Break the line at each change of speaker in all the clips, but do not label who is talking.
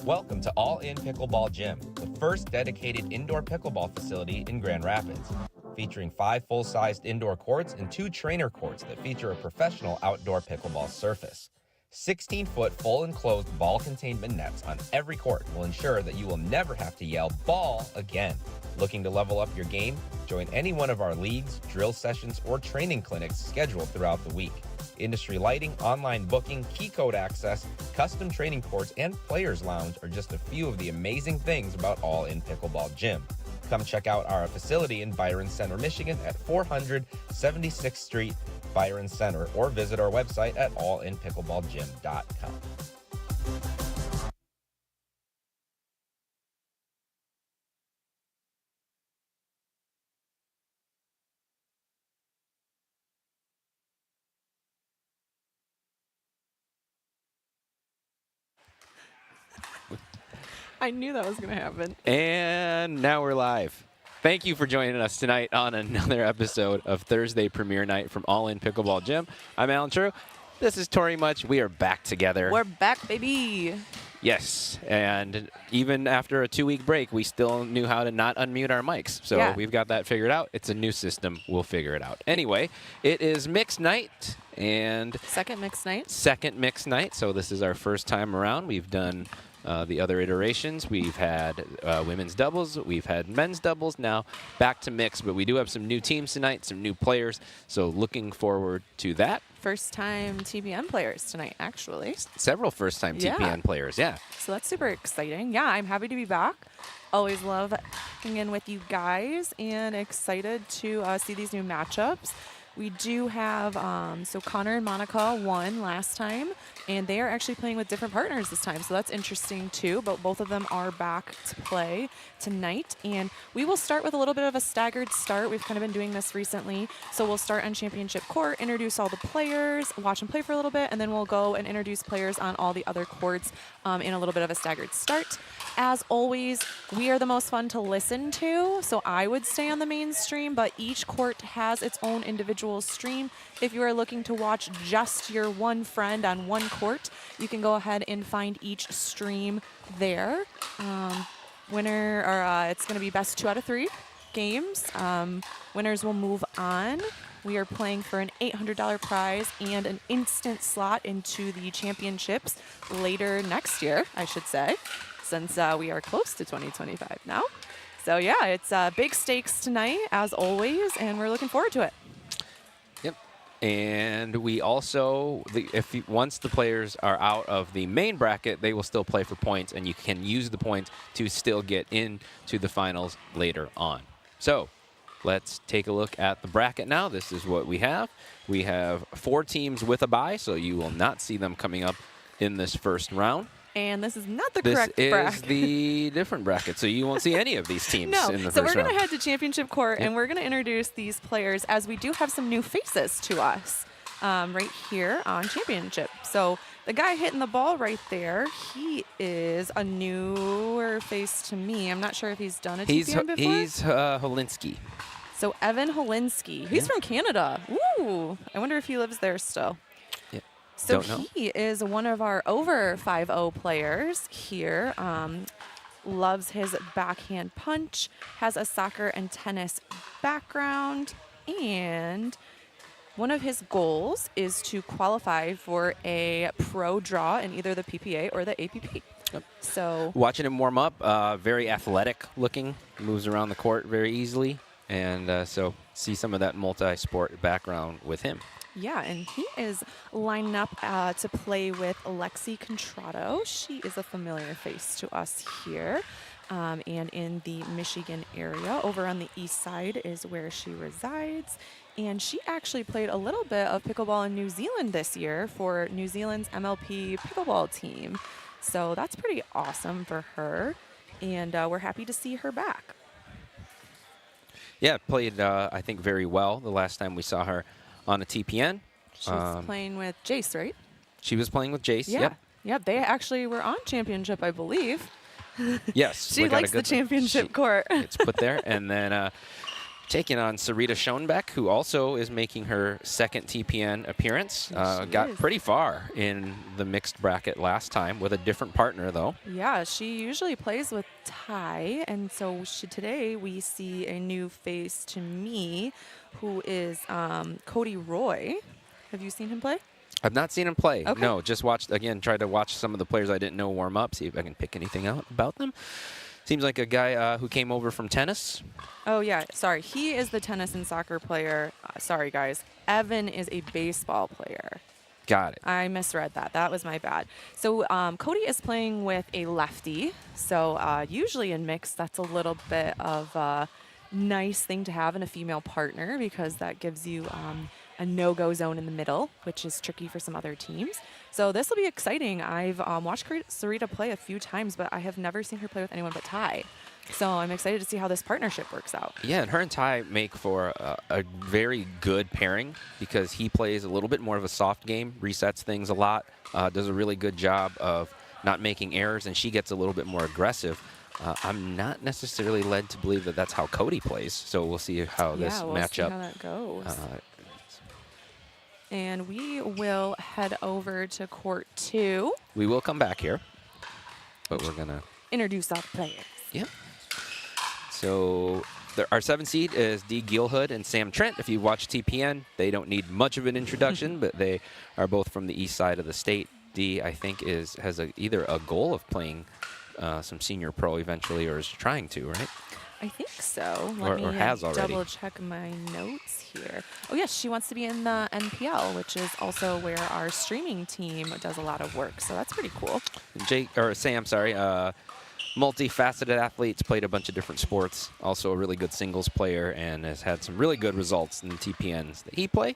Welcome to All In Pickleball Gym, the first dedicated indoor pickleball facility in Grand Rapids, featuring 5 full-sized indoor courts and 2 trainer courts that feature a professional outdoor pickleball surface. 16-foot full enclosed ball containment nets on every court will ensure that you will never have to yell "ball" again. Looking to level up your game? Join any one of our leagues, drill sessions, or training clinics scheduled throughout the week. Industry lighting, online booking, key code access, custom training courts, and players lounge are just a few of the amazing things about All In Pickleball Gym. Come check out our facility in Byron Center, Michigan at 400 76th Street, Byron Center, or visit our website at allinpickleballgym.com.
I knew that was going to happen.
And now we're live. Thank you for joining us tonight on another episode of Thursday Premiere Night from All In Pickleball Gym. I'm Alan True. This is Tori Much. We are back together.
We're back, baby.
Yes, and even after a 2-week break, we still knew how to not unmute our mics. So
Yeah.
we've got that figured out. It's a new system. We'll figure it out. Anyway, it is mixed night and
Second mixed night.
second mixed night. So this is our first time around. We've done the other iterations. We've had women's doubles. We've had men's doubles. Now back to mixed, but we do have some new teams tonight, some new players. So looking forward to that.
First time TPN players tonight, actually.
Several first-time TPN players, yeah.
So that's super exciting. Yeah, I'm happy to be back. Always love hanging in with you guys and excited to see these new matchups. We do have, so Connor and Monica won last time, and they are actually playing with different partners this time, so that's interesting too, but both of them are back to play tonight, and we will start with a little bit of a staggered start. We've kind of been doing this recently, so we'll start on championship court, introduce all the players, watch them play for a little bit, and then we'll go and introduce players on all the other courts in a little bit of a staggered start. As always, we are the most fun to listen to, so I would stay on the main stream, but each court has its own individual stream. If you are looking to watch just your one friend on one court, you can go ahead and find each stream there. Winner, or it's going to be best 2 out of 3 games. Winners will move on. We are playing for an $800 prize and an instant slot into the championships later next year, I should say, since we are close to 2025 now. So yeah, it's big stakes tonight, as always, and we're looking forward to it.
Yep. And we also, once the players are out of the main bracket, they will still play for points, and you can use the points to still get into the finals later on. So let's take a look at the bracket now. This is what we have. We have 4 teams with a bye, so you will not see them coming up in this first round.
And this is not the correct bracket.
This is the different bracket, so you won't see any of these teams in the first round.
So we're going to head to championship court, and we're going to introduce these players, as we do have some new faces to us right here on championship. So the guy hitting the ball right there, he is a newer face to me. I'm not sure if he's done a TPN before.
He's Holinsky.
So Evan Holinsky. He's from Canada. Ooh, I wonder if he lives there still. So he is one of our over 5-0 players here. Loves his backhand punch, has a soccer and tennis background, and one of his goals is to qualify for a pro draw in either the PPA or the APP.
Yep.
So
watching him warm up, very athletic looking, moves around the court very easily, and so see some of that multi-sport background with him.
Yeah, and he is lining up to play with Alexi Contrado. She is a familiar face to us here and in the Michigan area. Over on the east side is where she resides. And she actually played a little bit of pickleball in New Zealand this year for New Zealand's MLP pickleball team. So that's pretty awesome for her. And we're happy to see her back.
Yeah, played, I think, very well the last time we saw her on a TPN.
She's playing with Jace, right?
She was playing with Jace,
yeah.
Yep.
Yep, they actually were on championship, I believe.
Yes.
She likes the championship court.
It's put there. And then taking on Sarita Schoenbeck, who also is making her second TPN appearance.
Yes, she
Got
is.
pretty far in the mixed bracket last time with a different partner, though.
Yeah, she usually plays with Ty, and so today we see a new face to me, who is Cody Roy. Have you seen him play?
I've not seen him play.
Okay.
No, just watched, again, tried to watch some of the players I didn't know warm up, see if I can pick anything out about them. Seems like a guy who came over from tennis.
Oh, yeah. Sorry. He is the tennis and soccer player. Sorry, guys. Evan is a baseball player.
Got it.
I misread that. That was my bad. So Cody is playing with a lefty. So usually in mixed, that's a little bit of a nice thing to have in a female partner because that gives you a no-go zone in the middle, which is tricky for some other teams. So this will be exciting. I've watched Sarita play a few times, but I have never seen her play with anyone but Ty. So I'm excited to see how this partnership works out.
Yeah, and her and Ty make for a very good pairing because he plays a little bit more of a soft game, resets things a lot, does a really good job of not making errors, and she gets a little bit more aggressive. I'm not necessarily led to believe that that's how Cody plays, so we'll see how this
we'll
matchup.
See how that goes. And we will head over to court 2.
We will come back here, but we're gonna
Introduce our players.
yeah. So our 7 seed is Dee Gilhood and Sam Trent. If you watch TPN, they don't need much of an introduction, but they are both from the east side of the state. Dee, I think, has either a goal of playing some senior pro eventually, or is trying to, right?
I think so.
Or
Let me
has already.
double check my notes here. Oh, yes, she wants to be in the NPL, which is also where our streaming team does a lot of work. So that's pretty cool.
Sam, sorry. Multifaceted athletes, played a bunch of different sports. Also a really good singles player and has had some really good results in the TPNs that he play.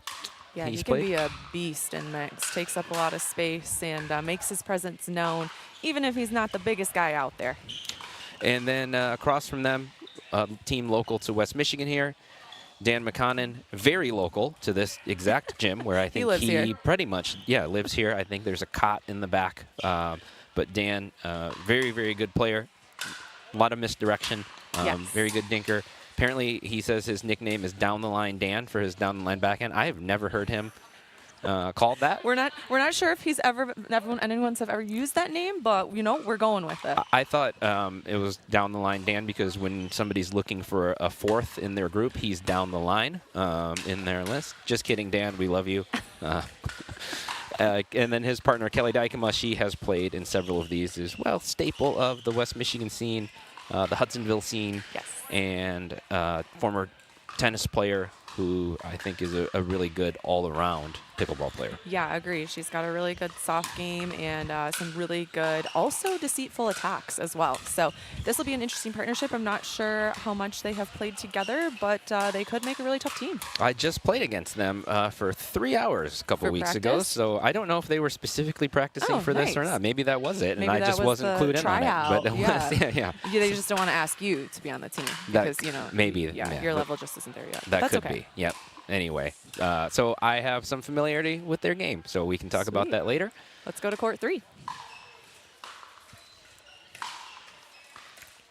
Yeah,
He's
he can
played.
be a beast in mix. Takes up a lot of space and makes his presence known, even if he's not the biggest guy out there.
And then across from them, a team local to West Michigan here, Dan McConnon, very local to this exact gym where I think
lives here.
pretty much, lives here. I think there's a cot in the back. But Dan, very, very good player. A lot of misdirection.
Yes.
Very good dinker. Apparently, he says his nickname is Down the Line Dan for his down the line backhand. I have never heard him called that.
We're not sure if anyone's ever used that name, but we're going with it.
I thought it was Down the Line Dan because when somebody's looking for a fourth in their group, he's down the line in their list. Just kidding, Dan. We love you. And then his partner, Kelly Dykema, she has played in several of these as well. Staple of the West Michigan scene, the Hudsonville scene,
Yes.
and former tennis player who I think is a really good all-around pickleball player.
Yeah, I agree. She's got a really good soft game and some really good, also deceitful attacks as well. So this will be an interesting partnership. I'm not sure how much they have played together, but they could make a really tough team.
I just played against them for 3 hours a couple
For
weeks ago,
practice?
so I don't know if they were specifically practicing for this or
nice.
not. Maybe that was it,
Maybe
and I
that
just
was
wasn't
the
clued in on
tryout,
it. But it
yeah.
was, yeah.
Yeah, they just don't want to ask you to be on the team
That
because,
maybe,
your
yeah.
level just isn't there yet.
That
That's
could
okay.
be. Yep. Anyway, so I have some familiarity with their game, so we can talk about
Sweet.
that later.
Let's go to court 3.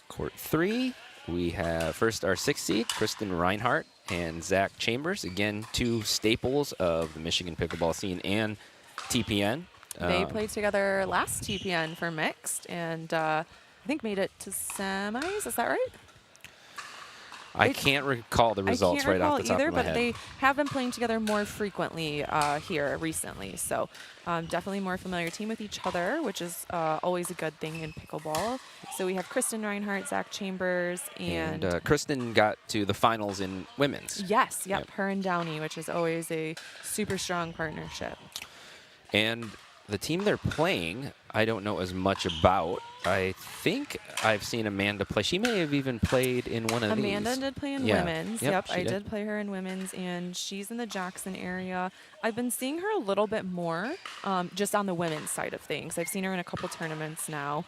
Court 3, we have first our 6th seed, Kristen Reinhardt and Zach Chambers. Again, 2 staples of the Michigan pickleball scene and TPN.
They played together last TPN for mixed and I think made it to semis. Is that right?
I can't recall the results right off the top
either,
of my
but
head.
they have been playing together more frequently here recently. So definitely more familiar team with each other, which is always a good thing in pickleball. So we have Kristen Reinhardt, Zach Chambers, and
Kristen got to the finals in women's.
yes, yep, her and Downey, which is always a super strong partnership.
And the team they're playing, I don't know as much about. I think I've seen Amanda play. She may have even played in one of these.
Amanda did play in
Yeah.
women's.
Yep,
Yep,
she
I
did.
did play her in women's, and she's in the Jackson area. I've been seeing her a little bit more just on the women's side of things. I've seen her in a couple tournaments now.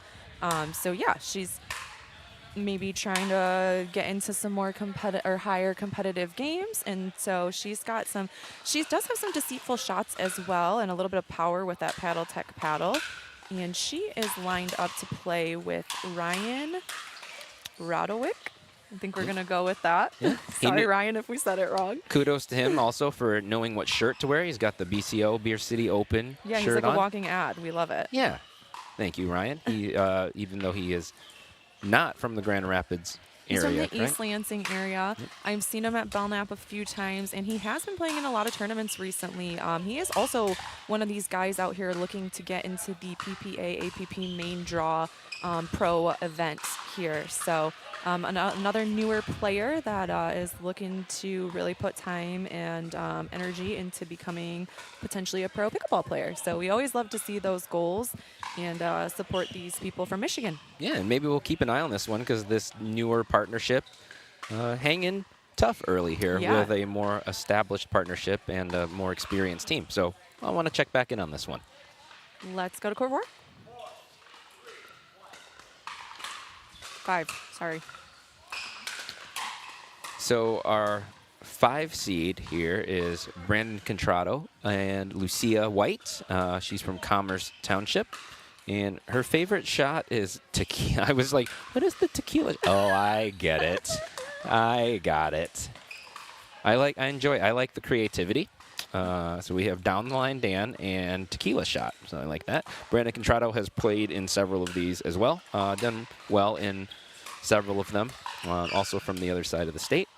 So, yeah, she's maybe trying to get into some more higher competitive games. And so she does have some deceitful shots as well and a little bit of power with that paddle tech paddle. And she is lined up to play with Ryan Radowick. I think we're going to go with that.
Yeah.
Sorry, Ryan, if we said it wrong.
Kudos to him also for knowing what shirt to wear. He's got the BCO, Beer City Open
Yeah, he's
shirt
like
on.
a walking ad. We love it.
Yeah. Thank you, Ryan. He, even though he is not from the Grand Rapids
He's from
area,
the East Lansing area. I've seen him at Belknap a few times, and he has been playing in a lot of tournaments recently. He is also one of these guys out here looking to get into the PPA APP main draw pro events here. So another newer player that is looking to really put time and energy into becoming potentially a pro pickleball player. So we always love to see those goals and support these people from Michigan.
Yeah, and maybe we'll keep an eye on this one because this newer partnership hanging tough early here with a more established partnership and a more experienced team. So I want to check back in on this one.
Let's go to court 4. 5, sorry.
So our 5 seed here is Brandon Contrado and Lucia White. She's from Commerce Township. And her favorite shot is tequila. I was like, what is the tequila? Oh, I get it. I got it. I like the creativity. So we have Down the Line Dan and Tequila Shot, something like that. Brandon Contrado has played in several of these as well. Done well in several of them, also from the other side of the state.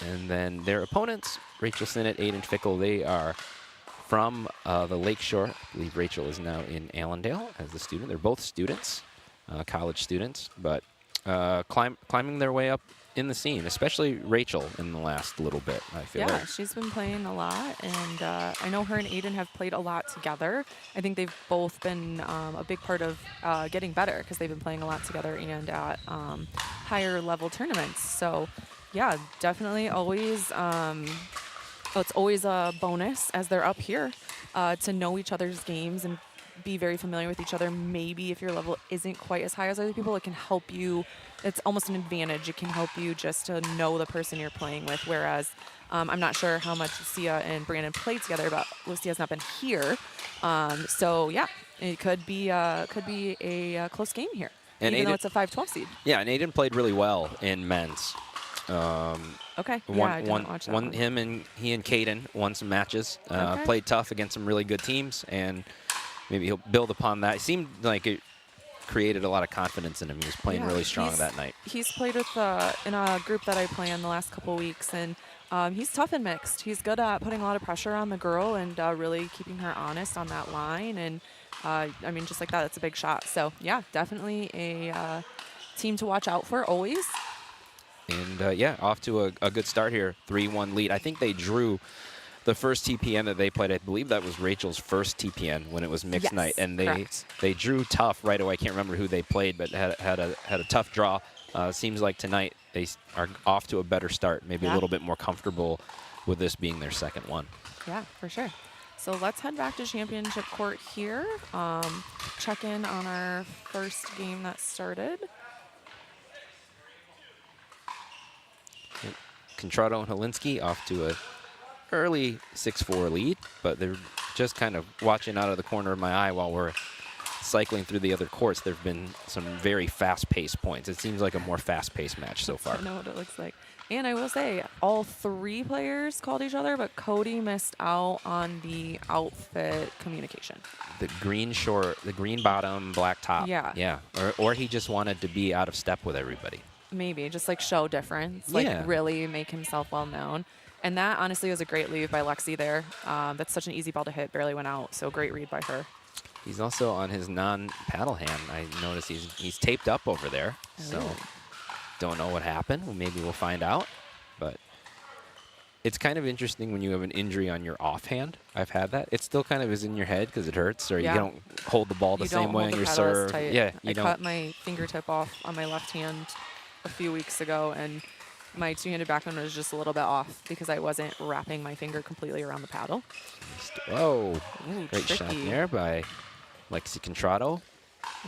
And then their opponents, Rachel Sinnott, Aiden Fickle, they are from the Lakeshore. I believe Rachel is now in Allendale as a student. They're both students, college students, but climbing their way up in the scene, especially Rachel in the last little bit, I feel like.
She's been playing a lot, and I know her and Aiden have played a lot together. I think they've both been a big part of getting better because they've been playing a lot together and at higher level tournaments. So, yeah, definitely always it's always a bonus as they're up here to know each other's games and be very familiar with each other. Maybe if your level isn't quite as high as other people, it can help you. It's almost an advantage. It can help you just to know the person you're playing with. Whereas I'm not sure how much Lucia and Brandon played together, but Lucia's not been here. So yeah, it could be a close game here, and even though it's a 5-12 seed.
Yeah, and Aiden played really well in men's.
Okay.
He and Caden won some matches. Played tough against some really good teams, and maybe he'll build upon that. It seemed like it created a lot of confidence in him. He was playing really strong that night.
He's played with in a group that I play in the last couple weeks, and he's tough and mixed. He's good at putting a lot of pressure on the girl and really keeping her honest on that line. And I mean, just like that, it's a big shot. So yeah, definitely a team to watch out for always.
And yeah, off to a good start here, 3-1 lead. I think they drew the first TPN that they played. I believe that was Rachel's first TPN when it was mixed night, and they drew tough right away. I can't remember who they played, but had a tough draw. Seems like tonight they are off to a better start, maybe a little bit more comfortable with this being their second one.
Yeah, for sure. So let's head back to championship court here. Check in on our first game that started.
Contrado and Helinski off to a early 6-4 lead, but they're just kind of watching out of the corner of my eye while we're cycling through the other courts. There have been some very fast-paced points. It seems like a more fast-paced match so far.
I know what it looks like. And I will say, all 3 players called each other, but Cody missed out on the outfit communication.
The green short, the green bottom, black top.
Yeah.
Yeah. Or he just wanted to be out of step with everybody.
Maybe, just like show difference, like really make himself well known. And that honestly was a great leave by Lexi there. That's such an easy ball to hit, barely went out, so great read by her.
He's also on his non-paddle hand. I noticed he's taped up over there, so don't know what happened. Well, maybe we'll find out. But it's kind of interesting when you have an injury on your offhand. I've had that. It still kind of is in your head because it hurts, or you don't hold the ball the same way on your serve.
Yeah, I cut my fingertip off on my left hand a few weeks ago, and my two-handed backhand was just a little bit off because I wasn't wrapping my finger completely around the paddle.
Whoa.
Ooh,
great shot there by Lexi Contrado.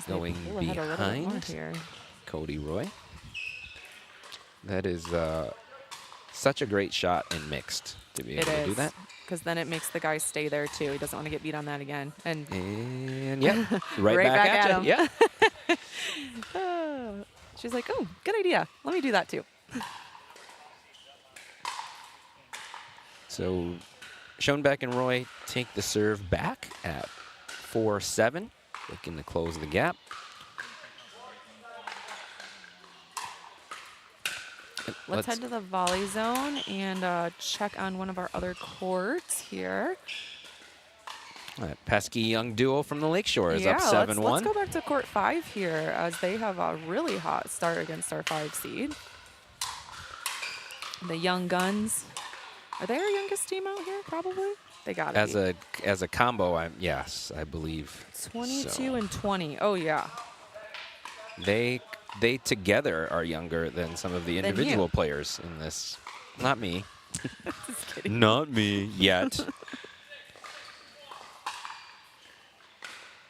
Going behind Cody Roy. That is such a great shot in mixed to be able to do that.
Because then it makes the guy stay there too. He doesn't want to get beat on that again. And
yeah, right back at
him.
Yeah.
She's like, oh, good idea. Let me do that too.
So Schoenbeck and Roy take the serve back at 4-7, looking to close the gap.
Let's head to the volley zone and check on one of our other courts here.
That pesky young duo from the Lakeshore is up
Yeah,
7-1.
let's go back to court 5 here as they have a really hot start against our 5 seed. The Young Guns. Are they our youngest team out here? Probably. They got it.
As a combo, yes, I believe.
22
so.
and 20. Oh yeah.
They together are younger than some of the individual players in this. Not me.
Just kidding.
Not me yet.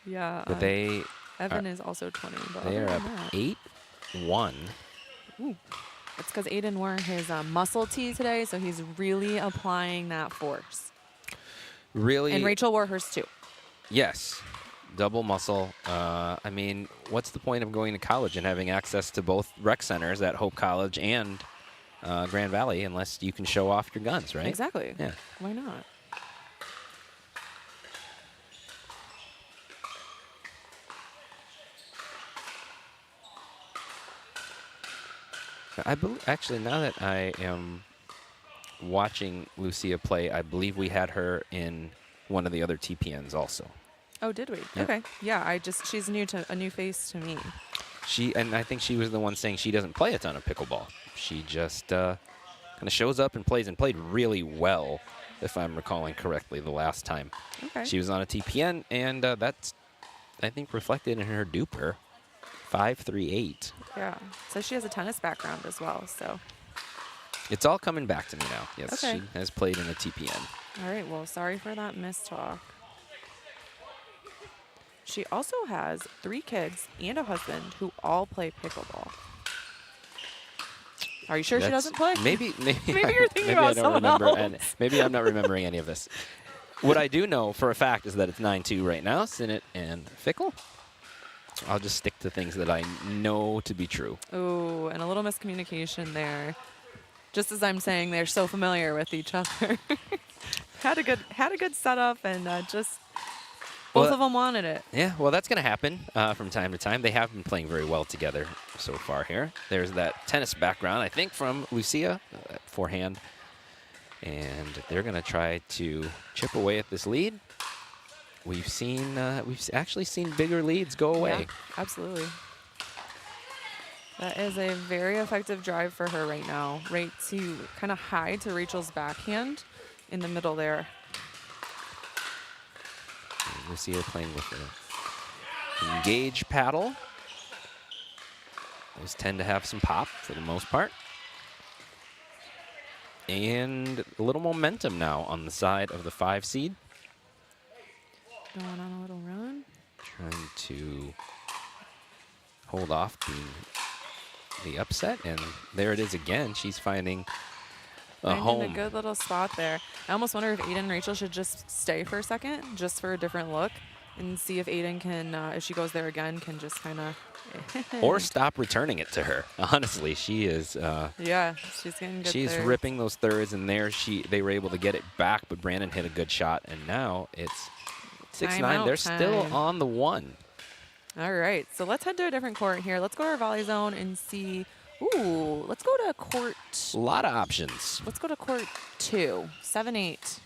Yeah.
But
Evan is also 20. But
they are up 8-1.
Ooh. It's because Aiden wore his muscle tee today, so he's really applying that force.
Really?
And Rachel wore hers too.
Yes. Double muscle. I mean, what's the point of going to college and having access to both rec centers at Hope College and Grand Valley unless you can show off your guns, right?
Exactly.
Yeah.
Why not?
Actually, now that I am watching Lucia play, I believe we had her in one of the other TPNs also.
Oh, did we?
Yeah.
Okay. Yeah, she's a new face to me.
And I think she was the one saying she doesn't play a ton of pickleball. She just kind of shows up and plays, and played really well, if I'm recalling correctly, the last time.
Okay.
She was on a TPN, and that's, I think, reflected in her duper. 5.38.
Yeah. So she has a tennis background as well, so.
It's all coming back to me now. Yes,
Okay.
She has played in a TPN.
All right. Well, sorry for that mistalk. She also has 3 kids and a husband who all play pickleball. Are you sure she doesn't play?
Maybe
Maybe you're thinking about
I don't
someone
remember.
else.
Maybe I'm not remembering any of this. What I do know for a fact is that it's 9-2 right now, Sinnott and Fickle. I'll just stick to things that I know to be true.
Ooh, and a little miscommunication there. Just as I'm saying, they're so familiar with each other. had a good setup, and just both of them wanted it.
Yeah, well, that's going to happen from time to time. They have been playing very well together so far here. There's that tennis background, I think, from Lucia, forehand. And they're going to try to chip away at this lead. We've actually seen bigger leads go away.
Yeah, absolutely. That is a very effective drive for her right now. Right to kind of high to Rachel's backhand in the middle there.
Lucia playing with an engage paddle. Those tend to have some pop for the most part. And a little momentum now on the side of the 5 seed.
Going on a little run.
Trying to hold off the upset, and there it is again. She's finding a home.
A good little spot there. I almost wonder if Aiden and Rachel should just stay for a second, just for a different look, and see if Aiden can, if she goes there again, can just kind of.
Or stop returning it to her. Honestly, she is.
Yeah, she's getting good.
She's
thirds.
ripping those thirds, and they were able to get it back, but Brandon hit a good shot, and now it's 6-9. They're still on the 1.
All right, so let's head to a different court here. Let's go to our volley zone and see. Ooh, let's go to court.
A lot of options.
Let's go to court 2, 7-8.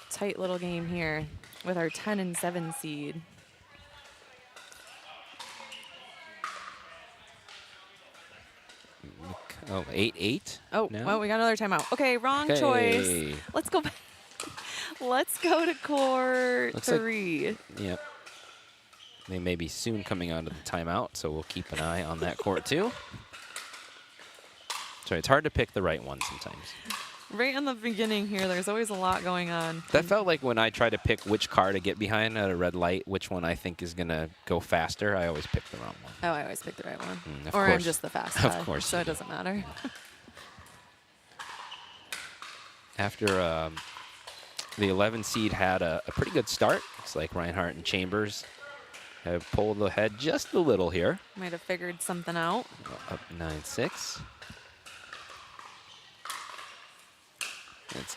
Tight little game here with our 10 and 7 seed.
Oh, 8-8.
Oh,
now?
well, we got another timeout. Okay, wrong choice. Let's go back. Let's go to court 3.
Yep. They may be soon coming out of the timeout, so we'll keep an eye on that court too. So it's hard to pick the right one sometimes.
Right in the beginning here, there's always a lot going on.
That felt like when I try to pick which car to get behind at a red light, which one I think is going to go faster, I always pick the wrong one.
Oh, I always pick the right one.
Of
or
course.
I'm just the fast
Of
guy,
course
so
you
it
do.
doesn't matter.
After the 11 seed had a pretty good start. Looks like Reinhardt and Chambers have pulled ahead just a little here.
Might have figured something out.
Up 9-6. It's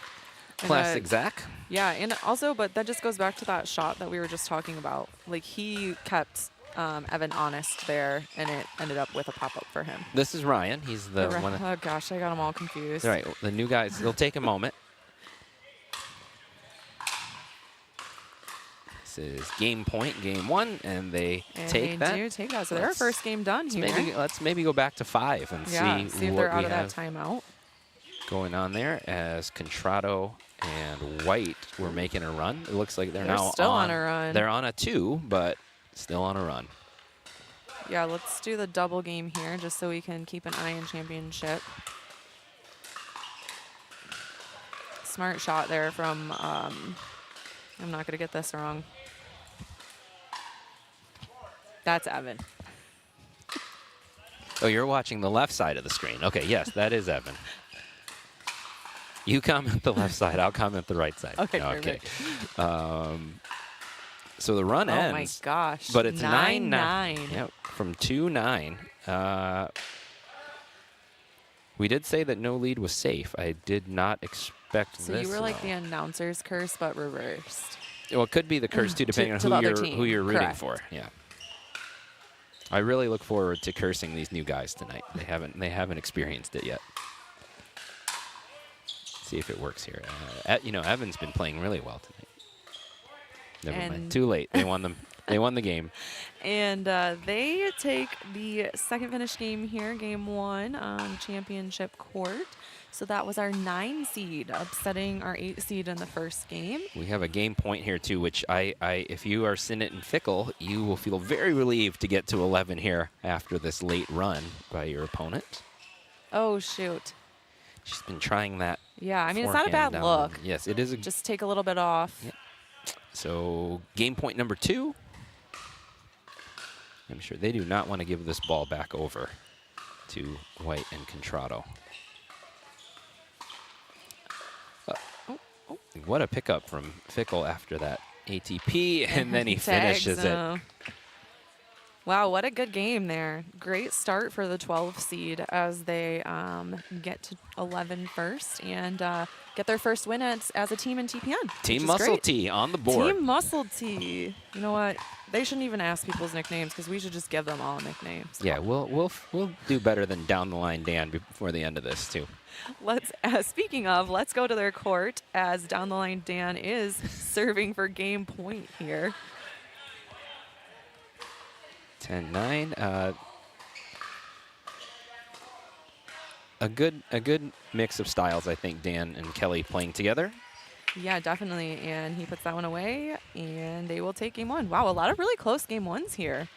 And
classic Zach.
Yeah, and also, but that just goes back to that shot that we were just talking about. Like, he kept Evan honest there, and it ended up with a pop-up for him.
This is Ryan. He's the one.
Oh, gosh, I got them all confused.
All right, the new guys, it'll take a moment. This is game point, game 1, and they take that.
They do take that. So their first game done here.
Let's maybe go back to 5 and see
if
what
they're out
we
of that
have
timeout.
going on there as Contrado and White were making a run. It looks like they're now
still on a run.
They're on a 2, but still on a run.
Yeah, let's do the double game here just so we can keep an eye on championship. Smart shot there from, I'm not going to get this wrong. That's Evan.
Oh, you're watching the left side of the screen. Okay, yes, that is Evan. You comment the left side. I'll comment the right side.
Okay,
okay. So the run ends.
Oh, my gosh.
But it's
9-9.
Yep, from 2-9. We did say that no lead was safe. I did not expect
So
this.
you were like the announcer's curse, but reversed.
Well, it could be the curse, too, depending on who you're rooting
Correct.
for. Yeah. I really look forward to cursing these new guys tonight. They haven't experienced it yet. See if it works here. Evan's been playing really well tonight. Never mind. Too late. They won them. They won the game.
And they take the second finish game here, game 1 on championship court. So that was our 9 seed, upsetting our 8 seed in the first game.
We have a game point here, too, which if you are Sinnott and Fickle, you will feel very relieved to get to 11 here after this late run by your opponent.
Oh, shoot.
She's been trying that.
Yeah, I mean, it's not a bad look.
Yes, it is.
Just take a little bit off.
Yeah. So game point number 2. I'm sure they do not want to give this ball back over to White and Contrado. What a pickup from Fickle after that ATP, and then he finishes it.
Wow, what a good game there. Great start for the 12 seed as they get to 11 first and get their first win as a team in TPN.
Team Muscle T on the board.
Team Muscle T. You know what? They shouldn't even ask people's nicknames because we should just give them all nicknames.
Yeah, we'll do better than Down the Line Dan before the end of this too.
Speaking of, let's go to their court as Down the Line Dan is serving for game point here.
10-9. A good mix of styles, I think, Dan and Kelly playing together.
Yeah, definitely. And he puts that one away, and they will take game 1. Wow, a lot of really close game 1s here.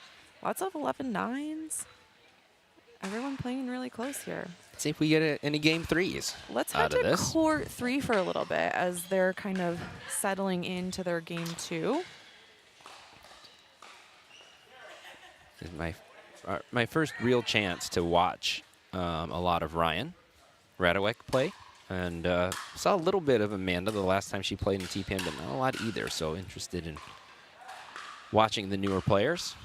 Lots of 11-9s. Everyone playing really close here.
Let's see if we get any game 3s.
Let's head to court 3 for a little bit as they're kind of settling into their game 2.
This is my first real chance to watch a lot of Ryan Radowek play. And saw a little bit of Amanda the last time she played in TPN, but not a lot either. So interested in watching the newer players.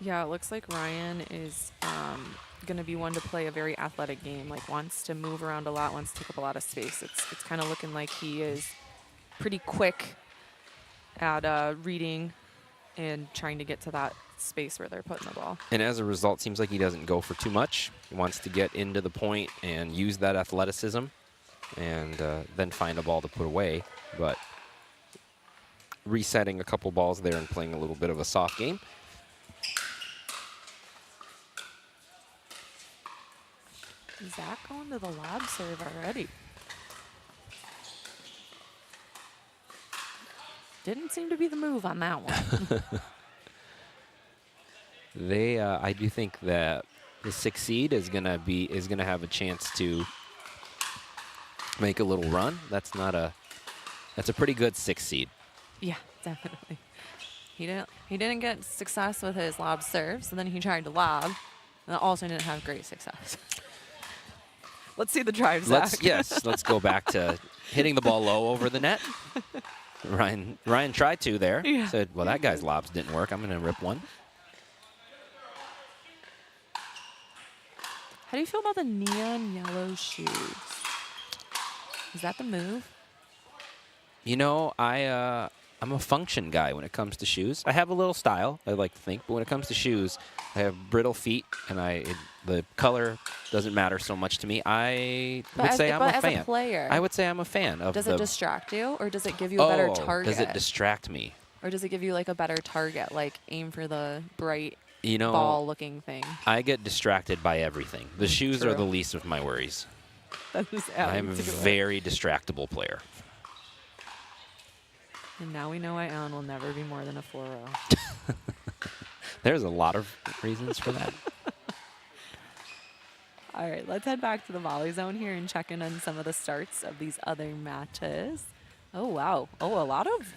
Yeah, it looks like Ryan is going to be one to play a very athletic game, like wants to move around a lot, wants to take up a lot of space. It's kind of looking like he is pretty quick at reading and trying to get to that space where they're putting the ball.
And as a result, seems like he doesn't go for too much. He wants to get into the point and use that athleticism and then find a ball to put away. But resetting a couple balls there and playing a little bit of a soft game.
Zach going to the lob serve already. Didn't seem to be the move on that one.
I do think that the 6th seed is gonna have a chance to make a little run. That's a pretty good 6th seed.
Yeah, definitely. He didn't get success with his lob serves, and then he tried to lob, and also didn't have great success. Let's see the drive, Zach.
Let's go back to hitting the ball low over the net. Ryan tried to there.
Yeah.
Said, well, that guy's lobs didn't work. I'm going to rip one.
How do you feel about the neon yellow shoes? Is that the move?
You know, I'm a function guy when it comes to shoes. I have a little style, I like to think, but when it comes to shoes, I have brittle feet, and the color doesn't matter so much to me. I would say I'm a fan.
As a player,
I would say I'm a fan of
does
the...
it distract you, or does it give you a better target?
Does it distract me?
Or does it give you like a better target, like aim for the bright
You know,
ball-looking thing?
I get distracted by everything. The shoes are
True.
the least of my worries.
That is
I'm a very distractible player.
And now we know why Alan will never be more than a 4-0.
There's a lot of reasons for that.
All right, let's head back to the volley zone here and check in on some of the starts of these other matches. Oh, wow. Oh, a lot of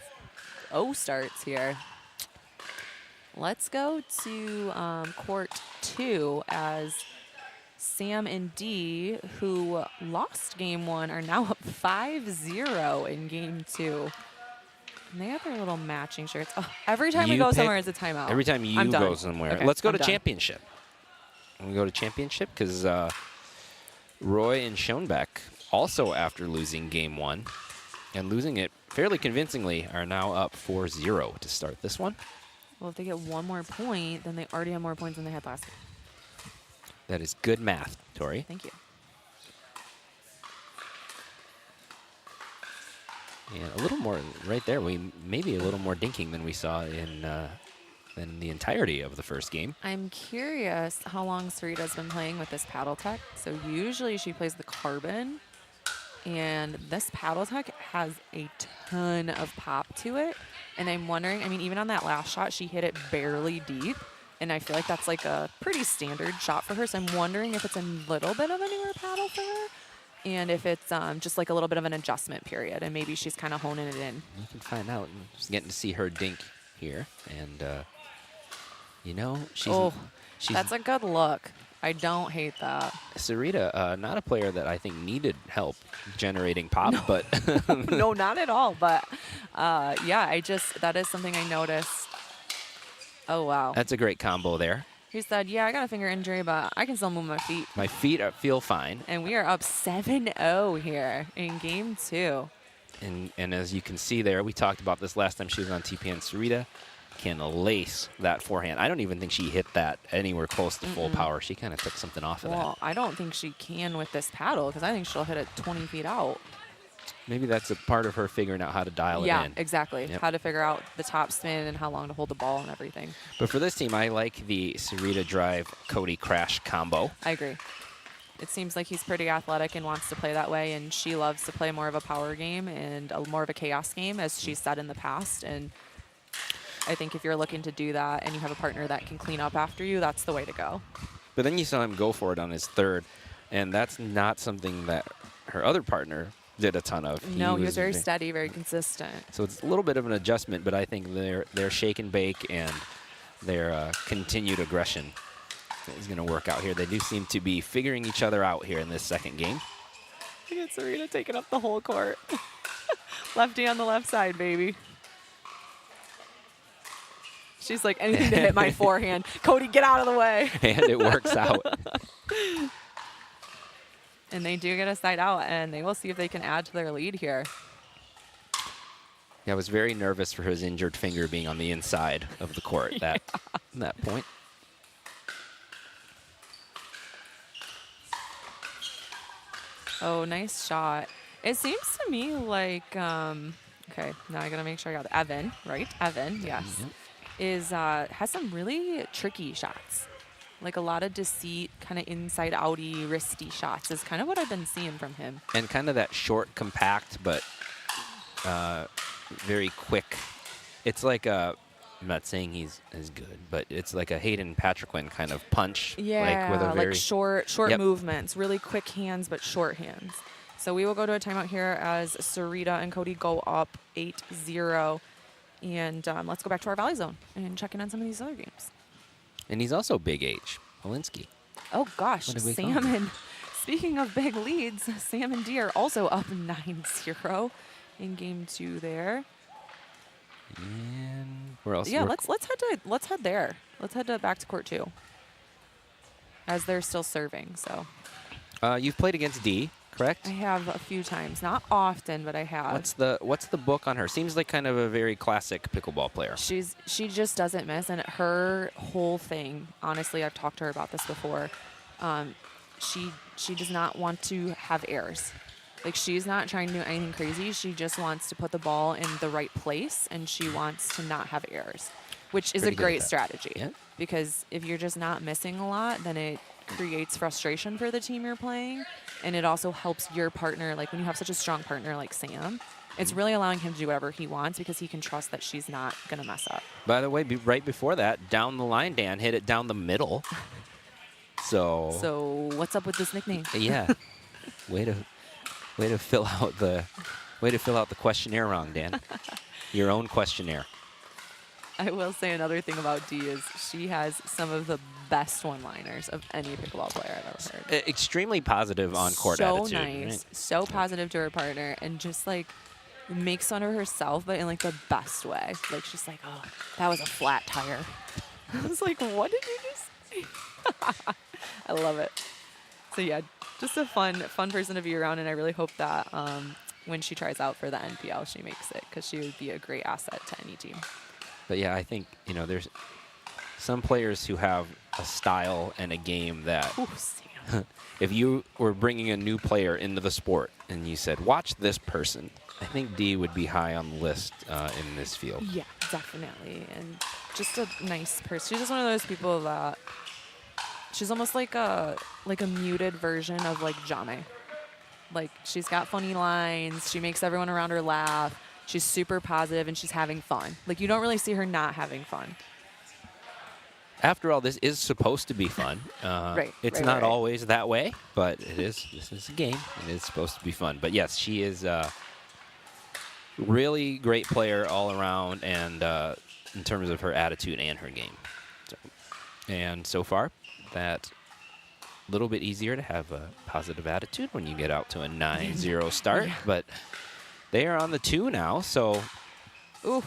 O starts here. Let's go to court 2 as Sam and Dee, who lost game 1, are now up 5-0 in game 2. And they have their little matching shirts. Oh, every time we go somewhere, it's a timeout.
Every time you go somewhere.
Okay,
Let's go
I'm
to
done.
championship. We go to championship because Roy and Schoenbeck, also after losing game 1 and losing it fairly convincingly, are now up 4-0 to start this one.
Well, if they get one more point, then they already have more points than they had last game.
That is good math, Tori.
Thank you.
And a little more right there. Maybe a little more dinking than we saw in than the entirety of the first game.
I'm curious how long Sarita's been playing with this paddle tech. So usually she plays the carbon, and this paddle tech has a ton of pop to it. And I'm wondering, I mean, even on that last shot, she hit it barely deep. And I feel like that's like a pretty standard shot for her. So I'm wondering if it's a little bit of a newer paddle for her, and if it's just like a little bit of an adjustment period, and maybe she's kind of honing it in.
You can find out. Just getting to see her dink here. And, you know, she's
That's a good look. I don't hate that.
Sarita, not a player that I think needed help generating pop, but...
No, not at all. But, yeah, that is something I noticed. Oh, wow.
That's a great combo there.
He said, yeah, I got a finger injury, but I can still move my feet.
My feet feel fine.
And we are up 7-0 here in game 2.
And as you can see there, we talked about this last time she was on TPN. Sarita can lace that forehand. I don't even think she hit that anywhere close to full power. She kind of took something off of that.
Well, I don't think she can with this paddle, because I think she'll hit it 20 feet out.
Maybe that's a part of her figuring out how to dial it in.
Yeah, exactly.
Yep.
How to figure out the top spin and how long to hold the ball and everything.
But for this team, I like the Sarita drive Cody crash combo.
I agree. It seems like he's pretty athletic and wants to play that way, and she loves to play more of a power game and more of a chaos game, as she's said in the past. And I think if you're looking to do that and you have a partner that can clean up after you, that's the way to go.
But then you saw him go for it on his third, and that's not something that her other partner did a ton of.
No, he was very steady, very consistent.
So it's a little bit of an adjustment, but I think their shake and bake and their continued aggression is going to work out here. They do seem to be figuring each other out here in this second game.
Look at Sarita taking up the whole court. Lefty on the left side, baby. She's like, anything to hit my forehand. Cody, get out of the way.
And it works out.
And they do get a side out, and they will see if they can add to their lead here.
Yeah, I was very nervous for his injured finger being on the inside of the court that point.
Oh, nice shot. It seems to me like, okay, now I got to make sure I got Evan, right? Evan, yes. Has some really tricky shots. Like a lot of deceit, kind of inside-outy, wristy shots is kind of what I've been seeing from him.
And kind of that short, compact, but very quick. It's like a, I'm not saying he's as good, but it's like a Hayden Patriquin kind of punch.
Yeah,
like, with a very
short movements, really quick hands, but short hands. So we will go to a timeout here as Sarita and Cody go up 8-0. And let's go back to our volley zone and check in on some of these other games.
And he's also Big H, Malinsky.
Oh, gosh.
What did we call
Sam
him?
and, speaking of big leads, Sam and Dee are also up 9-0 in game 2 there.
And where else?
Yeah, let's head there. Let's head back to court 2. as they're still serving. So
You've played against Dee, correct?
I have a few times, not often, but I have.
What's the book on her? Seems like kind of a very classic pickleball player.
She just doesn't miss, and her whole thing, honestly, I've talked to her about this before. She does not want to have errors. Like, she's not trying to do anything crazy. She just wants to put the ball in the right place, and she wants to not have errors, which is
Pretty
a
good at
great
that.
strategy.
Yeah.
Because if you're just not missing a lot, then it creates frustration for the team you're playing, and it also helps your partner. Like, when you have such a strong partner like Sam, it's really allowing him to do whatever he wants because he can trust that she's not going to mess up.
By the way, right before that, down the line, Dan hit it down the middle.
So what's up with this nickname?
Yeah, way to fill out the questionnaire wrong, Dan. Your own questionnaire.
I will say another thing about Dee is she has some of the best one-liners of any pickleball player I've ever heard.
Extremely positive on court
so
attitude.
nice,
Right?
so positive to her partner, and just like makes fun of herself, but in like the best way. Like, she's like, "Oh, that was a flat tire." I was like, "What did you just say?" I love it. So yeah, just a fun person to be around, and I really hope that when she tries out for the NPL, she makes it, because she would be a great asset to any team.
But yeah, I think there's some players who have a style and a game that
Ooh, Sam.
if you were bringing a new player into the sport and you said, watch this person, I think Dee would be high on the list in this field.
Yeah, definitely. And just a nice person. She's just one of those people that she's almost like a muted version of like Jame. Like, she's got funny lines. She makes everyone around her laugh. She's super positive, and she's having fun. Like, you don't really see her not having fun.
After all, this is supposed to be fun.
Right.
It's
right,
not
right.
always that way, but it is. This is a game. It is supposed to be fun. But yes, she is a really great player all around, and in terms of her attitude and her game. And so far, that a little bit easier to have a positive attitude when you get out to a 9-0 start.
Yeah.
But they are on the 2 now, so
Ooh,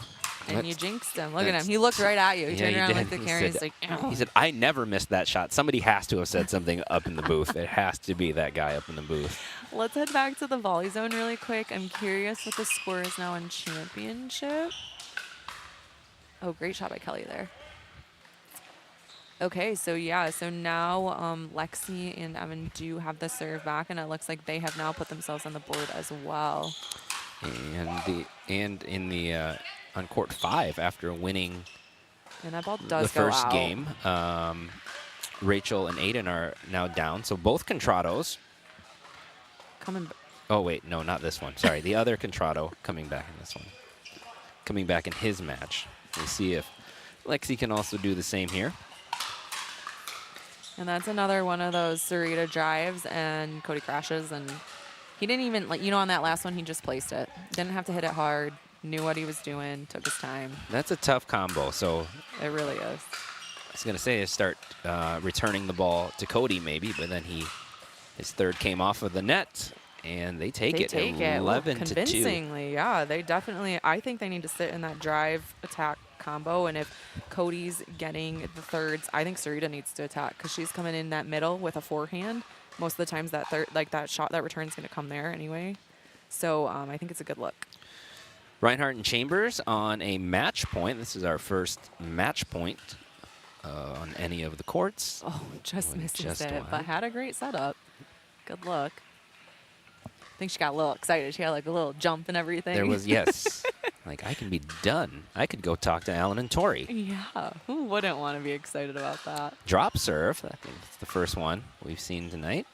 and
Let's-
you jinxed him. Look at him.
that's-
He looked right at you. He
Yeah,
turned
he
around like
did.
the
He
camera. He's
said-
like, "Ow."
he said, I never missed that shot. Somebody has to have said something up in the booth. It has to be that guy up in the booth.
Let's head back to the volley zone really quick. I'm curious what the score is now in championship. Oh, great shot by Kelly there. Okay, so yeah, so now Lexi and Evan do have the serve back, and it looks like they have now put themselves on the board as well.
And in the on court 5, after winning
And that ball does
the
go
first
out.
game, Rachel and Aiden are now down. So both Contrados.
Coming.
Oh wait, no, not this one. Sorry, the other Contrado coming back in this one. Coming back in his match. We'll see if Lexi can also do the same here.
And that's another one of those Sarita drives, and Cody crashes, and he didn't even, like, on that last one, he just placed it. Didn't have to hit it hard, knew what he was doing, took his time.
That's a tough combo. So
It really is.
I was going to say start returning the ball to Cody maybe, but then his third came off of the net, and they take it 11 to 2.
Convincingly, yeah. They definitely, I think they need to sit in that drive attack combo, and if Cody's getting the thirds, I think Sarita needs to attack, because she's coming in that middle with a forehand. Most of the times that third, like that shot, that return is going to come there anyway. So I think it's a good look.
Reinhardt and Chambers on a match point. This is our first match point on any of the courts.
Oh, just
Well,
misses
just
it,
wide.
but had a great setup. Good look. I think she got a little excited. She had like a little jump and everything.
There was, yes. Like, I can be done. I could go talk to Alan and Tori.
Yeah, who wouldn't want to be excited about that?
Drop serve. I think it's the first one we've seen tonight.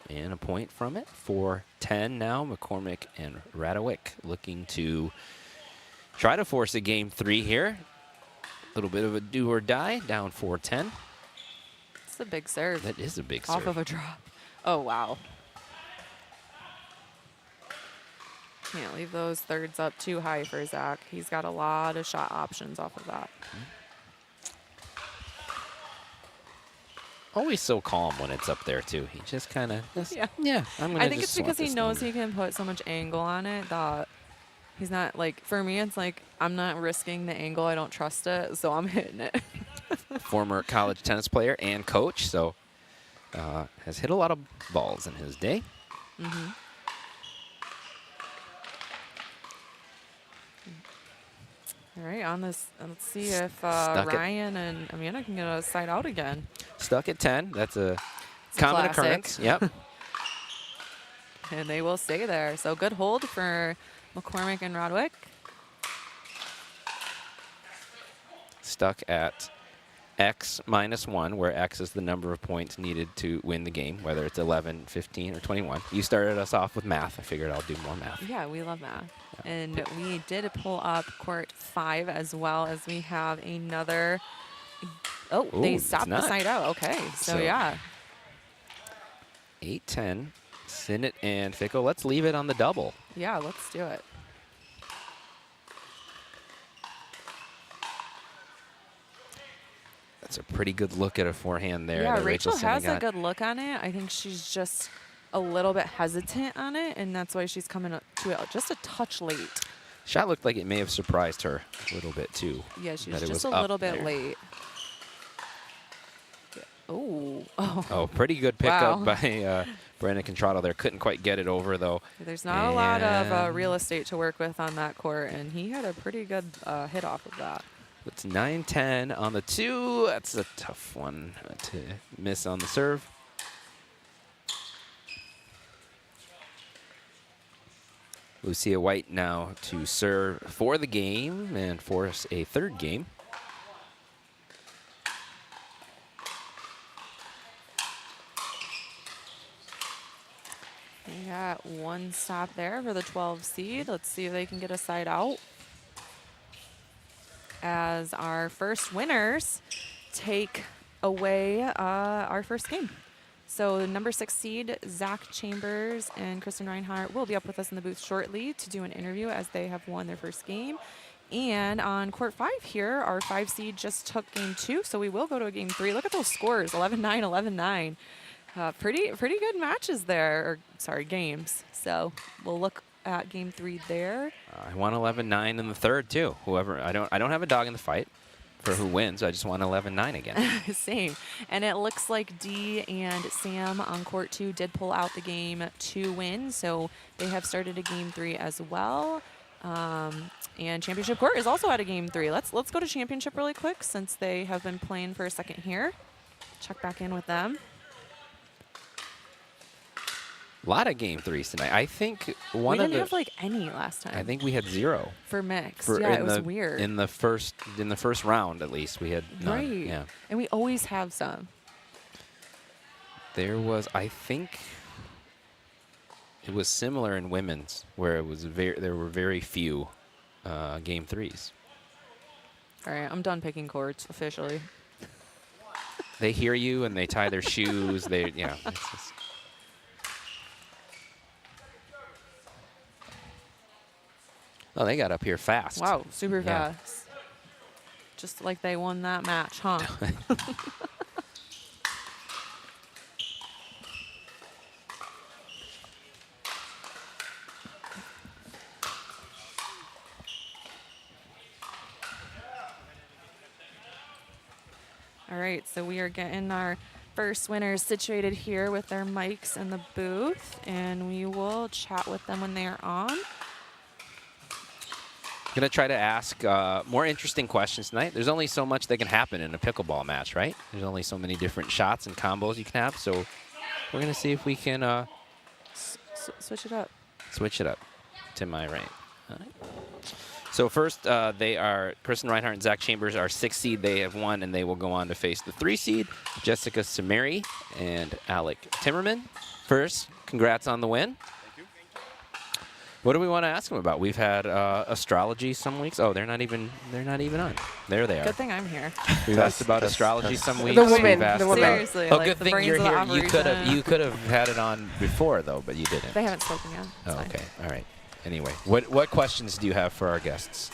And a point from it. 4-10 now. McCormick and Radowick looking to try to force a game 3 here. A little bit of a do or die. Down 4-10.
It's a big serve.
That is a big
Off
serve.
of a drop. Oh, wow. Can't leave those thirds up too high for Zach. He's got a lot of shot options off of that.
Always so calm when it's up there, too. He just kind of,
Yeah.
yeah, I'm going to
I think it's because he knows he can put so much angle on it that He's not like, for me, it's like, I'm not risking the angle. I don't trust it, so I'm hitting it.
Former college tennis player and coach, so has hit a lot of balls in his day.
Mm-hmm. All right, on this, let's see if Ryan and Amanda can get a side out again.
Stuck at 10. That's a
It's a
common
classic.
occurrence. Yep.
And they will stay there. So good hold for McCormick and Rodwick.
Stuck at X -1, where X is the number of points needed to win the game, whether it's 11, 15, or 21. You started us off with math. I figured I'll do more math.
Yeah, we love that.
Yeah.
And we did pull up court 5 as well, as we have another. Oh,
Ooh,
they
it's
stopped the
not.
side out. Okay, so
So-
yeah.
8-10. Sinnott and Fickle. Let's leave it on the double.
Yeah, let's do it.
That's a pretty good look at a forehand there.
Yeah,
that
Rachel
Sinnott
has a
got.
good look on it. I think she's just a little bit hesitant on it, and that's why she's coming up to it just a touch late.
Shot looked like it may have surprised her a little bit, too.
Yeah, she's
that it
just
was
a
up
little bit
there.
late. Oh. Oh.
Oh, pretty good pickup
Wow.
by Brandon Contrato there. Couldn't quite get it over, though.
There's not a lot of
And
real estate to work with on that court, and he had a pretty good hit off of that.
It's 9-10 on the 2. That's a tough one to miss on the serve. Lucia White now to serve for the game and force a third game.
We got one stop there for the 12 seed. Let's see if they can get a side out. As our first winners take away our first game. So the number 6 seed, Zach Chambers and Kristen Reinhardt, will be up with us in the booth shortly to do an interview as they have won their first game. And on court 5 here, our 5 seed just took game 2, so we will go to a game 3. Look at those scores, 11-9, 11-9. Pretty good matches there, or sorry, games. So we'll look at game 3 there.
I won 11-9 in the third, too. Whoever, I don't have a dog in the fight for who wins. I just won 11-9 again.
Same. And it looks like Dee and Sam on court 2 did pull out the game 2 win, so they have started a game 3 as well. And Championship Court is also at a game 3. Let's go to Championship really quick since they have been playing for a second here. Check back in with them.
A lot of game 3s tonight. I think
We
one of
didn't
the.
have like any last time.
I think we had 0.
for mixed.
For
Yeah,
in
it was
the,
weird.
In the first round, at least, we had none.
Right.
Yeah.
And we always have some.
There was, I think, it was similar in women's, where it was there were very few game 3s.
All right, I'm done picking courts officially.
They hear you and they tie their shoes. They, yeah. It's just, oh, they got up here fast.
Wow, super
Yeah.
fast. Just like they won that match, huh? All right, so we are getting our first winners situated here with their mics in the booth, and we will chat with them when they are on.
Going to try to ask more interesting questions tonight. There's only so much that can happen in a pickleball match, right? There's only so many different shots and combos you can have. So we're going to see if we can
Switch it up.
switch it up to my right. All right. So first, they are Kristen Reinhardt and Zach Chambers are 6 seed. They have won, and they will go on to face the 3 seed, Jessica Samari and Alec Timmerman. First, congrats on the win. What do we want to ask them about? We've had astrology some weeks. Oh, they're not even on. There they are.
Good thing I'm here.
We've asked about astrology some weeks.
The woman,
We've asked
the woman.
about-
Seriously,
Oh,
like
good
the
thing
brains
you're
of the
here.
operation.
You could have had it on before though, but you didn't.
They haven't spoken yet. It's
Oh,
fine.
okay. All right. Anyway, what questions do you have for our guests?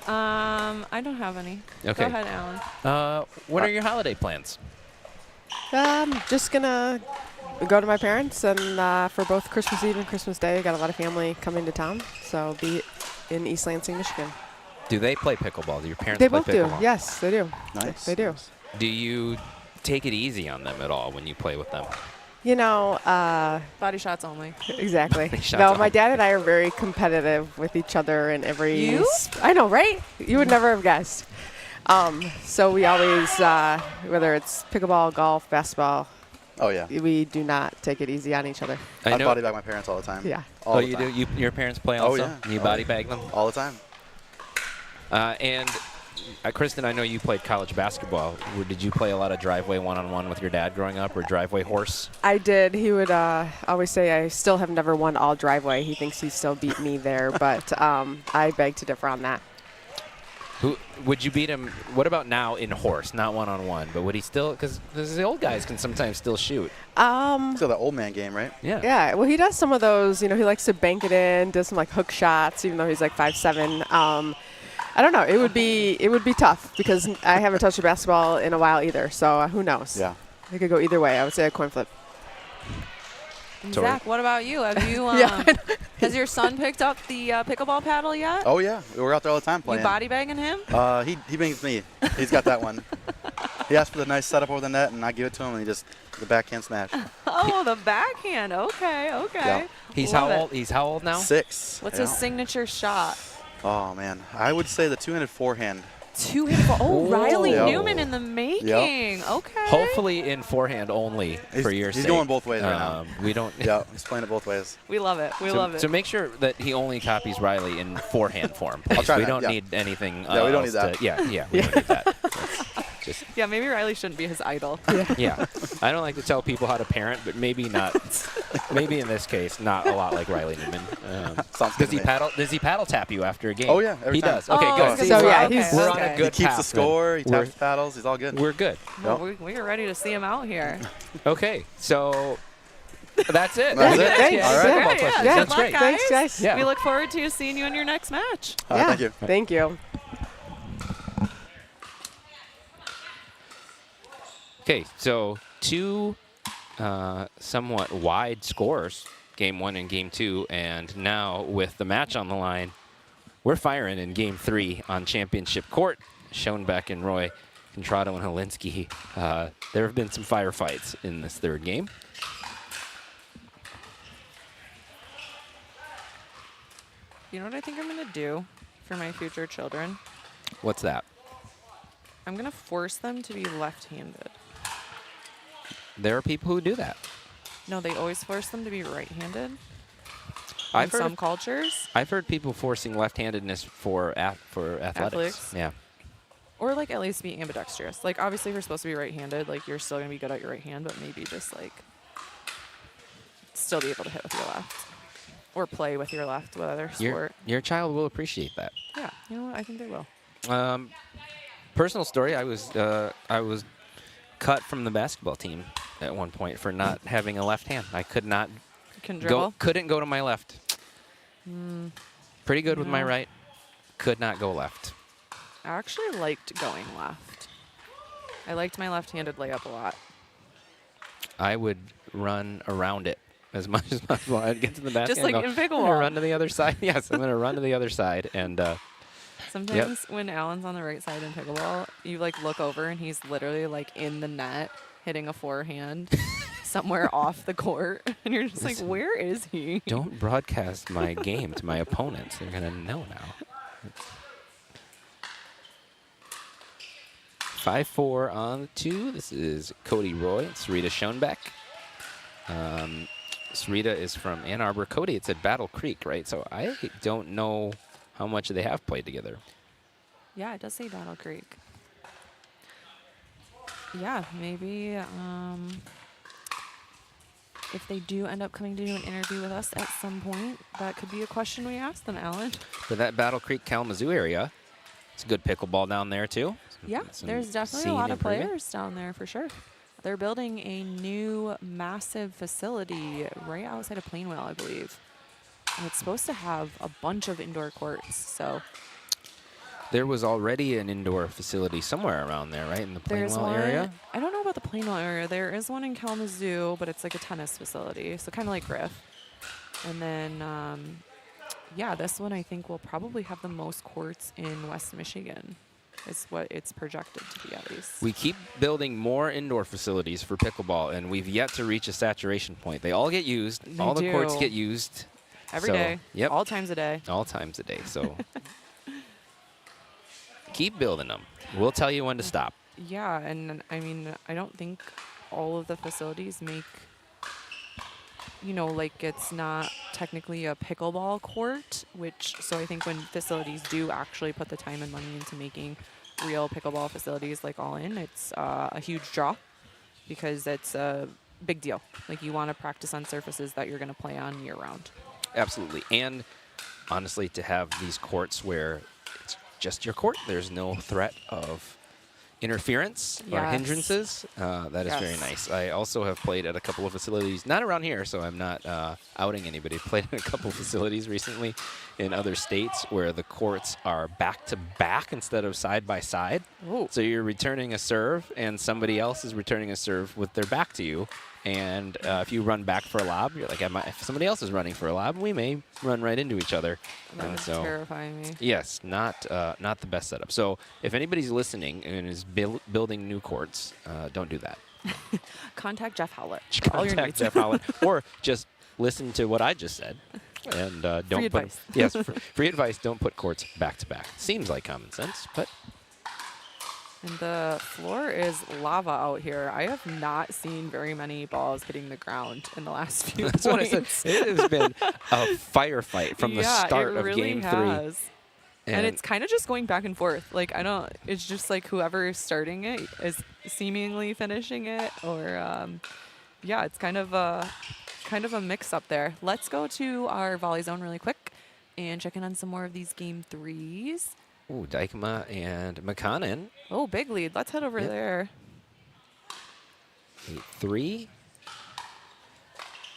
I don't have any.
Okay.
Go ahead, Alan.
What are your holiday plans?
Just gonna go to my parents, and for both Christmas Eve and Christmas Day, got a lot of family coming to town, so be in East Lansing, Michigan.
Do they play pickleball? Do your parents
They
play
both do.
pickleball?
Yes, they do.
Nice.
They do.
Do you take it easy on them at all when you play with them?
You know,
Body shots only.
exactly.
Shots
No,
on.
my dad and I are very competitive with each other in every.
You?
I know, right? You would never have guessed. So we always, whether it's pickleball, golf, basketball,
Oh, yeah.
we do not take it easy on each other.
I
I
know.
body bag my parents all the time.
Yeah.
All
Oh,
the
you
time.
do? Your parents play
Oh,
also?
yeah.
And you
Oh,
body
yeah.
bag them?
All the time.
And Kristen, I know you played college basketball. Did you play a lot of driveway one-on-one with your dad growing up, or driveway horse?
I did. He would always say, I still have never won all driveway. He thinks he still beat me there, but I beg to differ on that.
Who would you beat him? What about now in horse, not one-on-one? But would he still? Because the old guys can sometimes still shoot.
Still that old man game, right?
Yeah.
Yeah, well, he does some of those. You know, he likes to bank it in, does some like hook shots, even though he's like 5'7". I don't know. It would be tough because I haven't touched a basketball in a while either. So who knows?
Yeah.
It could go either way. I would say a coin flip.
And
Sorry.
Zach, what about you? Have you?
Yeah.
Has your son picked up the pickleball paddle yet?
Oh, yeah. We're out there all the time
You
playing.
body bagging him?
He bangs me. He's got that one. He asked for the nice setup over the net, and I give it to him, and he just the backhand smash.
Oh, the backhand. Okay, okay.
Yeah.
He's
Love
how
it.
old? He's how old now?
6.
What's
yeah.
his signature shot?
Oh, man. I would say the two-handed forehand.
Two-handed. Oh, Riley
Yep.
Newman in the making. Okay.
Hopefully in forehand only for your
He's
sake.
going both ways right now.
We don't.
Yeah, he's playing it both ways.
We love it. We love it.
So make sure that he only copies Riley in forehand form. Please.
try
we
that,
don't
yeah.
need anything.
Yeah, we don't
else
need that.
To, yeah, we don't need that. Just,
Yeah, maybe Riley shouldn't be his idol.
yeah, I don't like to tell people how to parent, but maybe not. Maybe in this case, not a lot like Riley Newman.
Sounds good
Does
to
he
me.
paddle? Does he paddle tap you after a game?
Oh, yeah, every
he
time.
does. Okay,
Oh,
good.
okay.
So, yeah,
Okay,
he's-
we're
okay.
on a good
He keeps
path
the score. He
We're-
taps paddles. He's all good.
We're good.
No, we are ready to see him out here.
Okay, so that's it.
That's it.
Thanks.
All right.
Pickleball
Great,
questions.
yeah.
That's
Good
great.
luck,
Thanks, guys.
Yeah.
We look forward to seeing you in your next match.
All right,
Yeah.
thank you.
Thank you.
Okay, so two somewhat wide scores, Game 1 and Game 2, and now with the match on the line, we're firing in Game 3 on Championship Court. Schoenbeck and Roy, Contrado and Helinski. There have been some firefights in this third game.
You know what I think I'm going to do for my future children?
What's that?
I'm going to force them to be left-handed.
There are people who do that.
No, they always force them to be right-handed in
I've
some
heard,
cultures.
I've heard people forcing left-handedness for athletics.
Athletics?
Yeah.
Or, like, at least be ambidextrous. Like, obviously, if you're supposed to be right-handed, like, you're still going to be good at your right hand, but maybe just, like, still be able to hit with your left. Or play with your left with other sport.
Your child will appreciate that.
Yeah, you know what? I think they will.
Personal story: I was cut from the basketball team at one point for not having a left hand. I could not
Can dribble.
couldn't go to my left. Pretty good with my
No.
right. Could not go left.
I actually liked going left. I liked my left-handed layup a lot.
I would run around it as much as possible. I'd get to the basket.
Just like
and go,
in
I'm gonna
pickleball.
run to the other side. Yes, I'm going to run to the other side. And
Sometimes when Alan's on the right side in pickleball, you like look over and he's literally like in the net hitting a forehand somewhere off the court. And you're just like, where is he?
don't broadcast my game to my opponents. They're going to know now. 5-4 on the 2. This is Cody Roy and Sarita Schoenbeck. Sarita is from Ann Arbor. Cody, it's at Battle Creek, right? So I don't know how much they have played together.
Yeah, it does say Battle Creek. Yeah, maybe if they do end up coming to do an interview with us at some point, that could be a question we ask them, Alan.
For that Battle Creek, Kalamazoo area, it's a good pickleball down there, too.
Yeah,
Some
there's definitely a
scene
lot of
improvement.
players down there for sure. They're building a new massive facility right outside of Plainwell, I believe. And it's supposed to have a bunch of indoor courts, so
There was already an indoor facility somewhere around there, right, in the
there's
Plainwell
one.
area?
I don't know about the Plainwell area. There is one in Kalamazoo, but it's like a tennis facility, so kind of like Griff. And then yeah, this one I think will probably have the most courts in West Michigan, is what it's projected to be at least.
We keep building more indoor facilities for pickleball, and we've yet to reach a saturation point. They all get used.
They
All the courts
do.
get used.
Every day.
Yep.
All times a day.
All times a day. So keep building them. We'll tell you when to stop.
Yeah, and I mean, I don't think all of the facilities make, you know, like it's not technically a pickleball court, so I think when facilities do actually put the time and money into making real pickleball facilities like All In, it's a huge draw because it's a big deal. Like you want to practice on surfaces that you're going to play on year round.
Absolutely. And honestly, to have these courts where it's just your court, there's no threat of interference or
Yes.
hindrances. That is very
Yes.
nice. I also have played at a couple of facilities, not around here, so I'm not outing anybody. Played at a couple of facilities recently in other states where the courts are back to back instead of side by side.
Ooh.
So you're returning a serve, and somebody else is returning a serve with their back to you. And if you run back for a lob, you're like, if somebody else is running for a lob, we may run right into each other.
That
And
would
so,
terrify me.
yes, not the best setup. So if anybody's listening and is building new courts, don't do that.
Contact Jeff Howlett. for all your
Contact
needs.
Jeff Howlett, or just listen to what I just said. And don't
Free
put
advice.
yes, free advice. Don't put courts back to back. Seems like common sense, but
And the floor is lava out here. I have not seen very many balls hitting the ground in the last few
that's what I said.
points.
It has been a firefight from the start
it
of
really
Game 3.
has. And it's kind of just going back and forth. Like, it's just like whoever is starting it is seemingly finishing it, or, yeah, it's kind of a mix up there. Let's go to our volley zone really quick and check in on some more of these Game 3s.
Ooh, Dykema and McConnon.
Oh, big lead. Let's head over
Yep.
there.
8-3.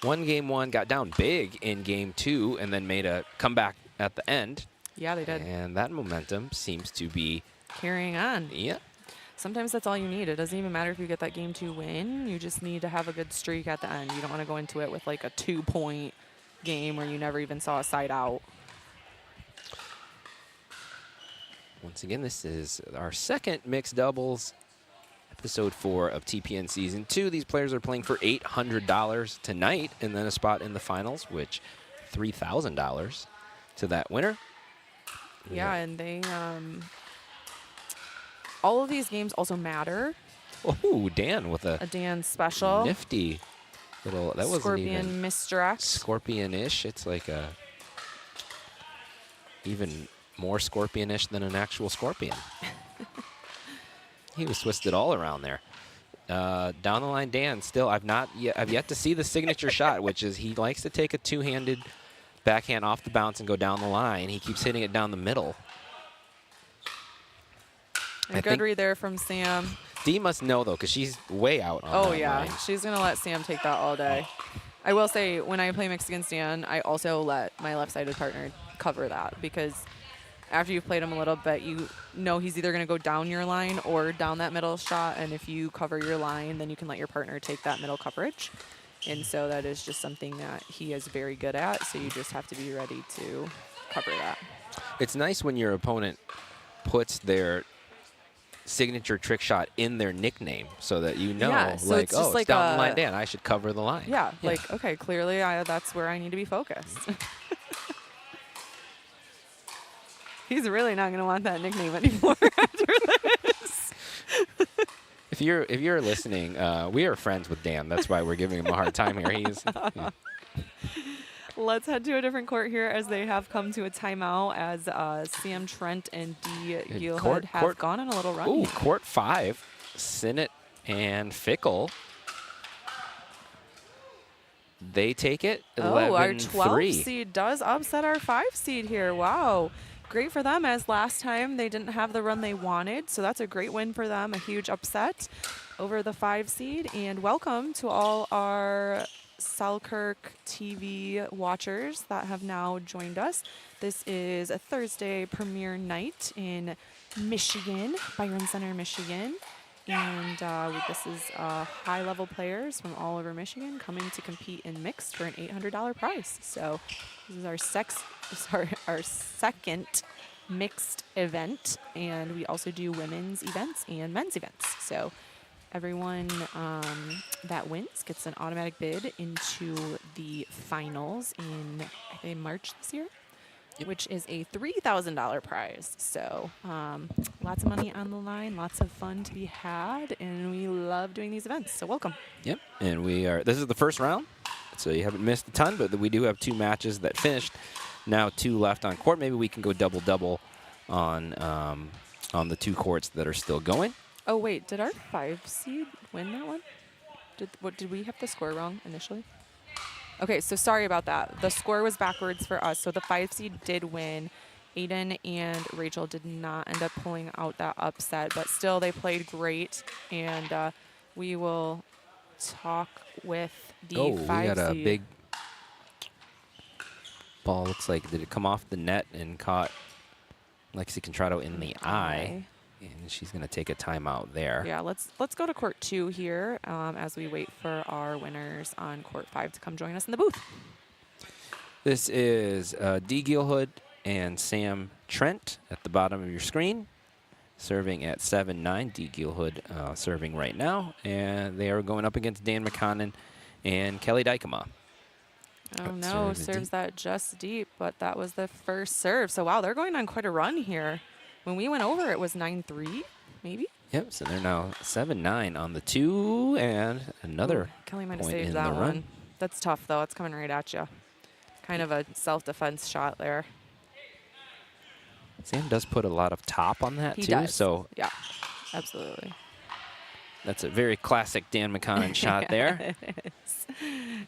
Won Game 1, got down big in Game 2, and then made a comeback at the end.
Yeah, they did.
And that momentum seems to be,
Carrying on.
yeah.
Sometimes that's all you need. It doesn't even matter if you get that Game 2 win. You just need to have a good streak at the end. You don't want to go into it with like a 2-point game where you never even saw a side out.
Once again, this is our second mixed doubles, episode 4 of TPN Season 2. These players are playing for $800 tonight, and then a spot in the finals, which $3,000 to that winner.
Yeah, and they, all of these games also matter.
Oh, Dan with a
Dan special.
nifty little, that wasn't
Scorpion
even
misdirect.
scorpion-ish. It's like a even more scorpion-ish than an actual scorpion. He was twisted all around there. Down the line, Dan. Still, I've yet to see the signature shot, which is he likes to take a two-handed backhand off the bounce and go down the line. He keeps hitting it down the middle.
A good read there from Sam.
Dee must know though, because she's way out on that
Yeah,
line.
she's gonna let Sam take that all day. I will say, when I play mixed against Dan, I also let my left-sided partner cover that, because after you've played him a little bit, you know he's either going to go down your line or down that middle shot, and if you cover your line, then you can let your partner take that middle coverage. And so that is just something that he is very good at, so you just have to be ready to cover that.
It's nice when your opponent puts their signature trick shot in their nickname so that you know,
Yeah, so
like,
it's just
oh,
like
it's down the
a-
line, Dan. I should cover the line.
Yeah, like, okay, clearly that's where I need to be focused. He's really not going to want that nickname anymore after this.
If you're listening, we are friends with Dan. That's why we're giving him a hard time here. Yeah.
Let's head to a different court here, as they have come to a timeout, as Sam Trent and Dee Gilhood have gone on a little run.
Ooh, court 5, Sinnott and Fickle. They take it 11-3.
Oh, our 12 seed does upset our 5 seed here. Wow. Great for them, as last time they didn't have the run they wanted. So that's a great win for them, a huge upset over the 5 seed. And welcome to all our Selkirk TV watchers that have now joined us. This is a Thursday premiere night in Michigan, Byron Center, Michigan. And this is high-level players from all over Michigan coming to compete in mixed for an $800 prize. So this is our our second mixed event, and we also do women's events and men's events. So everyone that wins gets an automatic bid into the finals in, I think, March this year, which is a $3,000 prize. So lots of money on the line, lots of fun to be had, and we love doing these events. So welcome.
Yep. And this is the first round, so you haven't missed a ton, but we do have 2 matches that finished. Now 2 left on court. Maybe we can go double-double on the 2 courts that are still going.
Oh, wait, did our 5 seed win that one? Did we have the score wrong initially? Okay, so sorry about that. The score was backwards for us. So the 5 seed did win. Aiden and Rachel did not end up pulling out that upset, but still they played great. And we will talk with the 5 seed.
We got a big ball. Looks like, did it come off the net and caught Lexi Contrado in the eye? And she's going to take a timeout there.
Yeah, let's go to court 2 here as we wait for our winners on court 5 to come join us in the booth.
This is Dee Gilhood and Sam Trent at the bottom of your screen, serving at 7-9. Dee Gilhood serving right now, and they are going up against Dan McConnon and Kelly Dykema.
Oh no, serves that just deep, but that was the first serve. So wow, they're going on quite a run here. When we went over, it was 9-3, maybe?
Yep, so they're now 7-9 on the 2, and another
Kelly might have
point
saved
in
that
the
one.
run.
That's tough, though. It's coming right at you. Kind of a self-defense shot there.
Sam does put a lot of top on that,
He
too.
does.
So
Yeah, absolutely.
that's a very classic Dan McConnon shot there.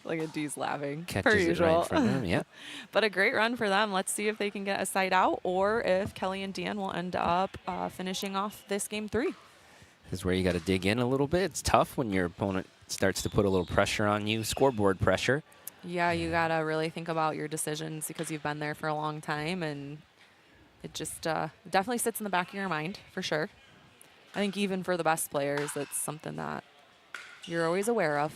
Look at Dee's laughing,
Catches
per
it
usual.
right in front of him, yeah.
But a great run for them. Let's see if they can get a side out or if Kelly and Dan will end up finishing off this game 3.
This is where you got to dig in a little bit. It's tough when your opponent starts to put a little pressure on you, scoreboard pressure.
Yeah, you got to really think about your decisions because you've been there for a long time, and it just definitely sits in the back of your mind, for sure. I think even for the best players, it's something that you're always aware of.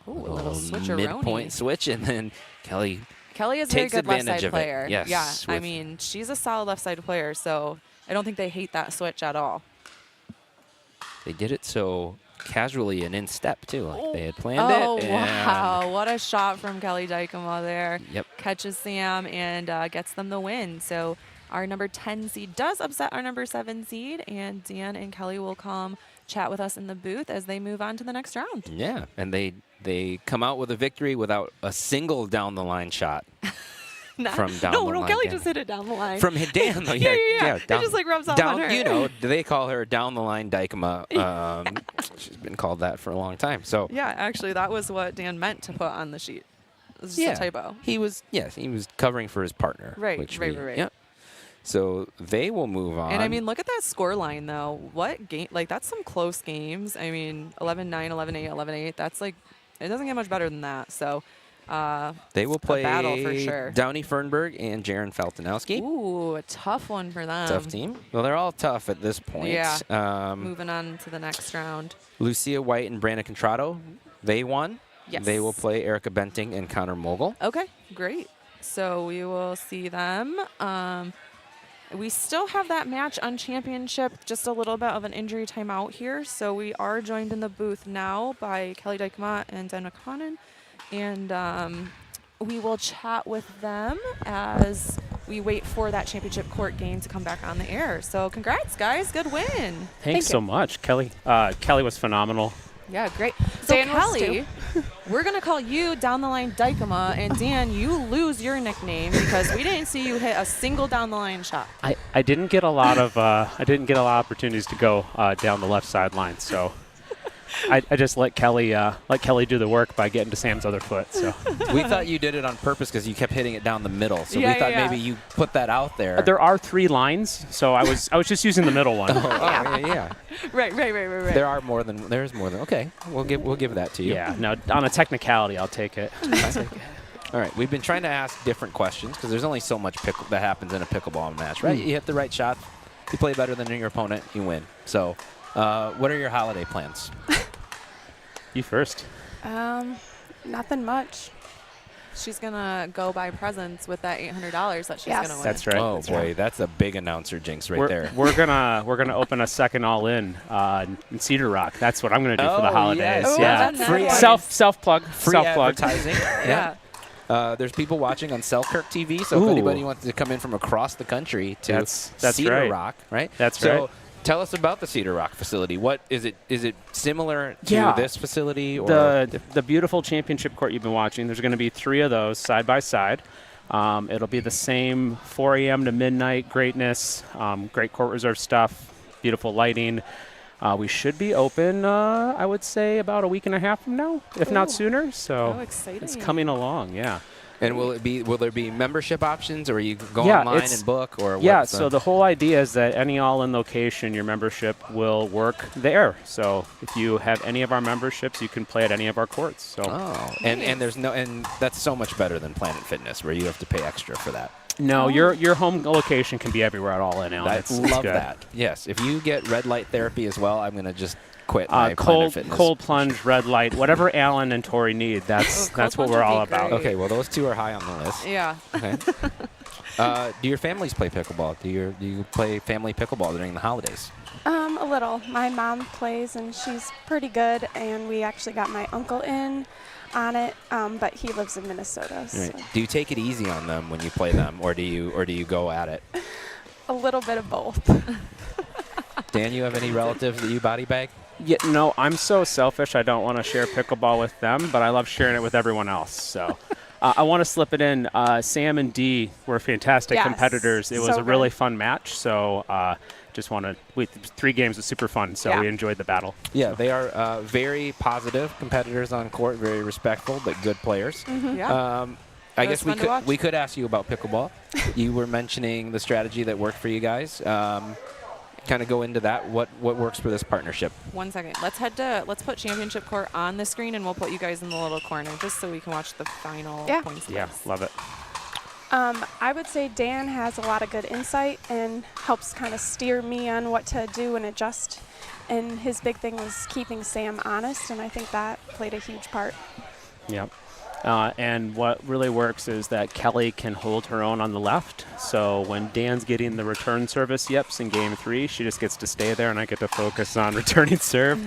Ooh, a little switcheroni.
Mid-point switch, and then Kelly
is a very
takes
good left
advantage
side
of
player.
it. Yes,
Yeah, I
with-
mean, she's a solid left side player, so I don't think they hate that switch at all.
They did it so casually and in step, too. Like they had planned
Oh,
it.
wow. What a shot from Kelly Dykema there.
Yep.
Catches Sam and gets them the win. So our number 10 seed does upset our number 7 seed, and Dan and Kelly will come chat with us in the booth as they move on to the next round.
Yeah, and they come out with a victory without a single down-the-line shot. From down the
no,
line,
Kelly
Dan.
just hit it down the line.
From Dan, though,
Yeah. It
down,
just like rubs off
down,
on her.
You know, they call her down-the-line Dykema. She's been called that for a long time. So
Yeah, actually, that was what Dan meant to put on the sheet. It was just a typo.
He was covering for his partner.
Right,
which
right.
Yeah. So they will move on.
And I mean, look at that score line, though. What game? Like, that's some close games. I mean, 11-9, 11-8, 11-8. That's like, it doesn't get much better than that. So
they will play
a battle for sure.
Downey Fernberg and Jaron Feltonowski.
Ooh, a tough one for them.
Tough team. Well, they're all tough at this point.
Yeah. Moving on to the next round.
Lucia White and Brandon Contrado, they won.
Yes.
They will play Erica Benting and Connor Mogul.
Okay, great. So we will see them. We still have that match on championship, just a little bit of an injury timeout here. So we are joined in the booth now by Kelly Dykema and Dan McConnon. And we will chat with them as we wait for that championship court game to come back on the air. So congrats, guys. Good win.
Thanks so much, Kelly. Kelly was phenomenal.
Yeah, great. So
Dan was
Kelly, we're going to call you down the line Dykema, and Dan, you lose your nickname because we didn't see you hit a single down the line shot.
I didn't get a lot of opportunities to go down the left sideline, so I just let Kelly do the work by getting to Sam's other foot. So
We thought you did it on purpose because you kept hitting it down the middle. So
Yeah,
we thought
yeah.
maybe you put that out there.
there are 3 lines, so I was just using the middle one.
yeah.
Right.
There's more than. Okay, we'll give that to you.
Yeah, no, on a technicality, I'll take it.
All right, we've been trying to ask different questions because there's only so much that happens in a pickleball match, right? You hit the right shot, you play better than your opponent, you win. So, what are your holiday plans?
You first.
Nothing much.
she's going to go buy presents with that $800 that she's
Yes.
going to win.
That's right.
Oh
that's
boy,
right.
that's a big announcer jinx right there.
We're gonna open a second All In in Cedar Rock. That's what I'm gonna do for the
Oh,
holidays.
yes.
Yeah,
Ooh,
Free
nice.
self plug.
Free
Self plug.
advertising.
Yeah.
There's people watching on Selkirk TV, so
Ooh.
if anybody wants to come in from across the country to
That's
Cedar
right.
Rock, right?
That's
so
right.
Tell us about the Cedar Rock facility. What is it? Is it similar to
Yeah.
this facility? Or
The beautiful championship court you've been watching. There's going to be 3 of those side by side. It'll be the same 4 a.m. to midnight greatness. Great court reserve stuff. Beautiful lighting. We should be open, I would say, about a week and a half from now, if not
Ooh.
sooner. So
Oh, exciting.
it's coming along. Yeah.
and will there be membership options, or you go
Yeah,
online
it's-
and book, or
Yeah,
what's
so the whole idea is that any all-in location, your membership will work there. So if you have any of our memberships, you can play at any of our courts. So
Oh, and there's no, and that's so much better than Planet Fitness, where you have to pay extra for that.
no, your home location can be everywhere at all in Allen.
I
It's
love
good.
that. Yes, if you get red light therapy as well, I'm gonna just quit my Planet
Cold
Fitness.
plunge, red light, whatever Alan and Tori need. That's
cold
that's what
plunge
we're
would
all
be
about.
great.
Okay, well those 2 are high on the list.
Yeah.
Okay. Do your families play pickleball? Do you play family pickleball during the holidays?
A little. My mom plays, and she's pretty good. And we actually got my uncle in on it, but he lives in Minnesota. So
Right. Do you take it easy on them when you play them, or do you go at it?
a little bit of both.
Dan, you have any relatives that you body bag?
Yeah, no, I'm so selfish. I don't want to share pickleball with them, but I love sharing it with everyone else. So I want to slip it in. Sam and Dee were fantastic
Yes,
competitors. It was
so
a really
good.
fun match. So just want to. 3 games was super fun. So
Yeah.
we enjoyed the battle.
Yeah, they are very positive competitors on court, very respectful, but good players.
Yeah.
I
It was
guess
fun to watch.
we could ask you about pickleball. You were mentioning the strategy that worked for you guys. Kind of go into that. What works for this partnership?
1 second. Let's put championship court on the screen, and we'll put you guys in the little corner just so we can watch the final
Yeah.
points.
Yeah, love it.
I would say Dan has a lot of good insight and helps kind of steer me on what to do and adjust. And his big thing was keeping Sam honest, and I think that played a huge part.
Yep. And what really works is that Kelly can hold her own on the left. So when Dan's getting the return service yips in game 3, she just gets to stay there, and I get to focus on returning serve.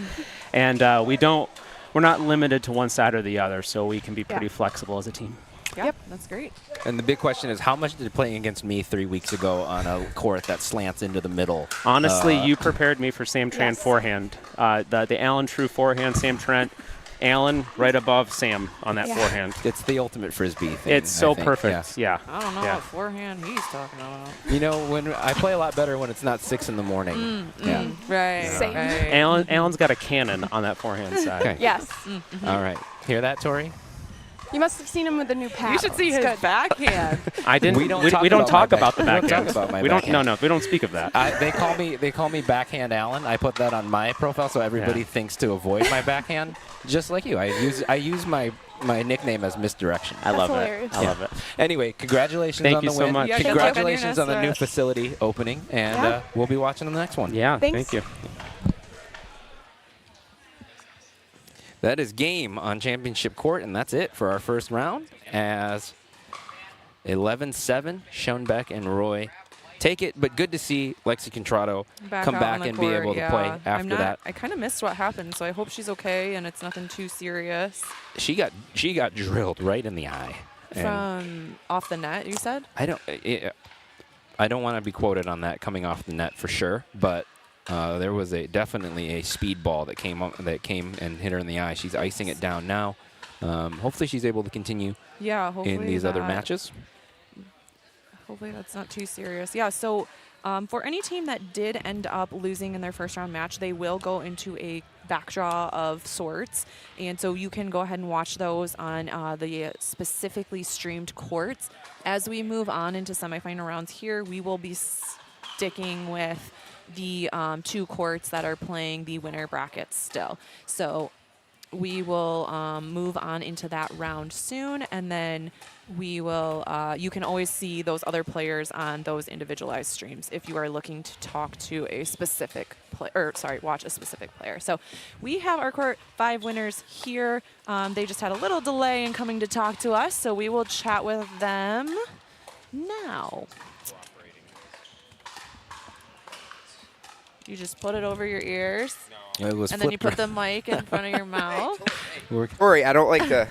And we're not limited to one side or the other, so we can be pretty flexible as a team.
Yeah,
Yep.
that's great.
And the big question is, how much did playing against me 3 weeks ago on a court that slants into the middle?
Honestly, you prepared me for Sam Tran
Yes.
forehand. The Allen True forehand, Sam Trent, Allen right above Sam on that
Yeah.
forehand.
It's the ultimate frisbee thing.
It's so
I think.
perfect. Yeah.
I don't know
Yeah.
what forehand he's talking about.
Yeah. You know, when I play a lot better when it's not 6 in the morning. Yeah.
Right.
Same.
Right.
Allen's got a cannon on that forehand side.
Okay.
Yes.
All right. Hear that, Tori?
You must have seen him with the new paddle.
You should see
It's
his
good.
backhand.
I didn't.
We don't talk
we don't
about
talk
my
about the
back- we don't
backhand.
talk about my
we don't.
backhand.
No, we don't speak of that.
They call me backhand Allen. I put that on my profile so everybody
Yeah.
thinks to avoid my backhand. Just like you, I use my nickname as misdirection.
I love
hilarious.
it. I love it.
Anyway, congratulations
Thank
on
you
the
so
win.
much.
Yeah, good luck on your
Congratulations on the new
next,
facility opening, and
Yeah.
we'll be watching the next one.
Yeah.
Thanks.
Thank you.
That is game on championship court, and that's it for our first round. As 11-7, Schoenbeck and Roy take it, but good to see Lexi Contrado come
out
back
on the
and be
court,
able to
yeah.
play
I'm
after
not,
that.
I kind of missed what happened, so I hope she's okay and it's nothing too serious.
She got drilled right in the eye. And
From off the net, you said?
I don't want to be quoted on that coming off the net for sure, but there was definitely a speed ball that came and hit her in the eye. She's icing it down now. Hopefully she's able to continue
Yeah, hopefully
in these other
that-
matches.
Hopefully that's not too serious. Yeah, so for any team that did end up losing in their first round match, they will go into a backdraw of sorts. And so you can go ahead and watch those on the specifically streamed courts. As we move on into semifinal rounds here, we will be sticking with the 2 courts that are playing the winner brackets still. So we will move on into that round soon, and then we will you can always see those other players on those individualized streams if you are looking to talk to a specific watch a specific player. So we have our court 5 winners here. They just had a little delay in coming to talk to us, so we will chat with them now. You just put it over your ears,
It was
and then you
flipped
put the mic in front of your mouth.
Sorry, I don't like to.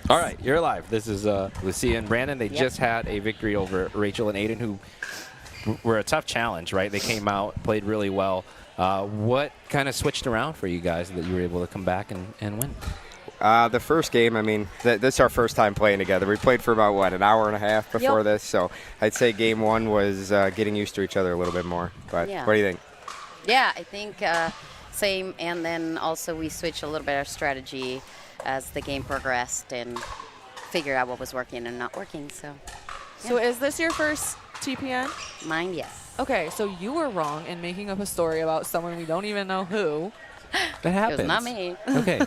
All right, you're live. This is Lucia and Brandon. They just had a victory over Rachel and Aiden, who were a tough challenge, right? They came out, played really well. What kind of switched around for you guys that you were able to come back and win?
The first game, I mean, this is our first time playing together. We played for about, what, an hour and a half before this, so I'd say game 1 was getting used to each other a little bit more. But what do you think?
Yeah, I think same, and then also we switched a little bit our strategy as the game progressed and figured out what was working and not working, so.
So is this your first TPN?
Mine, yes.
Okay, so you were wrong in making up a story about someone we don't even know who.
That happens.
It was not me.
Okay.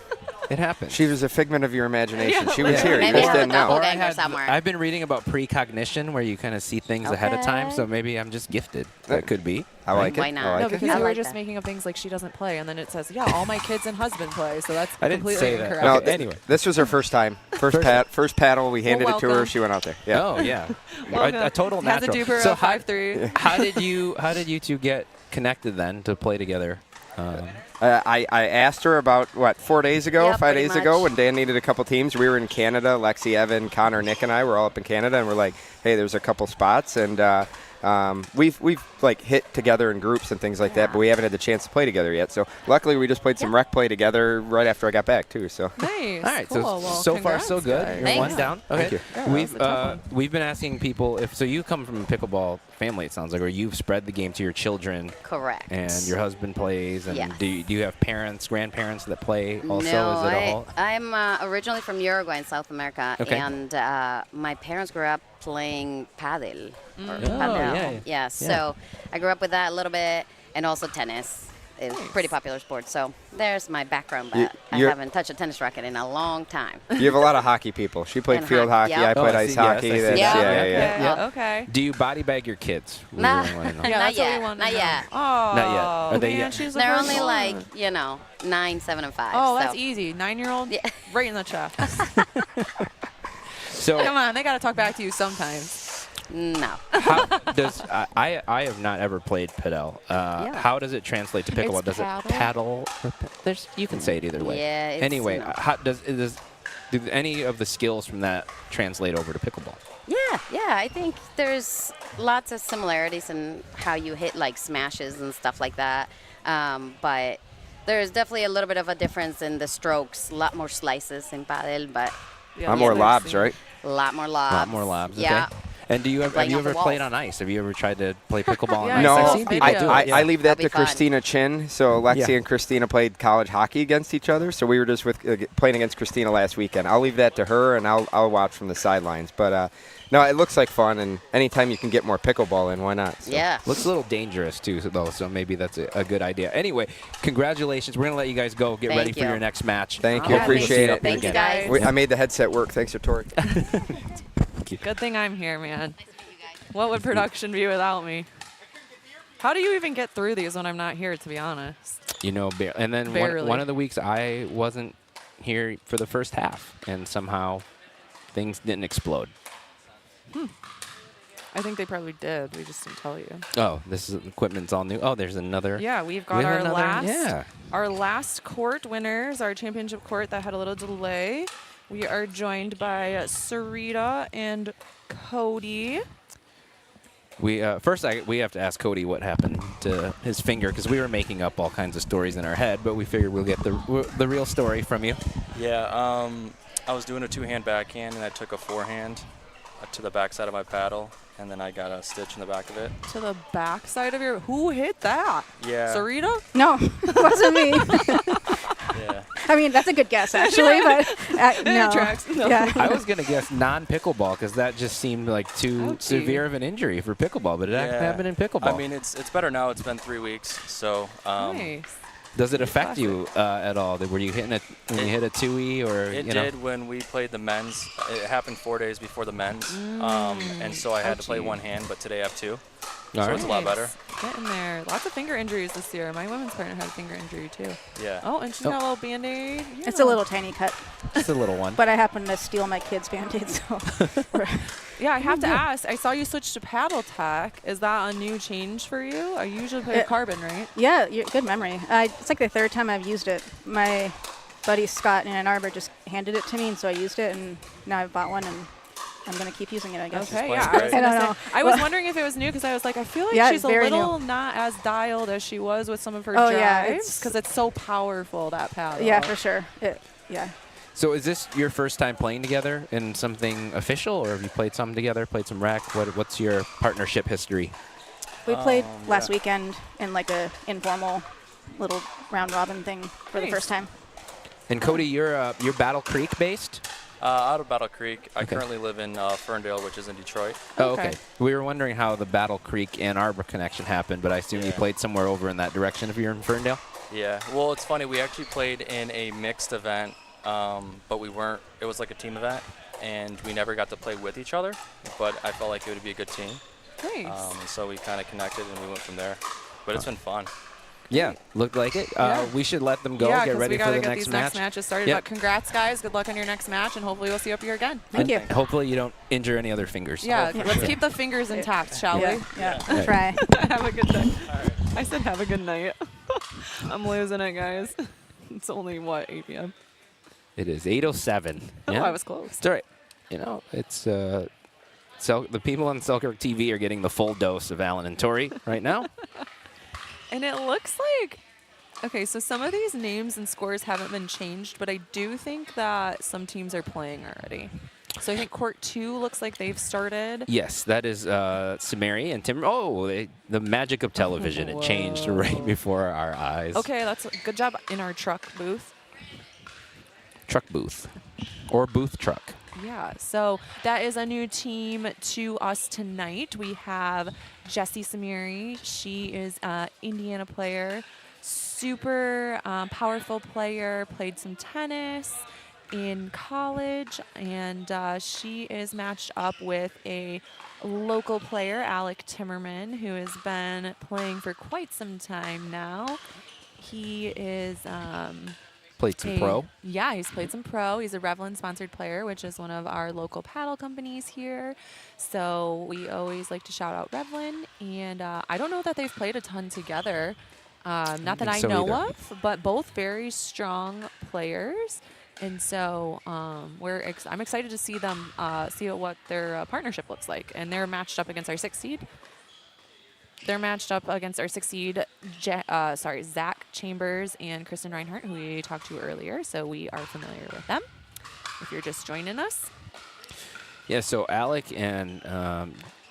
It happened.
She was a figment of your imagination.
Yeah,
she was here. You
Maybe
just
I have a
didn't know.
doppelganger somewhere.
I've been reading about precognition, where you kind of see things ahead of time,
Okay.
so maybe I'm just gifted. That could be.
I like it.
Why not?
I like
No,
it.
because
I
you were
like
just
that.
making up things like she doesn't play, and then it says, yeah, all my kids and husband play, so that's
I didn't
completely
say that.
incorrect.
No,
Okay, anyway.
this was her first time. First paddle. We handed it to her.
welcome.
She went out there. Yeah.
Oh, yeah.
Welcome.
a total
Has a
natural.
duper
So
of 5'3".
how did you two get connected then to play together?
I asked her about, 4 days ago,
Yeah,
5
pretty
days ago,
much.
when Dan needed a couple teams. We were in Canada. Lexi, Evan, Connor, Nick, and I were all up in Canada, and we're like, hey, there's a couple spots. And we've like hit together in groups and things like that, but we haven't had the chance to play together yet. So luckily, we just played some rec play together right after I got back, too. So
Nice.
All right,
cool.
so
Well,
so far so
congrats,
good.
guys.
You're
Thanks.
one down.
Thank
Okay.
you.
Yeah, that was a tough one.
We've been asking people if you come from a pickleball family, it sounds like, or you've spread the game to your children,
Correct.
and your husband plays, and
Yes.
do you have parents, grandparents that play also?
No,
Is it a whole?
I'm originally from Uruguay in South America,
Okay.
and my parents grew up playing paddle. Or
Oh,
paddle.
yeah.
So I grew up with that a little bit, and also tennis is a pretty popular sport. So there's my background, but I
you're-
haven't touched a tennis racket in a long time.
you have a lot of hockey people. She played
And
field
hockey,
hockey.
yeah.
I played
I
ice
see. Yes,
hockey.
I see.
That's,
Yeah.
yeah.
Okay.
Do you body bag your kids? We
Nah.
really wanna know.
Yeah,
Not
that's what
yet.
we want to
Not
know.
yet.
Oh,
Not yet. Are they
man,
yet?
she's the
They're
first
only
one.
like, 9, 7, and 5.
Oh,
so.
that's easy. 9-year-old,
Yeah.
right in the chest.
So
Come on, they got to talk back to you sometimes.
No.
how does I have not ever played padel. How does it translate to pickleball?
It's
Does it paddle? Or there's you can say it either way.
Yeah, it's,
Anyway, how do any of the skills from that translate over to pickleball?
Yeah. I think there's lots of similarities in how you hit like smashes and stuff like that. But there's definitely a little bit of a difference in the strokes. A lot more slices in paddle, but
Yeah,
I'm more
there's
lobs,
the-
right?
a lot more lobs.
A lot more lobs.
Yeah.
Okay. And have
Playing
you
off the
ever played
walls.
on ice? Have you ever tried to play pickleball on
Yeah,
ice?
No,
I've seen people
video.
do it.
I leave that
That'd be
to
fun.
Christina Chin. So Lexi
Yeah.
and Christina played college hockey against each other. So we were just playing against Christina last weekend. I'll leave that to her, and I'll watch from the sidelines. But no, it looks like fun, and anytime you can get more pickleball in, why not? So.
Yeah.
Looks a little dangerous too, though. So maybe that's a good idea. Anyway, congratulations. We're gonna let you guys go. Get
Thank
ready for
you.
your next match.
Thank you.
Yeah,
Appreciate it.
Thanks, guys.
I made the headset work. Thanks to Tori.
Good thing I'm here, man. What would production be without me? How do you even get through these when I'm not here, to be honest?
You know, and then
Barely.
one of the weeks I wasn't here for the first half, and somehow things didn't explode.
I think they probably did. We just didn't tell you.
Oh, this equipment's all new. Oh, there's another.
Yeah, we've got
We have
our
another-
last
yeah.
our last court winners, our championship court that had a little delay. We are joined by Sarita and Cody.
We first we have to ask Cody what happened to his finger, because we were making up all kinds of stories in our head, but we figured we'll get the real story from you.
Yeah, I was doing a two-hand backhand, and I took a forehand to the backside of my paddle, and then I got a stitch in the back of it.
To the back side of your... Who hit that?
Yeah.
Sarita?
No, it wasn't me.
Yeah.
I mean, that's a good guess, actually, but no.
tracks. No.
Yeah.
I was gonna guess non-pickleball, because that just seemed like too
Ouchie.
severe of an injury for pickleball, but it
Yeah.
happened in pickleball.
I mean, it's better now. It's been 3 weeks, so
Nice.
Does it affect you at all? Were you hitting when you hit a 2E, or
it
you know?
did when we played the men's. It happened 4 days before the men's, and so I had to play
Ouchie.
one hand, but today I have two. So it's a lot better.
Getting there. Lots of finger injuries this year. My women's partner had a finger injury too.
Yeah.
Oh, and she's got a little Band-Aid.
It's a little tiny cut.
It's a little one.
But I happen to steal my kids' Band-Aids, so.
Yeah, I have to ask. I saw you switch to paddle tech. Is that a new change for you? I usually play carbon, right?
Yeah, good memory. It's like the third time I've used it. My buddy Scott in Ann Arbor just handed it to me, and so I used it, and now I've bought one, and I'm going to keep using it, I guess.
Okay, yeah.
I don't know.
I was wondering if it was new because I was like, I feel like she's a little not as dialed as she was with some of her drives because it's so powerful, that paddle.
Yeah, for sure. Yeah.
So is this your first time playing together in something official, or have you played some together, played some rec? What's your partnership history?
We played last weekend in like a informal little round robin thing for the first time.
And Cody, you're Battle Creek based?
Out of Battle Creek. I currently live in Ferndale, which is in Detroit.
Oh, okay. We were wondering how the Battle Creek Ann Arbor connection happened, but I assume you played somewhere over in that direction if you're in Ferndale?
Yeah. Well, it's funny. We actually played in a mixed event, but we weren't. It was like a team event, and we never got to play with each other, but I felt like it would be a good team.
Nice.
And so we kind of connected, and we went from there. But it's been fun.
Yeah, looked like it. We should let them go, get ready for the next
these
match.
next matches started. But congrats, guys. Good luck on your next match, and hopefully we'll see you up here again.
Thank you.
Hopefully you don't injure any other fingers.
Yeah, let's keep the fingers intact, shall we?
Yeah, we'll try.
Have a good night. I said have a good night. I'm losing it, guys. It's only, 8 p.m.?
It is 8:07.
Oh,
yeah.
I was close.
It's all right. You know, it's the people on Selkirk TV are getting the full dose of Alan and Tori right now.
And it looks like, okay, so some of these names and scores haven't been changed, but I do think that some teams are playing already. So I think Court 2 looks like they've started.
Yes, that is Samari and Tim. Oh, the magic of television. It changed right before our eyes.
Okay, that's a good job in our truck booth.
Truck booth. Or booth truck.
Yeah, so that is a new team to us tonight. We have Jessie Samiri. She is an Indiana player, super powerful player, played some tennis in college, and she is matched up with a local player, Alec Timmerman, who has been playing for quite some time now. He is...
Played some pro?
Yeah, he's played some pro. He's a Revlin-sponsored player, which is one of our local paddle companies here. So we always like to shout out Revlin. And I don't know that they've played a ton together, not that I know of, but both very strong players. And so I'm excited to see them, see what their partnership looks like. And they're matched up against our 6th seed. They're matched up against our 6th seed, Zach Chambers and Kristen Reinhardt, who we talked to earlier. So we are familiar with them if you're just joining us.
Yeah, so Alec and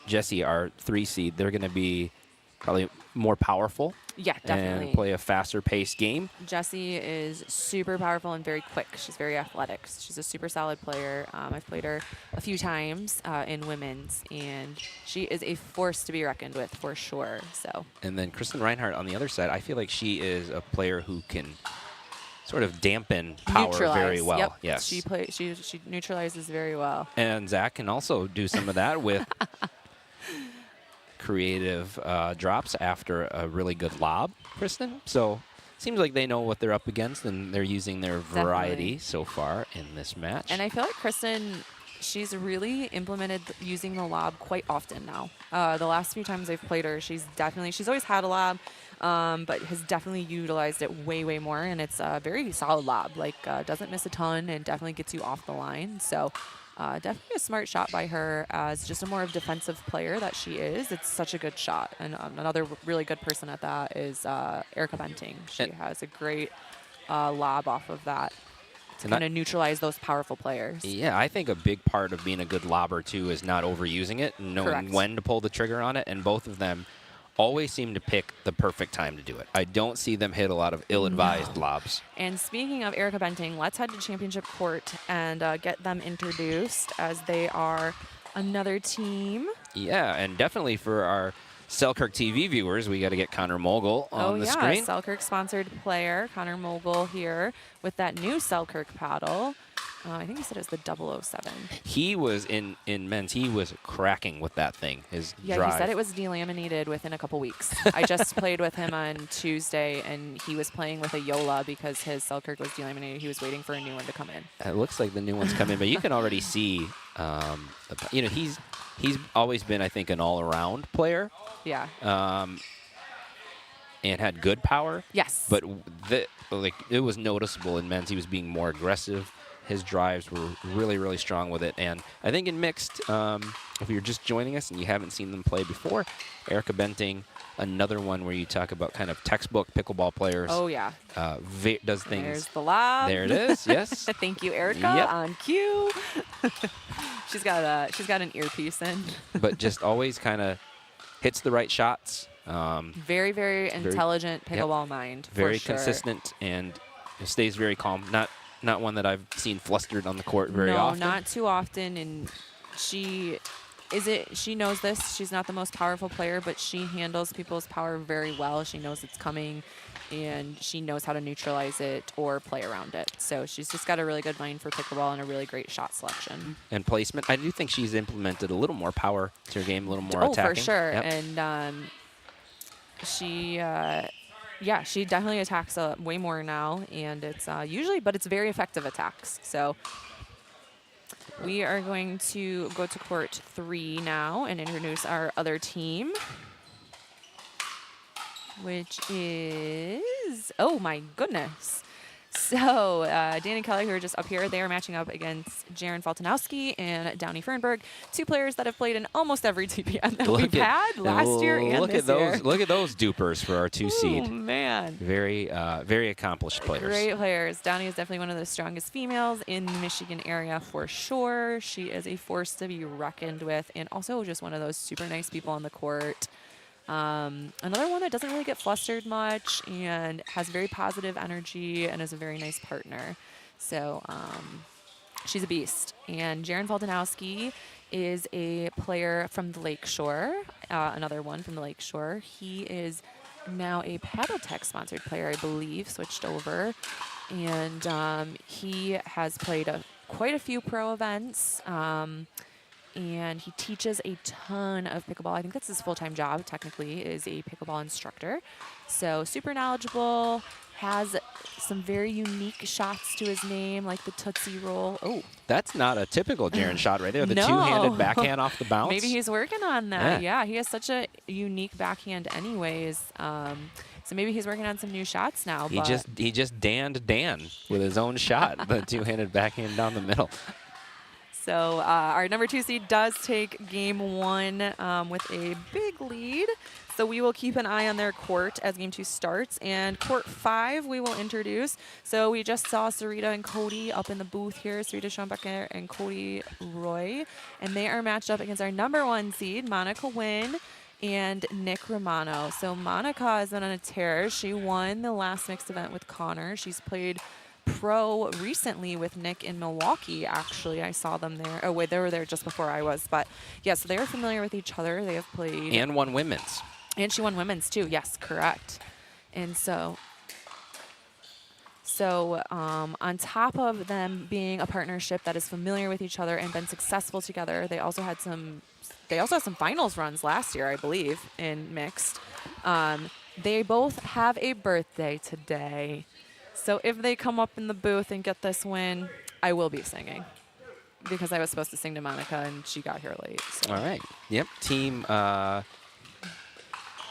Jessie are 3 seed. They're going to be probably more powerful.
Yeah, definitely.
And play a faster paced game.
Jessie is super powerful and very quick. She's very athletic. She's a super solid player. I've played her a few times in women's, and she is a force to be reckoned with for sure. So. And
then Kristen Reinhardt on the other side, I feel like she is a player who can sort of dampen power very well.
Yep.
Yes.
She neutralizes very well.
And Zach can also do some of that with creative drops after a really good lob, Kristen. So seems like they know what they're up against, and they're using their variety so far in this match.
And I feel like Kristen, she's really implemented using the lob quite often now. The last few times I've played her, she's always had a lob, but has definitely utilized it way, way more. And it's a very solid lob, like doesn't miss a ton and definitely gets you off the line. So definitely a smart shot by her as just a more of defensive player that she is. It's such a good shot. And another really good person at that is Erica Benting. She has a great lob off of that to kind of neutralize those powerful players.
Yeah, I think a big part of being a good lobber, too, is not overusing it and knowing when to pull the trigger on it. And both of them always seem to pick the perfect time to do it. I don't see them hit a lot of ill-advised lobs.
And speaking of Erica Benting, let's head to Championship Court and get them introduced, as they are another team.
Yeah, and definitely for our Selkirk TV viewers, we got to get Connor Mogul on the screen.
Selkirk-sponsored player, Connor Mogul here with that new Selkirk paddle. I think he said it was the 007.
He was in men's. He was cracking with that thing. His
Yeah,
drive.
he said it was delaminated within a couple weeks. I just played with him on Tuesday, and he was playing with a Yola because his Selkirk was delaminated. He was waiting for a new one to come in.
It looks like the new one's come in, but you can already see, he's always been, I think, an all-around player.
Yeah.
And had good power.
Yes.
But it was noticeable in men's. He was being more aggressive. His drives were really, really strong with it. And I think in mixed, if you're just joining us and you haven't seen them play before, Erica Benting, another one where you talk about kind of textbook pickleball players.
Oh, yeah.
Does things.
There's the lob.
There it is, yes.
Thank you, Erica,
Yep.
on cue. she's got an earpiece in.
But just always kind of hits the right shots.
Very, very intelligent pickleball mind.
Very
for sure.
consistent and stays very calm. Not one that I've seen flustered on the court very often.
No, not too often. And she knows this. She's not the most powerful player, but she handles people's power very well. She knows it's coming, and she knows how to neutralize it or play around it. So she's just got a really good mind for pickleball and a really great shot selection.
And placement. I do think she's implemented a little more power to her game, a little more attacking.
Oh, for sure.
Yep.
And she definitely attacks way more now, and it's but it's very effective attacks. So we are going to go to court 3 now and introduce our other team, which is, oh my goodness. So Dan and Kelly, who are just up here, they are matching up against Jaron Faltanowski and Downey Fernberg, 2 players that have played in almost every TPN that we've had last year and
look
this
at those,
year.
Look at those dupers for our 2 seed.
Oh, man.
Very, very accomplished players.
Great players. Downey is definitely one of the strongest females in the Michigan area for sure. She is a force to be reckoned with, and also just one of those super nice people on the court. Another one that doesn't really get flustered much and has very positive energy and is a very nice partner. So she's a beast. And Jaron Faldanowski is a player from the Lakeshore, another one from the Lakeshore. He is now a Paddletech sponsored player, I believe, switched over. And he has played quite a few pro events. And he teaches a ton of pickleball. I think that's his full-time job, technically, is a pickleball instructor. So super knowledgeable, has some very unique shots to his name, like the Tootsie Roll. Oh.
That's not a typical Jaron shot right there. The
No.
two-handed backhand off the bounce.
Maybe he's working on that. Yeah, he has such a unique backhand anyways. So maybe he's working on some new shots now.
He just danned Dan with his own shot, the two-handed backhand down the middle.
So our number 2 seed does take game 1 with a big lead. So we will keep an eye on their court as game 2 starts. And court 5 we will introduce. So we just saw Sarita and Cody up in the booth here. Sarita Schoenbecker and Cody Roy. And they are matched up against our number 1 seed, Monica Wynn and Nick Romano. So Monica has been on a tear. She won the last mixed event with Connor. She's played pro recently with Nick in Milwaukee, actually. I saw them there. Oh, wait, they were there just before I was. But, yeah, so they are familiar with each other. They have played.
And won women's.
And she won women's, too. Yes, correct. And so on top of them being a partnership that is familiar with each other and been successful together, they also had some finals runs last year, I believe, in mixed. They both have a birthday today. So if they come up in the booth and get this win, I will be singing because I was supposed to sing to Monica and she got here late. So.
All right. Yep. Team.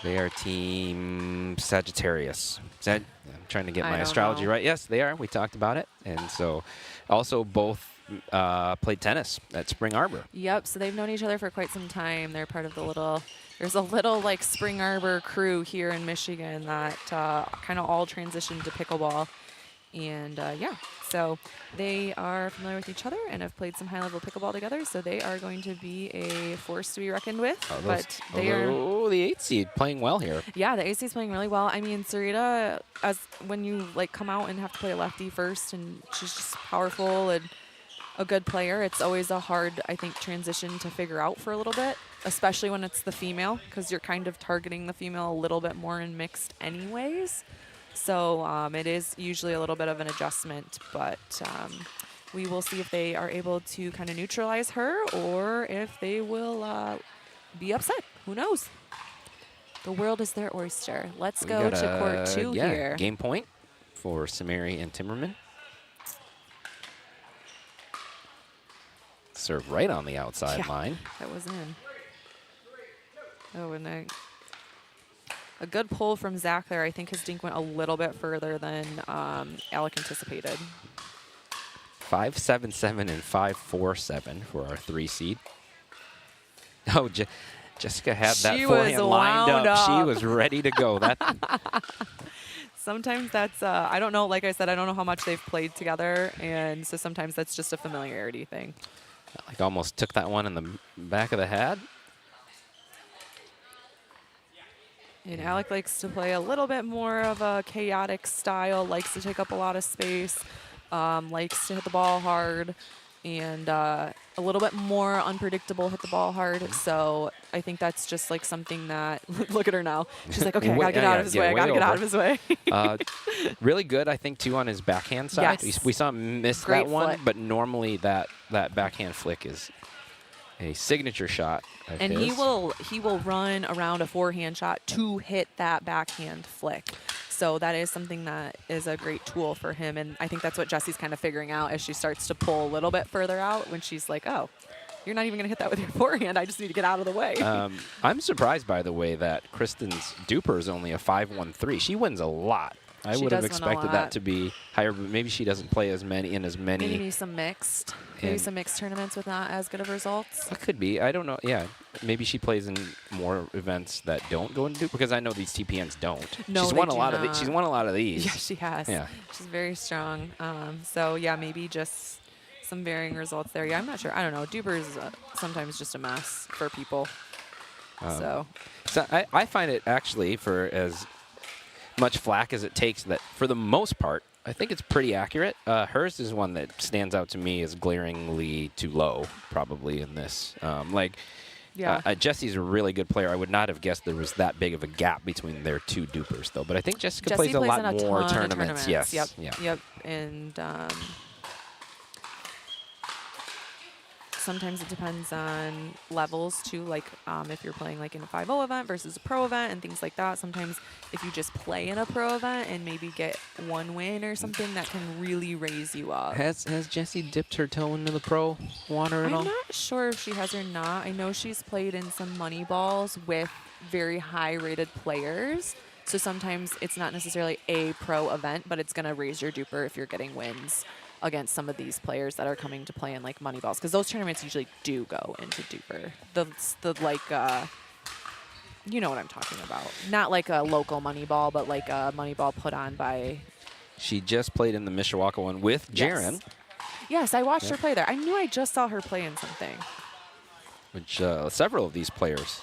They are Team Sagittarius. I'm trying to get my astrology right. Yes, they are. We talked about it. And so also both played tennis at Spring Arbor.
Yep. So they've known each other for quite some time. They're part of there's a little like Spring Arbor crew here in Michigan that kind of all transitioned to pickleball. And so they are familiar with each other and have played some high-level pickleball together. So they are going to be a force to be reckoned with.
The 8th seed playing well here.
Yeah, the 8th seed's playing really well. I mean, Sarita, when you like come out and have to play a lefty first, and she's just powerful and a good player, it's always a hard, I think, transition to figure out for a little bit, especially when it's the female, because you're kind of targeting the female a little bit more in mixed anyways. So it is usually a little bit of an adjustment, but we will see if they are able to kind of neutralize her or if they will be upset. Who knows? The world is their oyster. Let's
We
go
got
to court 2 here.
Game point for Samari and Timmerman. Serve right on the outside line.
That was in. Oh, and a good pull from Zach there. I think his dink went a little bit further than Alec anticipated.
5-7-7 and 5-4-7 for our 3 seed. Oh, Jessica had that forehand lined up. She was ready to go.
Sometimes that's, I don't know, like I said, I don't know how much they've played together, and so sometimes that's just a familiarity thing.
Like almost took that one in the back of the head.
And Alec likes to play a little bit more of a chaotic style, likes to take up a lot of space, likes to hit the ball hard, and a little bit more unpredictable hit the ball hard. So I think that's just like something that, look at her now. She's like, okay, I gotta get out of his way. I gotta get out of his way.
Really good, I think, too, on his backhand side.
Yes.
We saw him miss
Great
that one,
flick.
but normally that backhand flick is a signature shot of
And
his.
he will run around a forehand shot to hit that backhand flick. So that is something that is a great tool for him. And I think that's what Jessie's kind of figuring out as she starts to pull a little bit further out when she's like, oh, you're not even going to hit that with your forehand. I just need to get out of the way.
I'm surprised, by the way, that Kristen's duper is only a 5-1-3. She wins a lot. I
She
would have
does win a
expected that
lot.
to be higher, but maybe she doesn't play as many.
Maybe some mixed. Maybe
And-
some mixed tournaments with not as good of results.
It could be. I don't know. Yeah, maybe she plays in more events that don't go into duper, because I know these TPNs don't.
No,
She's
they
won a
do
lot of
not.
She's won a lot of these.
Yeah, she has.
Yeah.
She's very strong. So, yeah, maybe just some varying results there. Yeah, I'm not sure. I don't know. Duper is sometimes just a mess for people.
So I find it actually, for as much flack as it takes, that for the most part, I think it's pretty accurate. Hers is one that stands out to me as glaringly too low, probably, in this. Jessie's a really good player. I would not have guessed there was that big of a gap between their 2 dupers, though. But I think Jessica
Jessie
plays a lot
in
more
ton of
tournaments. Yes.
Yep.
Yeah.
Yep. And sometimes it depends on levels too, like if you're playing like in a 5-0 event versus a pro event and things like that. Sometimes if you just play in a pro event and maybe get 1 win or something, that can really raise you up.
Has Jessie dipped her toe into the pro water at all?
I'm not sure if she has or not. I know she's played in some money balls with very high rated players. So sometimes it's not necessarily a pro event, but it's going to raise your duper if you're getting wins against some of these players that are coming to play in like money balls, because those tournaments usually do go into duper. The like you know what I'm talking about. Not like a local money ball, but like a money ball put on by.
She just played in the Mishawaka one with Jaren.
Yes, I watched her play there. I knew I just saw her play in something.
Which several of these players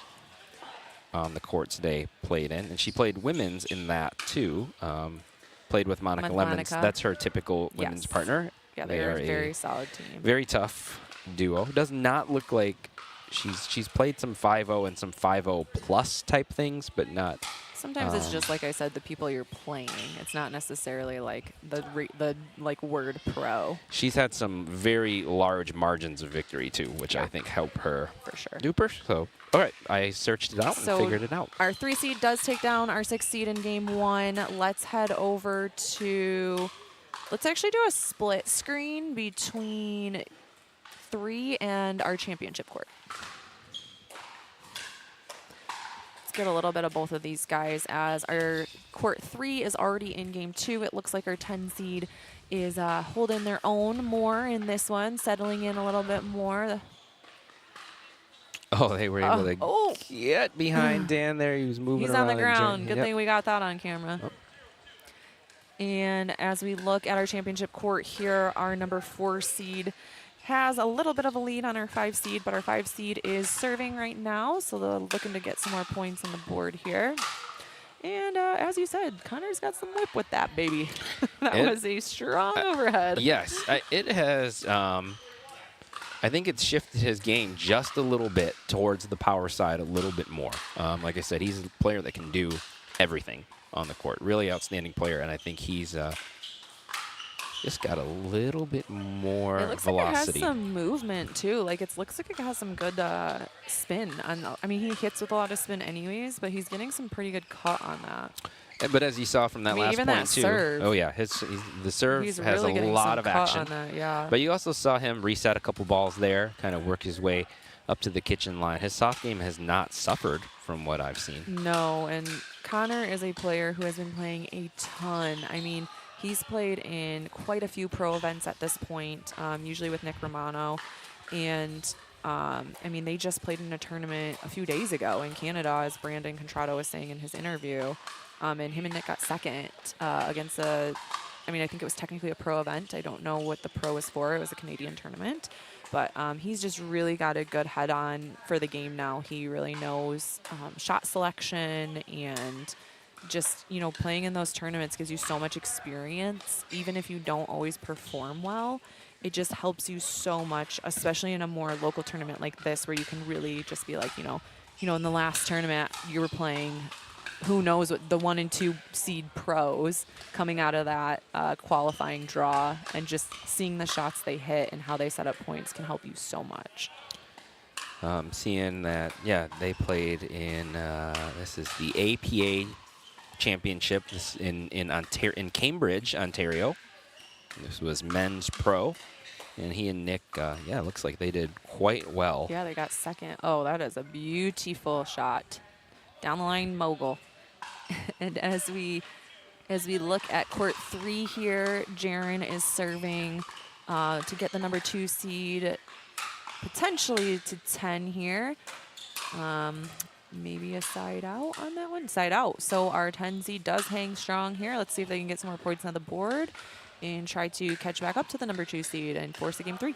on the court today played in, and she played women's in that too. Played with Monica Lemons. That's her typical women's partner.
Yeah, they are a very solid team.
Very tough duo. Does not look like she's played some 5-0 and some 5-0 plus type things, but not.
Sometimes it's just like I said, the people you're playing. It's not necessarily like the like word pro.
She's had some very large margins of victory too, which I think help her
for sure.
Duper. So, all right, I searched it out and figured it out.
Our 3 seed does take down our 6 seed in game 1. Let's head over to. Let's actually do a split screen between 3 and our championship court. Get a little bit of both of these guys, as our court 3 is already in game 2. It looks like our 10 seed is holding their own more in this one, settling in a little bit more.
Oh, they were able to get behind Dan there. He was moving around.
He's on the ground. Good
Yep.
thing we got that on camera.
Oh.
And as we look at our championship court here, our number 4 seed has a little bit of a lead on our 5 seed, but our 5 seed is serving right now, so they're looking to get some more points on the board here. And as you said, Connor's got some whip with that, baby. That was a strong overhead.
Yes, it has. I think it's shifted his game just a little bit towards the power side a little bit more. Like I said, he's a player that can do everything on the court. Really outstanding player, and I think he's Just got a little bit more
It looks
velocity.
like it has some movement too. Like it looks like it has some good spin. I mean, he hits with a lot of spin anyways, but he's getting some pretty good cut on that.
But as you saw from that
I mean,
last
even
point
that
too.
serve.
Oh yeah, the serve
He's
has
really
a
getting
lot
some
of
cut
action.
on that, yeah.
But you also saw him reset a couple balls there, kind of work his way up to the kitchen line. His soft game has not suffered from what I've seen.
No, and Connor is a player who has been playing a ton. I mean, he's played in quite a few pro events at this point, usually with Nick Romano. And, I mean, they just played in a tournament a few days ago in Canada, as Brandon Contrado was saying in his interview. And him and Nick got second against I think it was technically a pro event. I don't know what the pro was for. It was a Canadian tournament. But he's just really got a good head on for the game now. He really knows shot selection, and just, you know, playing in those tournaments gives you so much experience. Even if you don't always perform well, it just helps you so much, especially in a more local tournament like this, where you can really just be like, you know, in the last tournament you were playing, who knows what the 1 and 2 seed pros coming out of that qualifying draw, and just seeing the shots they hit and how they set up points can help you so much.
Seeing that, yeah, they played in, this is the APA championship in Cambridge, Ontario. This was men's pro. And he and Nick, yeah, looks like they did quite well.
Yeah, they got second. Oh, that is a beautiful shot. Down the line mogul. And as we look at court 3 here, Jaren is serving to get the number 2 seed, potentially to 10 here. Maybe a side out on that one. Side out. So our 10 seed does hang strong here. Let's see if they can get some more points on the board and try to catch back up to the number 2 seed and force a game 3.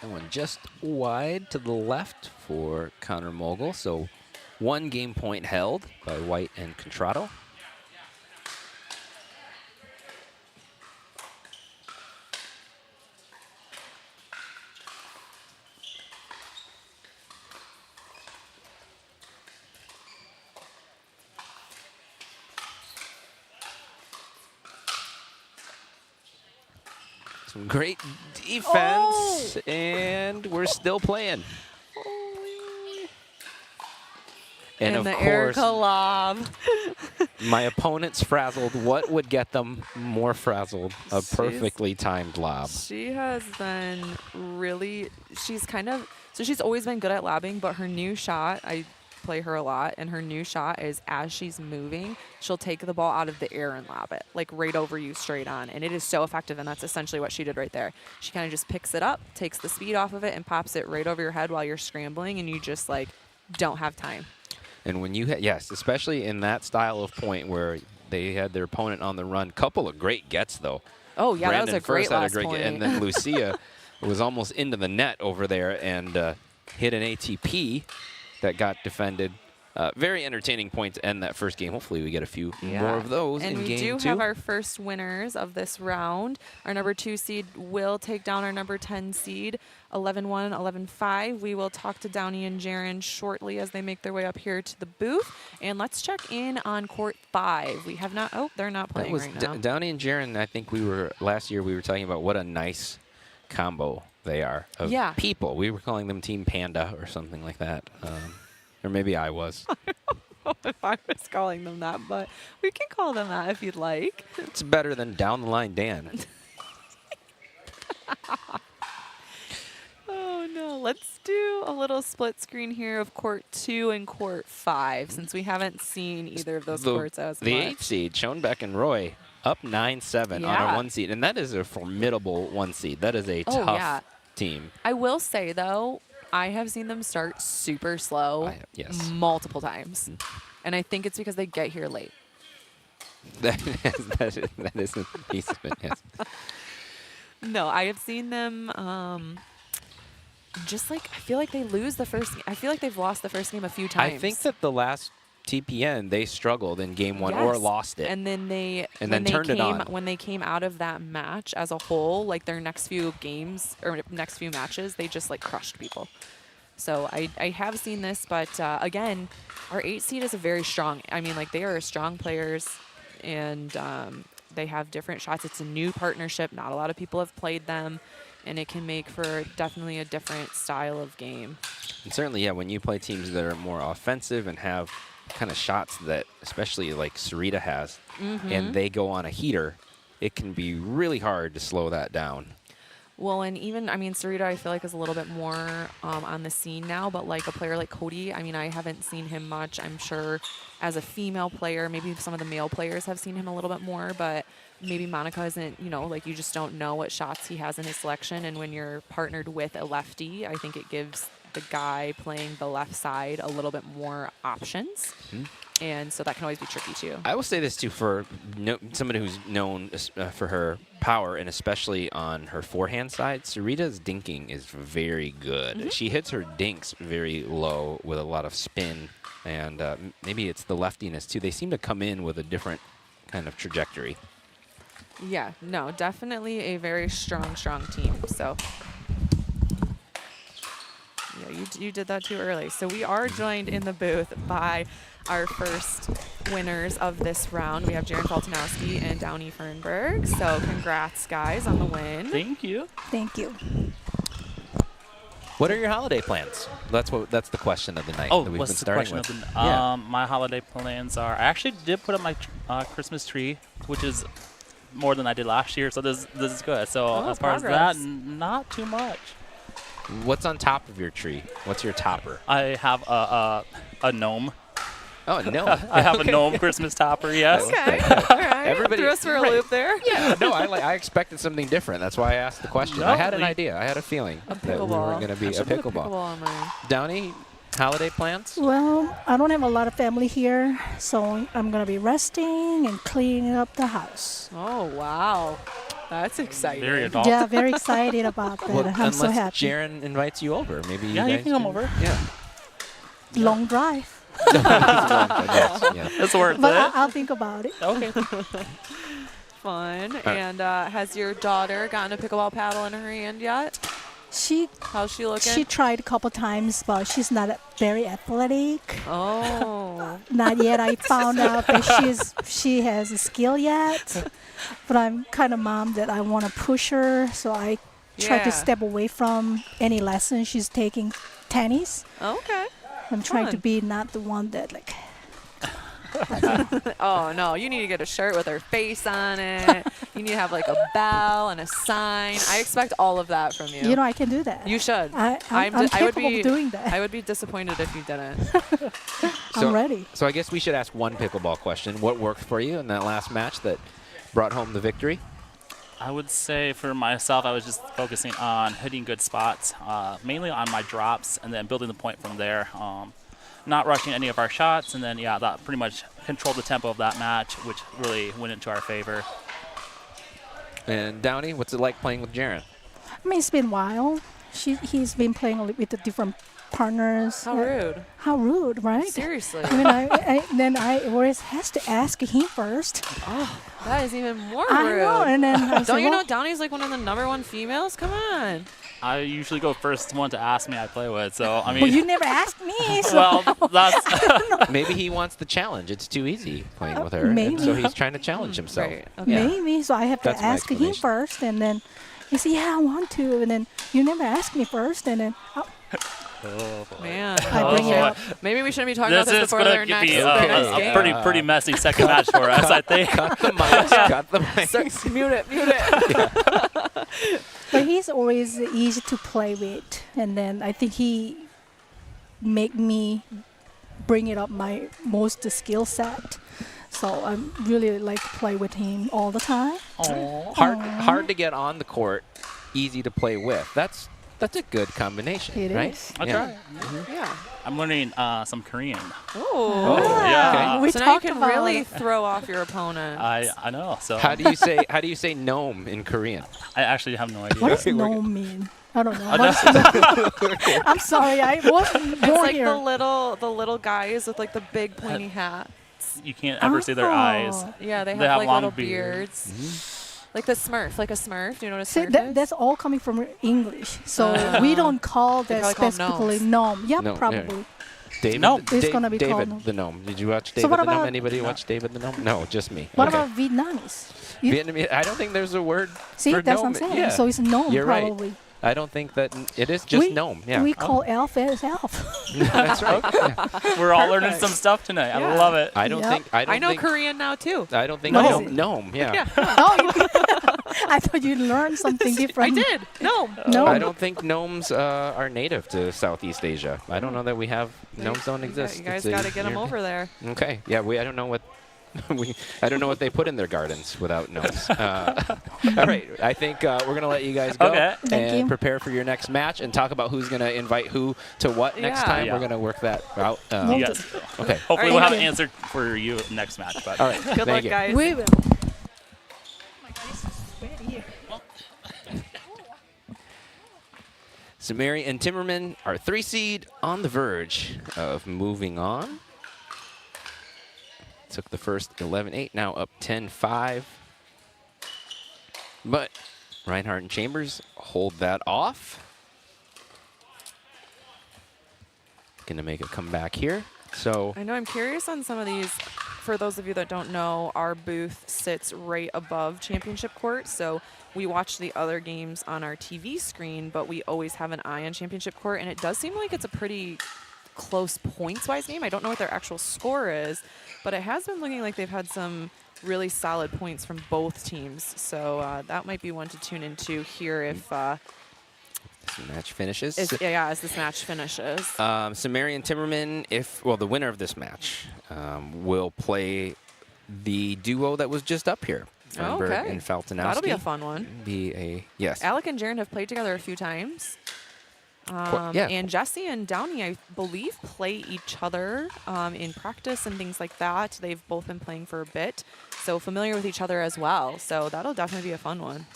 That one just wide to the left for Connor Mogul. So 1 game point held by White and Contrado. Some great defense, and we're still playing. And of
the
course,
Erica lob.
my opponent's frazzled. What would get them more frazzled? A perfectly timed lob.
She has been really, she's always been good at lobbing, but her new shot, I play her a lot, and her new shot is as she's moving, she'll take the ball out of the air and lob it, like right over you straight on. And it is so effective, and that's essentially what she did right there. She kind of just picks it up, takes the speed off of it, and pops it right over your head while you're scrambling, and you just like don't have time.
And when you, yes, especially in that style of point where they had their opponent on the run, couple of great gets though.
Oh yeah,
Brandon
that was a
first
great
had
last
a great
point.
get, and then Lucia was almost into the net over there and hit an ATP that got defended. Very entertaining point to end that first game. Hopefully we get a few more of those in game 2.
And we do have our first winners of this round. Our number 2 seed will take down our number 10 seed, 11-1, 11-5. We will talk to Downey and Jaren shortly as they make their way up here to the booth. And let's check in on court 5. We have not, oh, they're not playing right now.
Downey and Jaren, I think last year we were talking about what a nice combo they are of people. We were calling them Team Panda or something like that. Or maybe I was.
I don't know if I was calling them that, but we can call them that if you'd like.
It's better than Down the Line Dan.
Oh, no. Let's do a little split screen here of court 2 and court 5, since we haven't seen either of those courts as
the
much.
8th seed, Schoenbeck and Roy, up 9-7 on a 1 seed. And that is a formidable 1 seed. That is a tough team.
I will say, though, I have seen them start super slow multiple times. And I think it's because they get here late.
that is a piece of it, yes.
No, I have seen them just like, I feel like they lose the first, I feel like they've lost the first game a few times.
I think that the last TPN, they struggled in game 1 or
Yes.
lost it.
And then
turned it on.
When they came out of that match as a whole, like their next few games or next few matches, they just like crushed people. So I have seen this, but again, our 8 seed is a very strong. I mean, like they are strong players, and they have different shots. It's a new partnership. Not a lot of people have played them, and it can make for definitely a different style of game.
And certainly, yeah, when you play teams that are more offensive and have kind of shots that, especially like Sarita has, and they go on a heater, it can be really hard to slow that down.
Well, and even, I mean, Sarita, I feel like is a little bit more on the scene now, but like a player like Cody, I mean, I haven't seen him much. I'm sure as a female player, maybe some of the male players have seen him a little bit more, but maybe Monica isn't, you know, like you just don't know what shots he has in his selection. And when you're partnered with a lefty, I think it gives the guy playing the left side a little bit more options. And so that can always be tricky too.
I will say this too for somebody who's known for her power, and especially on her forehand side, Sarita's dinking is very good. She hits her dinks very low with a lot of spin, and maybe it's the leftiness too. They seem to come in with a different kind of trajectory.
Yeah, no, definitely a very strong team. So yeah, you did that too early. So we are joined in the booth by our first winners of this round. We have Jaren Faltinowski and Downey Fernberg. So congrats, guys, on the win.
Thank you.
Thank you.
What are your holiday plans? That's the question of the night
Oh,
that we've
what's
been
the
starting
question
with.
of the my holiday plans are, I actually did put up my Christmas tree, which is more than I did last year, so this is good. So as far as that, not too much.
What's on top of your tree? What's your topper?
I have a gnome.
Oh, no.
I have a gnome Christmas topper, yes.
Okay, all right.
Everybody
Threw us for a loop there.
Yeah, no, I expected something different. That's why I asked the question.
No,
I had an idea. I had a feeling that we were
pickleball.
going to be a pickleball.
On mine.
Downey, holiday plans?
Well, I don't have a lot of family here, so I'm going to be resting and cleaning up the house.
Oh, wow. That's exciting.
Very adult.
Yeah, very excited about that.
Well,
I'm so
unless
happy.
Jaren invites you over. Maybe
Yeah, you can come over.
Yeah.
Long drive.
Yeah.
It's worth
But
it.
I'll think about it.
Okay.
Fun. And has your daughter gotten a pickleball paddle in her hand yet? How's she looking?
She tried a couple times, but she's not very athletic.
Oh.
Not yet. I found out that she has a skill yet. But I'm kind of mom that I want to push her, so I try to step away from any lessons she's taking tennis.
Okay.
I'm trying to be not the one that like.
Oh, no. You need to get a shirt with her face on it. You need to have like a bell and a sign. I expect all of that from you.
You know, I can do that.
You should.
I'm
I would
capable
be
of doing that.
I would be disappointed if you didn't.
I'm ready.
So I guess we should ask one pickleball question. What worked for you in that last match that brought home the victory?
I would say for myself, I was just focusing on hitting good spots, mainly on my drops, and then building the point from there. Not rushing any of our shots, and then, yeah, that pretty much controlled the tempo of that match, which really went into our favor.
And Downey, what's it like playing with Jaren?
I mean, it's been a while. He's been playing with the different partners.
How rude.
How rude, right?
Seriously.
I mean, I always has to ask him first.
Oh, that is even more rude.
I know, and then I
Don't
said,
you know
well,
Downey's like one of the #1 females? Come on.
I usually go first one to ask me I play with, so, I mean.
Well, you never asked me, so.
Well, that's.
Maybe he wants the challenge. It's too easy playing with her.
maybe.
And so he's trying to challenge himself.
Right. Okay.
Maybe, so I have to
That's my
ask him
explanation.
first, and then he said, yeah, I want to, and then you never asked me first, and then
Man.
I bring it up.
Maybe we shouldn't be talking about
This
this
is
before
going
their
to
next,
be
their next
a
game.
pretty messy second match for us, I think.
Cut the mics. Cut the mics.
Mute it.
But he's always easy to play with, and then I think he make me bring it up my most skill set. So I really like to play with him all the time.
Hard to get on the court, easy to play with. That's a good combination,
It
right?
is.
I'll try.
Yeah.
I'm learning some Korean.
Oh.
Yeah.
Okay.
We
So now you
talked
can
about
really
it.
throw off your opponent.
I know. So
How do you say gnome in Korean?
I actually have no idea.
What does no mean? I don't know. I'm sorry, I wasn't
It's
born
like
here.
the little guys with like the big pointy hats.
You can't ever see their eyes.
Oh.
Yeah, they
They
have
have
like
long
little
beards.
beards. Like the Smurf, like a Smurf. Do you know what a
See,
Smurf is?
that's all coming from English. So we don't call
They
that
probably call 'em
specifically gnome. Yep,
No, yeah.
probably.
David,
Gnome.
It's gonna be
David
called-
the Gnome. Did you watch
So
David
what
the Gnome?
about-
Anybody watch David the Gnome? No, just me.
What
Okay.
about Vietnamese? You-
Vietnamese? I don't think there's a word
See,
for
that's what
gnome.
I'm saying.
Yeah.
So it's gnome,
You're right.
probably.
I don't think that it is just
we,
gnome. Yeah.
We call elf as elf.
That's right. Yeah.
We're all learning some stuff tonight. I love it.
I don't
Yep.
think.
I know
think,
Korean now too.
I don't think
No.
gnome. Yeah.
Oh, I thought you learned something
I
different.
did. No.
No.
I don't think gnomes are native to Southeast Asia. I don't know that we have gnomes. Don't exist.
You guys
It's a
got to get them
European-
over there.
Okay. Yeah. I don't know what. I don't know what they put in their gardens without gnomes. All right. I think we're gonna let you guys go
Okay.
Thank
and
you.
prepare for your next match and talk about who's gonna invite who to what next
Yeah.
time.
Yeah.
We're gonna work that out.
Yes.
Okay.
Hopefully
right,
we'll have
thank
an
you.
answer for you next match. But
All right.
Good
Thank
luck,
you.
guys.
We will.
So Mary and Timmerman are 3 seed on the verge of moving on. Took the first 11-8, now up 10-5. But Reinhardt and Chambers hold that off. Gonna make a comeback here. So
I know I'm curious on some of these. For those of you that don't know, our booth sits right above championship court. So we watch the other games on our TV screen, but we always have an eye on championship court. And it does seem like it's a pretty close points-wise game. I don't know what their actual score is, but it has been looking like they've had some really solid points from both teams. So that might be one to tune into here if
this match finishes.
as this match finishes.
So Mary and Timmerman, the winner of this match will play the duo that was just up here. Fernberg
Okay.
and Faltinowski.
That'll be a fun one.
Yes.
Alec and Jaron have played together a few times.
Yeah.
And Jesse and Downey, I believe, play each other in practice and things like that. They've both been playing for a bit, so familiar with each other as well. So that'll definitely be a fun one.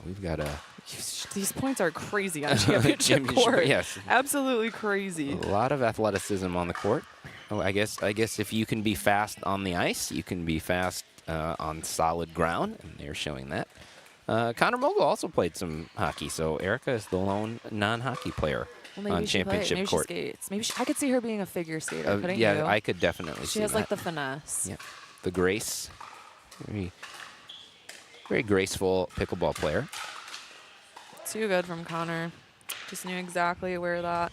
We've got a
These points are crazy on championship court.
Yes.
Absolutely crazy.
A lot of athleticism on the court. Oh, I guess if you can be fast on the ice, you can be fast on solid ground, and they're showing that. Connor Mogul also played some hockey, so Erica is the lone non-hockey player on championship
maybe
court.
She skates. Maybe I could see her being a figure skater. Couldn't
Yeah,
you?
I could definitely
She
see
has
that.
like the finesse.
Yeah, the grace. Very graceful pickleball player.
Too good from Connor. Just knew exactly where that.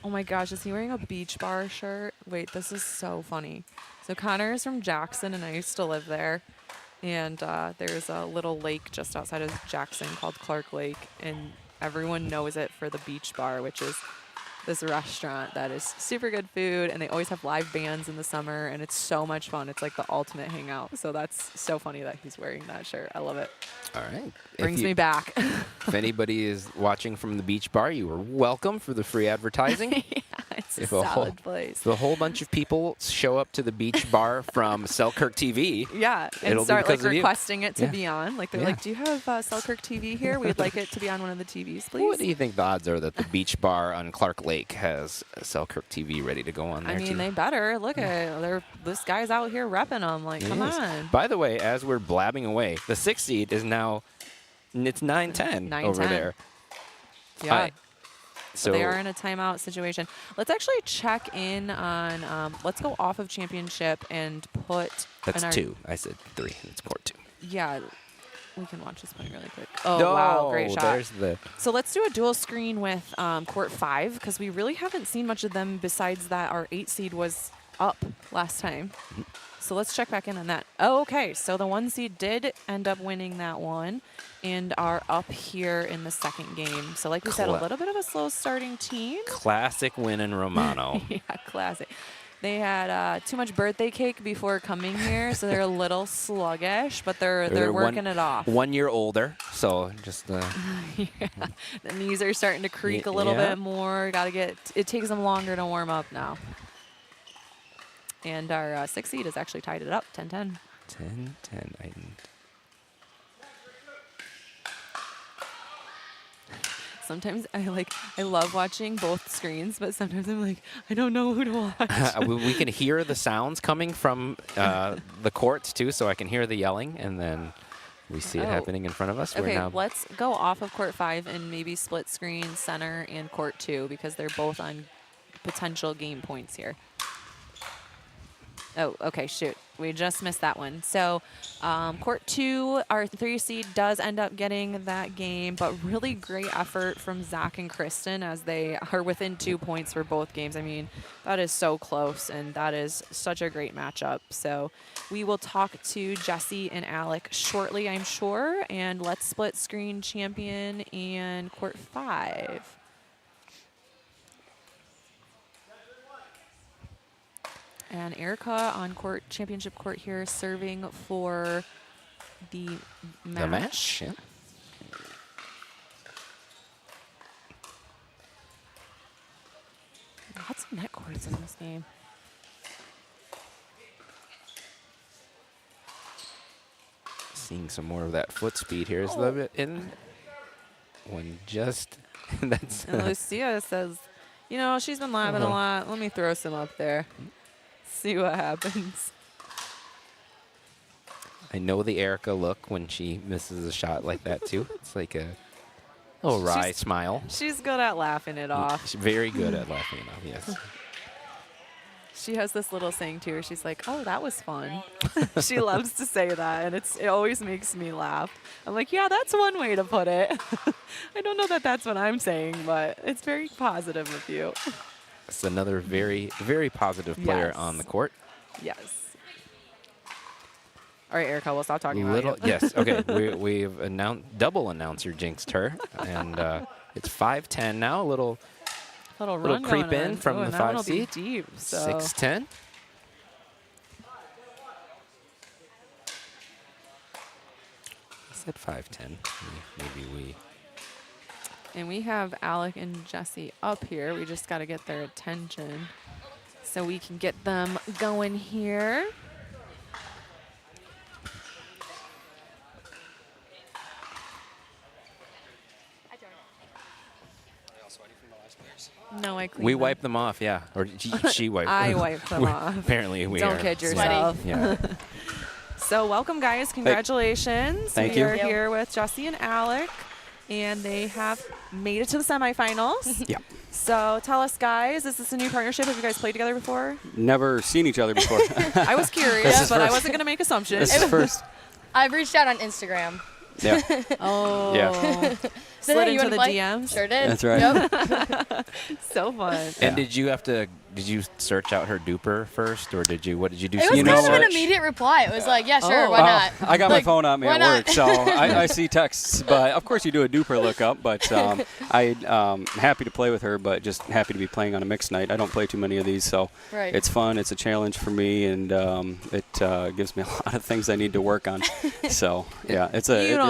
Oh my gosh, is he wearing a beach bar shirt? Wait, this is so funny. So Connor is from Jackson, and I used to live there. And there's a little lake just outside of Jackson called Clark Lake, and everyone knows it for the beach bar, which is this restaurant that is super good food, and they always have live bands in the summer, and it's so much fun. It's like the ultimate hangout. So that's so funny that he's wearing that shirt. I love it.
All right.
Brings me back.
If anybody is watching from the beach bar, you are welcome for the free advertising.
It's a
If
solid place.
If a whole bunch of people show up to the beach bar from Selkirk TV,
Yeah, and
it'll be
start like
because of you.
requesting it to
Yeah.
be on. Like they're
Yeah.
like, "Do you have Selkirk TV here? We'd like it to be on one of the TVs, please."
What do you think the odds are that the beach bar on Clark Lake has Selkirk TV ready to go on there
I mean,
too?
they better. Look at this guy's out here repping them. Like, come
Yes.
on.
By the way, as we're blabbing away, the 6th seed is now, it's 9-10 over
9-10.
there.
Yeah.
Hi.
So they are in a timeout situation. Let's actually check in on. Let's go off of championship and put.
That's
in our,
2. I said 3. It's court 2.
Yeah, we can watch this point really quick. Oh wow, great shot.
There's the.
So let's do a dual screen with court 5 because we really haven't seen much of them besides that our 8 seed was up last time. So let's check back in on that. Oh, okay. So the 1 seed did end up winning that one and are up here in the second game. So like we said, a little bit of a slow starting team.
Classic win in Romano.
Yeah, classic. They had too much birthday cake before coming here, so they're a little sluggish, but they're working it off.
1 year older, so just.
Yeah. The knees are starting to creak a little bit more. It takes them longer to warm up now. And our 6th seed has actually tied it up, 10-10.
10-10.
sometimes I love watching both screens, but sometimes I'm like, I don't know who to watch.
We can hear the sounds coming from the courts too, so I can hear the yelling, and then we see it happening in front of us.
Okay, let's go off of court 5 and maybe split screen center and court 2 because they're both on potential game points here. Oh, okay, shoot. We just missed that one. So court 2, our 3 seed does end up getting that game, but really great effort from Zach and Kristen as they are within 2 points for both games. I mean, that is so close, and that is such a great matchup. So we will talk to Jesse and Alec shortly, I'm sure, and let's split screen champion and court 5. And Erica on championship court here, serving for the match.
The match, yeah.
Lots of net courts in this game.
Seeing some more of that foot speed here is a little bit in. When just that's.
And Lucia says, you know, she's been labbing a lot. Let me throw some up there. See what happens.
I know the Erica look when she misses a shot like that too. It's like a little wry smile.
She's good at laughing it off.
She's very good at laughing it off, yes.
She has this little saying too where she's like, oh, that was fun. She loves to say that, and it always makes me laugh. I'm like, yeah, that's one way to put it. I don't know that that's what I'm saying, but it's very positive of you.
It's another very, very positive player on the court.
Yes. All right, Erica, we'll stop talking about you.
Yes, okay. We've double announcer jinxed her, and it's 5-10 now. A little creep in from the 5 seed.
Deep, so.
6-10. I said 5-10. Maybe we.
And we have Alec and Jesse up here. We just got to get their attention so we can get them going here. No, I cleaned
We
them.
wiped them off, yeah. Or she wiped them.
I wiped them off.
Apparently we are.
Don't kid yourself.
Yeah.
So welcome, guys. Congratulations.
Thank
we
you.
are here with Jesse and Alec, and they have made it to the semifinals.
Yeah.
So tell us, guys, is this a new partnership? Have you guys played together before?
Never seen each other before.
I was curious, but I wasn't going to make assumptions.
This is first.
I've reached out on Instagram.
Yeah.
Oh.
Yeah.
Slid
Hey, you
into the
wanna play?
DMs?
Sure did.
That's right.
Yep.
So fun.
And did you search out her duper first, or what did you do?
It was kind of an immediate reply. It was like, yeah, sure, why not?
I got my
Like,
phone on me
why
at
not?
work, so I see texts. But of course, you do a duper lookup. But I'm happy to play with her, but just happy to be playing on a mixed night. I don't play too many of these, so
Right.
it's fun. It's a challenge for me, and it gives me a lot of things I need to work on. So yeah, it's a.
Come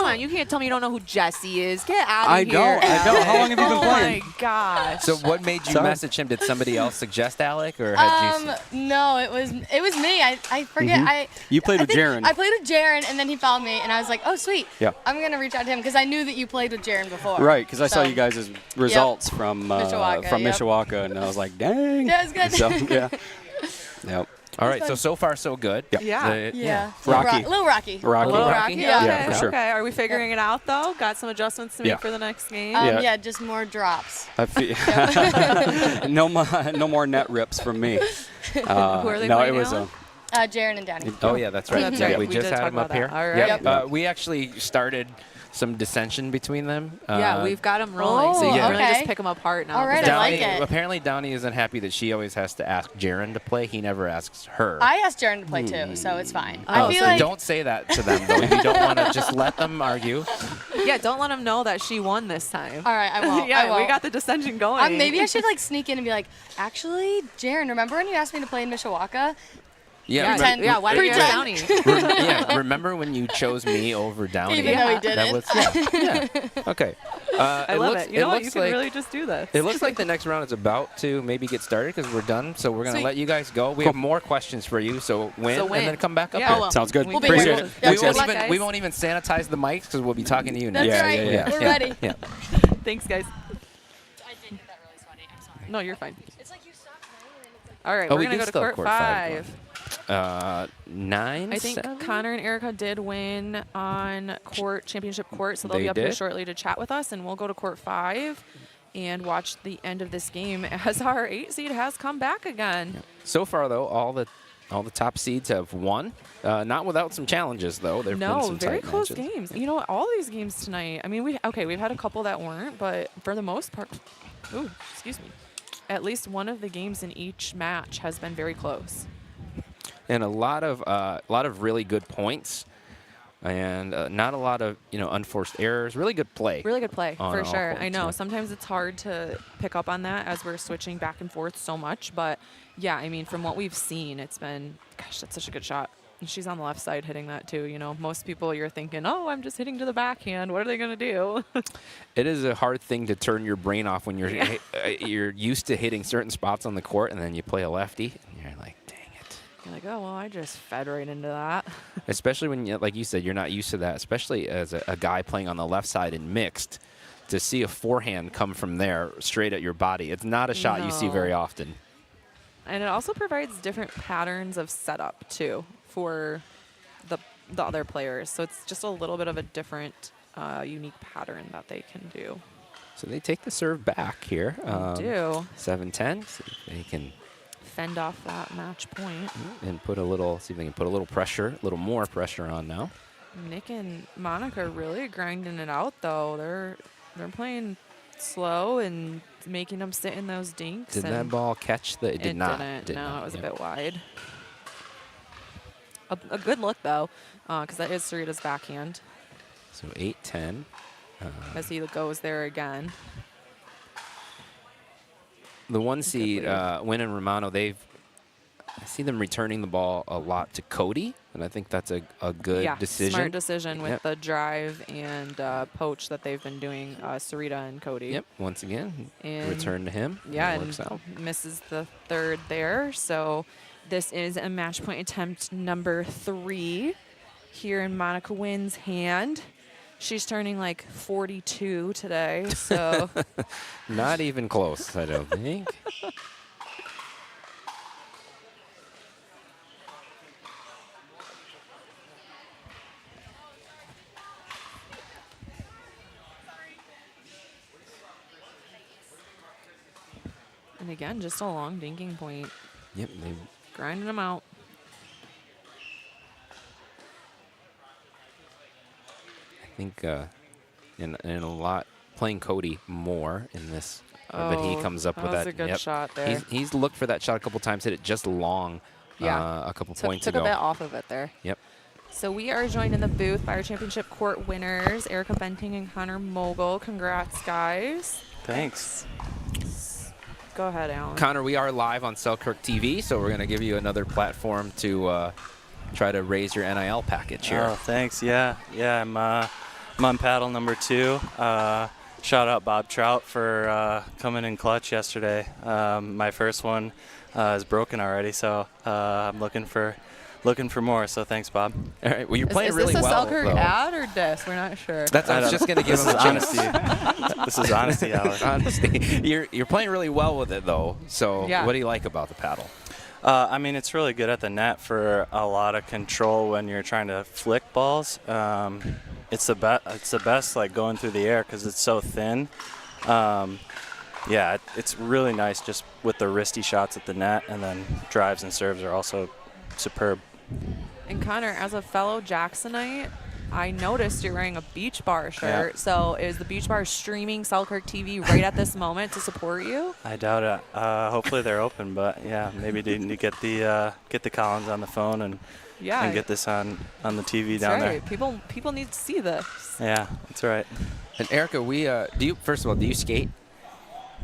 on, you can't tell me you don't know who Jesse is. Get out of
I
here.
don't. How long have you been playing?
Oh my gosh.
So what made you message him? Did somebody else suggest Alec, or had you?
No, it was me. I forget.
You played
I
with
think
Jaron.
I played with Jaron, and then he followed me, and I was like, oh, sweet.
Yeah.
I'm going to reach out to him because I knew that you played with Jaron before.
Right, because I saw
So-
you guys' results from
Mishawaka, yep.
Mishawaka, and I was like, dang.
Yeah, it was good.
So, yeah. Yep.
All right, so far so good.
Yeah.
Yeah.
Rocky.
Little rocky.
Rocky.
A little rocky?
Yeah.
Yeah, for sure.
Okay, are we figuring it out, though? Got some adjustments to make
Yeah.
for the next game?
Yeah, just more drops.
No more net rips from me.
Who are they
no,
playing
it was
now?
Jaron and Danny.
Oh yeah, that's right.
That's
Yeah,
right.
we
We
just
did
had
talk
him up
about
here.
that. All right.
Yep. We actually started some dissension between them.
Yeah, we've got them rolling, so you can really just pick them apart now.
All right, I like it.
Apparently, Donnie isn't happy that she always has to ask Jaron to play. He never asks her.
I asked Jaron to play too, so it's fine.
Oh,
I feel
so
like
don't say that to them, though. You don't want to just let them argue.
Yeah, don't let them know that she won this time.
All right, I won't.
Yeah,
I won't.
we got the dissension going.
Maybe I should like sneak in and be like, actually, Jaron, remember when you asked me to play in Mishawaka?
Yeah,
Pretend.
Yeah, why did you
Pretend.
Downey?
Yeah, remember when you chose me over Downey?
Even though he didn't.
That was, okay.
I love it. You know what? You can
like,
really just do this.
It looks like the next round is about to maybe get started because we're done. So we're going to
Sweet.
let you guys go. We have more questions for you, so win,
win.
and then come back up
Yeah.
here.
Sounds good.
We'll be
Appreciate
here.
it.
Yeah,
We
good
won't,
luck,
even,
guys.
we won't even sanitize the mics because we'll be talking to you now.
That's
Yeah,
right.
yeah, yeah.
We're ready.
Yeah.
Thanks, guys.
I did hear that really sweaty. I'm sorry.
No, you're fine.
It's like you stopped playing and it's like.
All right,
Oh,
we're
we
going to
did
go to
still
court
have
5.
9.
I think
7?
Connor and Erica did win on championship court, so they'll
They
be up here
did.
shortly to chat with us, and we'll go to court 5 and watch the end of this game as our 8 seed has come back again.
So far, though, all the top seeds have won. Not without some challenges, though. There've been
No,
some
very
tight
close
matches.
games. You know, all these games tonight. I mean, we've had a couple that weren't, but for the most part, excuse me, at least one of the games in each match has been very close.
And a lot of really good points, and not a lot of unforced errors. Really good play.
Really good play,
on
for
all
sure.
points,
I know.
yeah.
Sometimes it's hard to pick up on that as we're switching back and forth so much. But, yeah, I mean, from what we've seen, it's been, gosh, that's such a good shot. And she's on the left side hitting that, too. You know, most people you're thinking, oh, I'm just hitting to the backhand. What are they going to do?
It is a hard thing to turn your brain off when you're you're used to hitting certain spots on the court, and then you play a lefty, and you're like,
You're like, oh, well, I just fed right into that.
especially when, like you said, you're not used to that, especially as a guy playing on the left side in mixed, to see a forehand come from there straight at your body. It's not a shot you see
No.
very often.
And it also provides different patterns of setup, too, for the other players. So it's just a little bit of a different, unique pattern that they can do.
So they take the serve back here.
They do.
7-10. See if they can
Fend off that match point.
and see if they can put a little more pressure on now.
Nick and Monica really grinding it out, though. They're playing slow and making them sit in those dinks.
Did
and
that ball catch the? It did not.
Didn't.
Did
No,
not,
it was
yeah.
a bit wide. A good look, though, because that is Sarita's backhand.
So 8-10.
As he goes there again.
The 1 seed, Wynn and Romano, I see them returning the ball a lot to Cody, and I think that's a good decision.
Smart decision with
Yep.
the drive and poach that they've been doing, Sarita and Cody.
Yep, once again,
And
return to him.
Yeah,
It works out.
and misses the third there. So this is a match point attempt number 3 here in Monica Wynn's hand. She's turning like 42 today, so.
Not even close, I don't think.
And again, just a long dinking point.
Yep, they
Grinding them out.
I think in a lot playing Cody more in this, but he comes up
that
with
was
that.
a good shot there.
He's looked for that shot a couple times, hit it just long.
Yeah.
A couple
Took
points
a
ago.
bit off of it there.
Yep.
So we are joined in the booth by our championship court winners, Erica Benting and Connor Mogul. Congrats, guys.
Thanks.
Go ahead, Alan.
Connor, we are live on Selkirk TV, so we're going to give you another platform to try to raise your NIL package here.
Oh, thanks. Yeah, I'm on paddle number 2. Shout out Bob Trout for coming in clutch yesterday. My first one is broken already, so I'm looking for more. So thanks, Bob.
All right. Well, you're playing
is
really
this a
well.
Selkirk
though.
ad or dis? We're not sure.
I was just going to give
This
him
is
a chance.
honesty. This is honesty hour.
Honesty. You're playing really well with it, though. So
Yeah.
what do you like about the paddle?
I mean, it's really good at the net for a lot of control when you're trying to flick balls. It's the best, like going through the air because it's so thin. Yeah, it's really nice just with the wristy shots at the net, and then drives and serves are also superb.
And Connor, as a fellow Jacksonite, I noticed you're wearing a Beach Bar shirt.
Yeah.
So is the Beach Bar streaming Selkirk TV right at this moment to support you?
I doubt it. Hopefully they're open, but yeah, maybe they need to get the Collins on the phone and get this on the TV
That's
down
right. People need to see this.
there. Yeah, that's right.
And Erica, first of all, do you skate?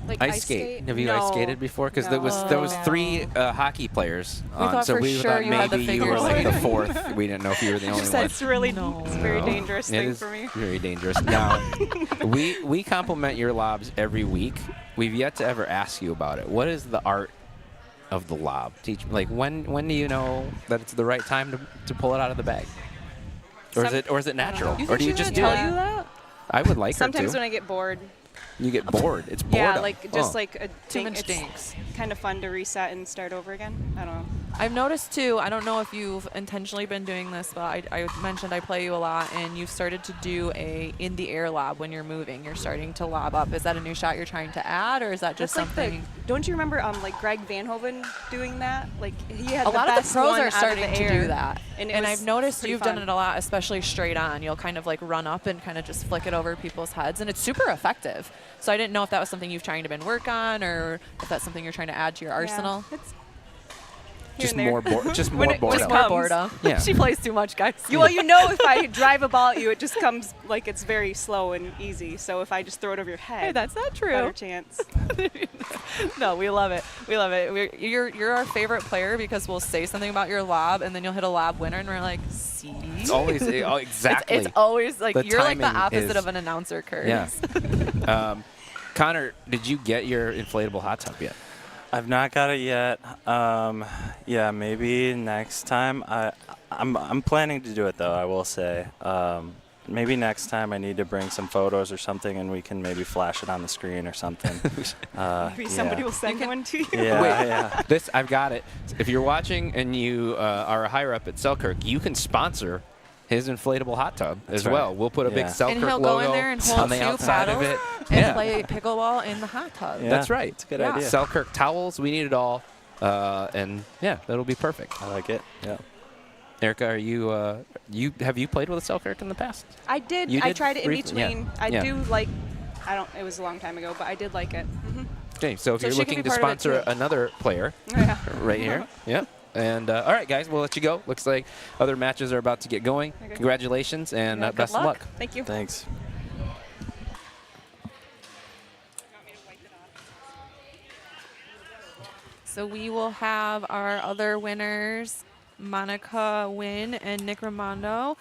Like
ice skate. Have you ice skated before? Because there was
No.
3 hockey players on,
thought
so
for
we
sure
thought
you had the
maybe you were
figure
like the
skating.
4th. We didn't know if you were the only
Just
one.
it's really
No.
it's a very
No.
dangerous
It
thing
is
for me.
very dangerous. Now, we compliment your lobs every week. We've yet to ever ask you about it. What is the art of the lob? When do you know that it's the right time to pull it out of the bag? Or is it natural?
You
Or
think
do you
she's
just
gonna
do
tell
it?
you that?
I would like
Sometimes
her
when
to.
I get bored,
You get bored. It's boredom.
Yeah, like just like a
Too much
it's
dinks.
kind of fun to reset and start over again. I don't know.
I've noticed too, I don't know if you've intentionally been doing this, but I mentioned I play you a lot, and you've started to do a in the air lob when you're moving. You're starting to lob up. Is that a new shot you're trying to add, or is that just
That's
something?
like don't you remember like Greg Van Hoven doing that? Like he had
A lot of the
best
pros
one
are
out of
starting
the
to
air.
do that.
And,
And I've noticed you've done
fun.
it a lot, especially straight on. You'll kind of like run up and kind of just flick it over people's heads, and it's super effective. So I didn't know if that was something you've trying to been work on, or if that's something you're trying to add to your arsenal.
It's
just
and there.
more boredom.
Just more boredom.
Yeah.
She plays too much, guys.
Well, you know, if I drive a ball at you, it just comes like it's very slow and easy. So if I just throw it over your head,
Hey, that's not true.
Better chance.
No, we love it. We love it. You're our favorite player because we'll say something about your lob, and then you'll hit a lob winner, and we're like, see?
It's always exactly.
It's always like you're like the
timing
opposite
is-
of an announcer, Kurt.
Yeah. Connor, did you get your inflatable hot tub yet?
I've not got it yet. Yeah, maybe next time. I'm planning to do it though. I will say. Maybe next time I need to bring some photos or something, and we can maybe flash it on the screen or something.
Maybe somebody will send one to you.
Yeah,
Wait,
yeah.
This I've got it. If you're watching and you are a higher up at Selkirk, you can sponsor his inflatable hot tub as
right.
well. We'll put a big
Yeah.
Selkirk
And he'll
logo
go in there and
on
hold
the
two
outside of
paddles
it.
and
Yeah.
play pickleball in the hot tub.
Yeah.
That's right.
It's a good idea.
Selkirk towels, we need it all. And yeah, that'll be perfect.
I like it. Yeah.
Erica, are you have you played with a Selkirk in the past?
I did.
You
I
did
tried it in
briefly? Yeah.
between. I
Yeah.
do like. I don't. It was a long time ago, but I did like it.
Okay, so if
So
you're
she can
looking
be
to
part of it,
sponsor
too.
another player,
Yeah.
right here, yeah. And all right, guys, we'll let you go. Looks like other matches are about to get going.
Okay.
Congratulations and
Yeah, good
best of luck.
Thank you.
Thanks.
So we will have our other winners, Monica Wynn and Nick Ramondo,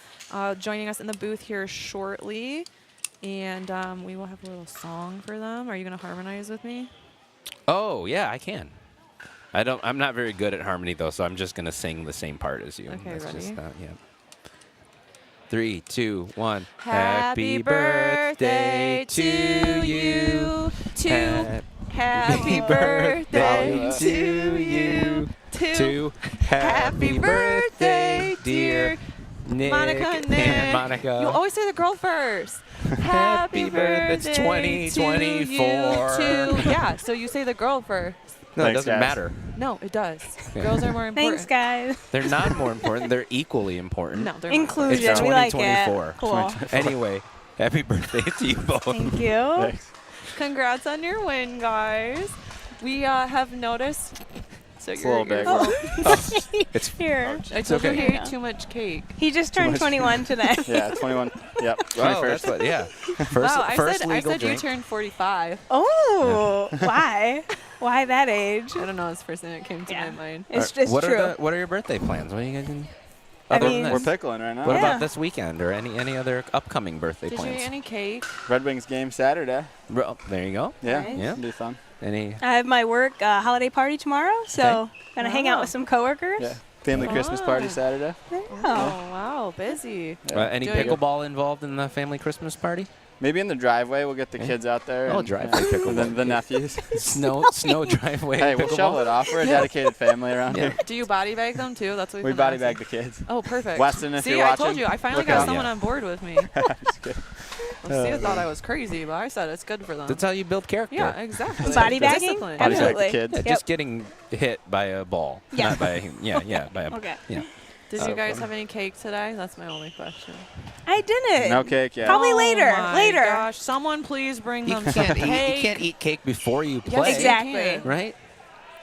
joining us in the booth here shortly. And we will have a little song for them. Are you going to harmonize with me?
Oh yeah, I can. I'm not very good at harmony though, so I'm just gonna sing the same part as you.
Okay,
That's
ready?
just yeah. 3, 2, 1.
Happy birthday to you. Happy birthday to you. Happy birthday, dear
Nick
Monica and Nick.
and Monica.
You always say the girl first. Happy birthday.
It's 2024.
To you too. Yeah, so you say the girl first.
No, it
Thanks,
doesn't
guys.
matter.
No, it does.
Yeah.
Girls are more important.
Thanks, guys.
They're not more important. They're equally important.
No, they're not.
Inclusion.
It's
We like it.
2024.
Cool.
Anyway, happy birthday to you both.
Thank you.
Thanks.
Congrats on your win, guys. We have noticed. So
It's a little big.
It's
Here.
I told you
okay.
he ate too much cake.
He just turned 21 today.
Yeah, 21. Yep.
Oh,
21st.
that's what, yeah. First,
Wow, I
first
said
legal
you
drink.
turned 45.
Oh, why? Why that age?
I don't know. It's the first thing that came to my mind.
It's
All right,
just
what
true.
What are your birthday plans? What are you guys doing?
I
Other
mean-
than
We're
this?
pickling right now.
What
Yeah.
about this weekend or any other upcoming birthday
Did you
plans?
eat any cake?
Red Wings game Saturday.
Well, there you go.
Yeah.
Nice.
Yeah.
It'll be fun.
Any?
I have my work holiday party tomorrow, so gonna hang out
Wow.
with some coworkers.
Yeah. Family Christmas party
Oh.
Saturday.
Oh, wow. Busy.
Any
Doing-
pickleball involved in the family Christmas party?
Maybe in the driveway. We'll get the
Okay.
kids out there.
Oh,
and,
driveway
and
pickleball.
the nephews.
Snow driveway.
Hey, we'll
pickleball?
shovel it off. We're a dedicated family around
Yeah.
here.
Do you body bag them too? That's what
We
we've been
body bag
asking.
the kids.
Oh, perfect.
Weston, if
See,
you're
I
watching,
told you. I finally
look
got
out.
someone
Yeah.
on board with me.
Just kidding.
Well, thought I was crazy, but I said it's good for them.
That's how you build character.
Yeah, exactly.
Body bagging?
Discipline.
Body bag the
Absolutely.
kids.
Yeah,
Yep.
just getting hit by a ball.
Yeah.
Not by a human. Yeah, by a
Okay.
Yeah.
Did you guys have any cake today? That's my only question.
I didn't.
No cake yet.
Probably
Oh
later.
my
Later.
Gosh, someone please bring
You
them some
can't,
cake.
you can't eat cake before you
Yes,
play.
you
Exactly.
can.
Right?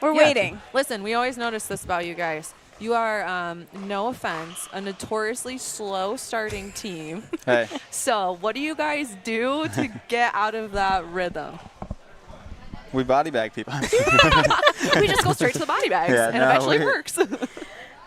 We're
Yeah.
waiting.
Listen, we always notice this about you guys. You are, no offense, a notoriously slow starting team.
Hey,
So what do you guys do to get out of that rhythm?
we body bag people.
We just go straight to the body bags,
Yeah,
and
no,
eventually it
we-
works.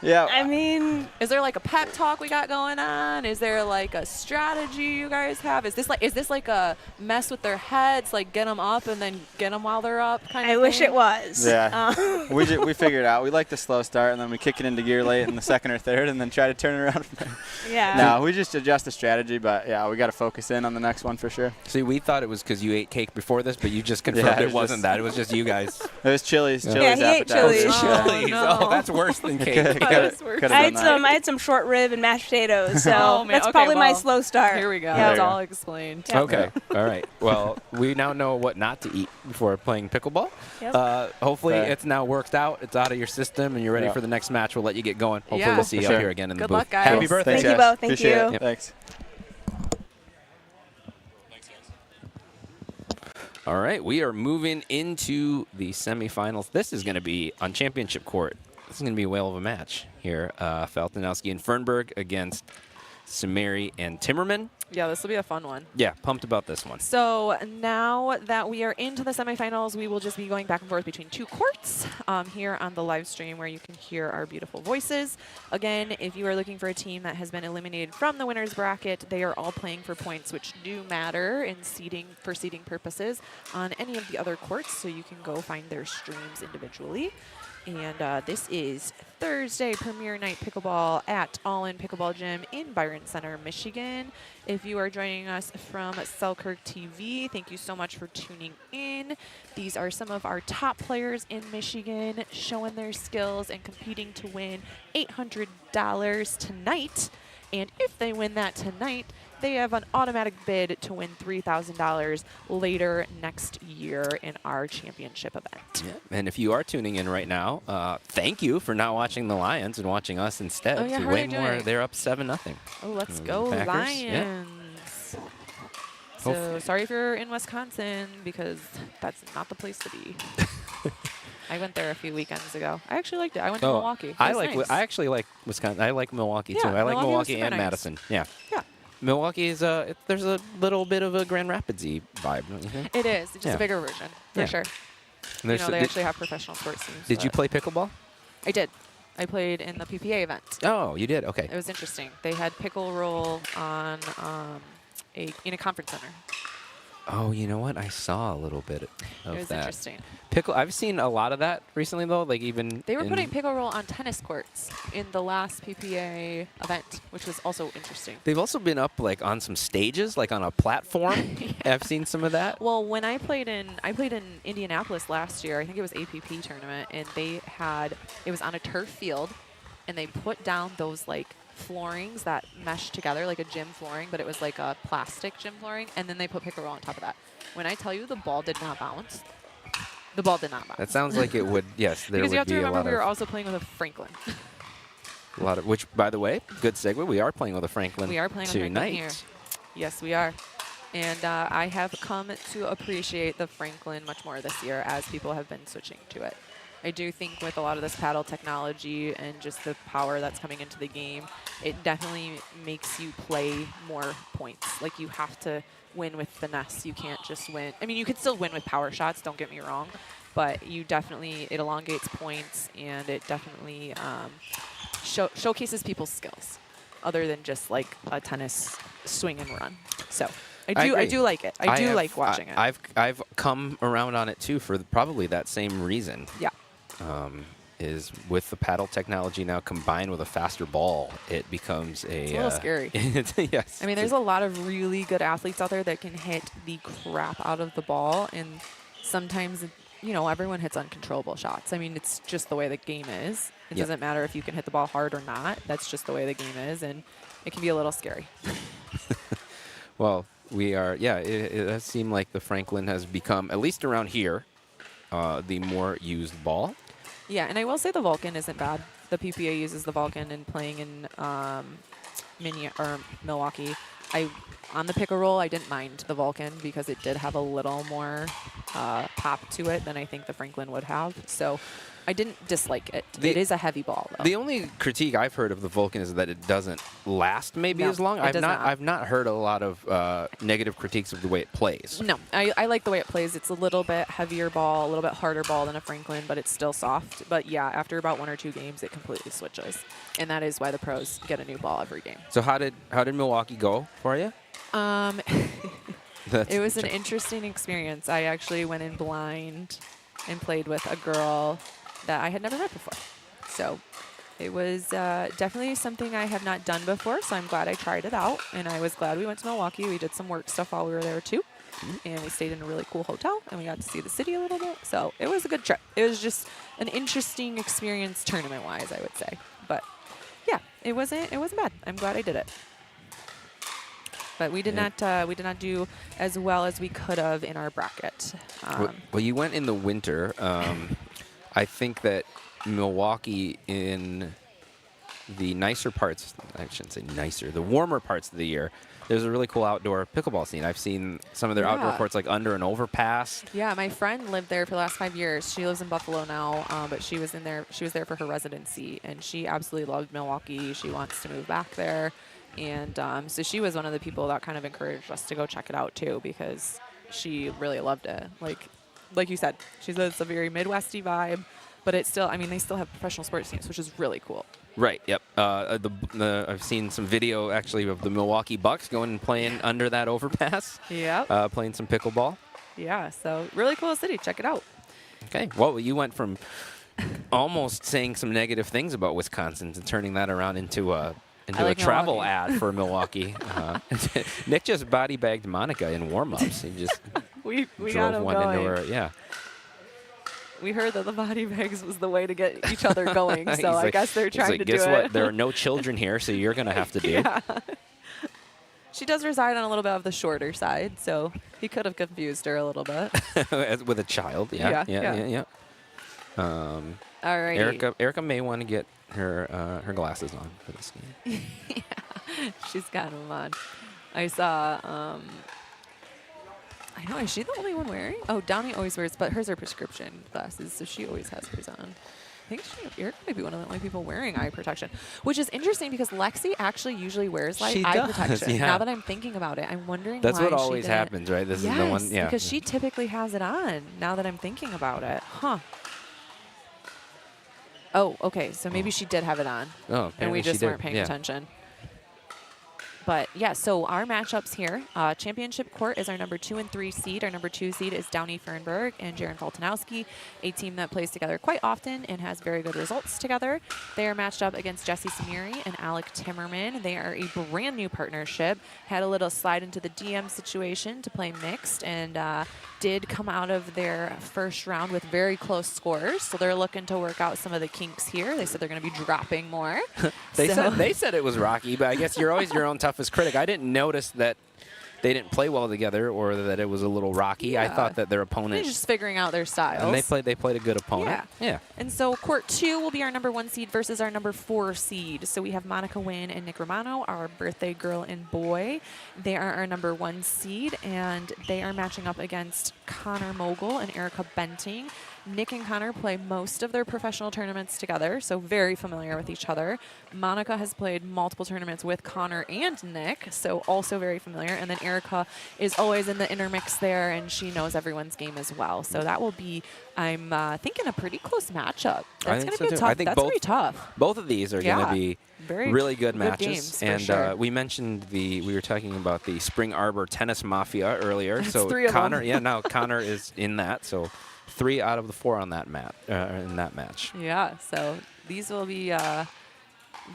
Yeah.
I mean, is there like a pep talk we got going on? Is there like a strategy you guys have? Is this like a mess with their heads, like get them up and then get them while they're up kind of
I
thing?
wish it was.
Yeah. we figured it out. We like the slow start, and then we kick it into gear late in the second or third, and then try to turn it around from there.
Yeah.
No, we just adjust the strategy, but yeah, we got to focus in on the next one for sure.
See, we thought it was because you ate cake before this, but you just confirmed it wasn't that. It was just you guys.
It was Chili's.
Yeah.
Chili's
Yeah, he ate
appetizer.
Chili's.
Chili's.
no.
Oh, that's worse than cake.
I had some short rib and mashed potatoes, so
Oh, man.
that's
Okay,
probably my
well,
slow start.
Here we go.
Yeah.
It's all explained.
Yep.
Okay. All right. Well, we now know what not to eat before playing pickleball.
Yep.
Hopefully,
Fair.
it's now worked out. It's out of your system, and you're ready
Yeah.
for the next match. We'll let you get going. Hopefully,
Yeah.
we'll see you
For
up
sure.
here again in the
Good
booth.
luck, guys.
Happy birthday.
Thank you both. Thank
Appreciate
you.
it.
Yep.
Thanks.
All right, we are moving into the semifinals. This is going to be on championship court. This is going to be a whale of a match here. Faltinowski and Fernberg against Samari and Timmerman.
Yeah, this will be a fun one.
Yeah, pumped about this one.
So now that we are into the semifinals, we will just be going back and forth between two courts here on the live stream where you can hear our beautiful voices. Again, if you are looking for a team that has been eliminated from the winner's bracket, they are all playing for points, which do matter in seeding for seeding purposes on any of the other courts, so you can go find their streams individually. And this is Thursday Premier Night Pickleball at All In Pickleball Gym in Byron Center, Michigan. If you are joining us from Selkirk TV, thank you so much for tuning in. These are some of our top players in Michigan showing their skills and competing to win $800 tonight. And if they win that tonight, they have an automatic bid to win $3,000 later next year in our championship event.
Yeah. And if you are tuning in right now, thank you for not watching the Lions and watching us instead.
Oh, yeah, how are
way
they
more.
doing?
They're up 7-0.
Oh, let's go
Packers,
Lions.
yeah.
So sorry if you're in Wisconsin, because that's not the place to be. I went there a few weekends ago. I actually liked it. I went to Milwaukee. It was nice.
I actually like Wisconsin. I like Milwaukee too.
Yeah,
I like
Milwaukee was
Milwaukee
super
and
nice.
Madison. Yeah.
Yeah.
Milwaukee is there's a little bit of a Grand Rapids-y vibe, don't you think?
It is. It's just
Yeah.
a bigger version, for
Yeah.
sure.
And
You
there's
know,
the-
they
did-
actually have professional sports teams.
Did you play pickleball?
I did. I played in the PPA event.
Oh, you did? Okay.
It was interesting. They had pickle roll on in a conference center.
Oh, you know what? I saw a little bit of
It was
that.
interesting.
Pickle. I've seen a lot of that recently, though. Like even
They were
in-
putting pickle roll on tennis courts in the last PPA event, which was also interesting.
They've also been up like on some stages, like on a platform. I've seen some of that.
Well, when I played in Indianapolis last year, I think it was APP tournament, and it was on a turf field, and they put down those like floorings that mesh together like a gym flooring, but it was like a plastic gym flooring, and then they put pickle roll on top of that. When I tell you the ball did not bounce, the ball did not bounce.
That sounds like it would. Yes, there
because you
would
have to
be a
remember
lot
we were
of
also playing with a Franklin.
which, by the way, good segue. We are playing with a Franklin.
We are playing with
tonight.
Franklin here. Yes, we are. And I have come to appreciate the Franklin much more this year as people have been switching to it. I do think with a lot of this paddle technology and just the power that's coming into the game, it definitely makes you play more points. Like, you have to win with finesse. You can't just win. I mean, you can still win with power shots, don't get me wrong, but it elongates points, and it definitely showcases people's skills other than just like a tennis swing and run. So I do like it. I do like watching it.
I've come around on it too for probably that same reason.
Yeah.
Is with the paddle technology now combined with a faster ball, it becomes
It's a little scary.
Yes.
I mean, there's a lot of really good athletes out there that can hit the crap out of the ball, and sometimes, everyone hits uncontrollable shots. I mean, it's just the way the game is. It
Yep.
doesn't matter if you can hit the ball hard or not. That's just the way the game is, and it can be a little scary.
Well, it does seem like the Franklin has become, at least around here, the more used ball.
Yeah, and I will say the Vulcan isn't bad. The PPA uses the Vulcan, and playing in Milwaukee, on the pickle roll, I didn't mind the Vulcan because it did have a little more pop to it than I think the Franklin would have. So I didn't dislike it. It is a heavy ball, though.
The only critique I've heard of the Vulcan is that it doesn't last maybe as long. I've not heard a lot of negative critiques of the way it plays.
No, I like the way it plays. It's a little bit heavier ball, a little bit harder ball than a Franklin, but it's still soft. But yeah, after about 1 or 2 games, it completely switches, and that is why the pros get a new ball every game.
So how did Milwaukee go for you?
It was an interesting experience. I actually went in blind and played with a girl that I had never met before. So it was definitely something I have not done before, so I'm glad I tried it out. And I was glad we went to Milwaukee. We did some work stuff while we were there, too. And we stayed in a really cool hotel, and we got to see the city a little bit. So it was a good trip. It was just an interesting experience tournament-wise, I would say. But, yeah, it wasn't bad. I'm glad I did it. But we did not do as well as we could have in our bracket.
Well, you went in the winter. I think that Milwaukee in the nicer parts, I shouldn't say nicer, the warmer parts of the year, there's a really cool outdoor pickleball scene. I've seen some of their outdoor courts like under an overpass.
Yeah, my friend lived there for the last 5 years. She lives in Buffalo now, but she was there for her residency, and she absolutely loved Milwaukee. She wants to move back there. And so she was one of the people that kind of encouraged us to go check it out, too, because she really loved it. Like you said, she said it's a very Midwesty vibe, but it's still, I mean, they still have professional sports teams, which is really cool.
Right, yep. I've seen some video, actually, of the Milwaukee Bucks going and playing under that overpass.
Yeah.
Playing some pickleball.
Yeah, so really cool city. Check it out.
Okay. Well, you went from almost saying some negative things about Wisconsin to turning that around into a travel ad for Milwaukee. Nick just body bagged Monica in warm-ups. He just
we
drove
got him
one
going.
into her. Yeah.
We heard that the body bags was the way to get each other going, so I guess they're trying to do it.
Guess what? There are no children here, so you're going to have to do.
Yeah. She does reside on a little bit of the shorter side, so he could have confused her a little bit.
With a child, yeah. All
right.
Erica may want to get her glasses on for this game.
Yeah, she's got them on. I saw. I know, is she the only one wearing? Oh, Downey always wears, but hers are prescription glasses, so she always has hers on. I think Erica might be one of the only people wearing eye protection, which is interesting because Lexi actually usually wears eye protection.
Yeah.
Now that I'm thinking about it, I'm wondering
That's
why
what always
she didn't.
happens, right? This
Yes,
is the one, yeah.
because she typically has it on. Now that I'm thinking about it, huh? Oh, okay. So maybe she did have it on, and we just weren't paying attention. But, yeah, so our matchups here, Championship Court is our number 2 and 3 seed. Our number 2 seed is Downey Fernberg and Jaron Faltanowski, a team that plays together quite often and has very good results together. They are matched up against Jesse Samiri and Alec Timmerman. They are a brand new partnership. Had a little slide into the DM situation to play mixed and did come out of their first round with very close scores. So they're looking to work out some of the kinks here. They said they're going to be dropping more.
They said it was rocky, but I guess you're always your own toughest critic. I didn't notice that they didn't play well together or that it was a little rocky. Yeah. I thought that their opponent...
They're just figuring out their styles.
And they played a good opponent. Yeah.
And so Court 2 will be our number 1 seed versus our number 4 seed. So we have Monica Wynn and Nick Romano, our birthday girl and boy. They are our number 1 seed, and they are matching up against Connor Mogul and Erica Benting. Nick and Connor play most of their professional tournaments together, so very familiar with each other. Monica has played multiple tournaments with Connor and Nick, so also very familiar. And then Erica is always in the intermix there, and she knows everyone's game as well. So that will be, I'm thinking, a pretty close matchup. That's going to be a tough. That's going to be tough.
Both of these are going to be really good matches.
Games,
and
sure.
We mentioned we were talking about the Spring Arbor Tennis Mafia earlier.
That's
so
3 of
Connor,
them.
now Connor is in that. So 3 out of the 4 on that in that match.
Yeah, so these will be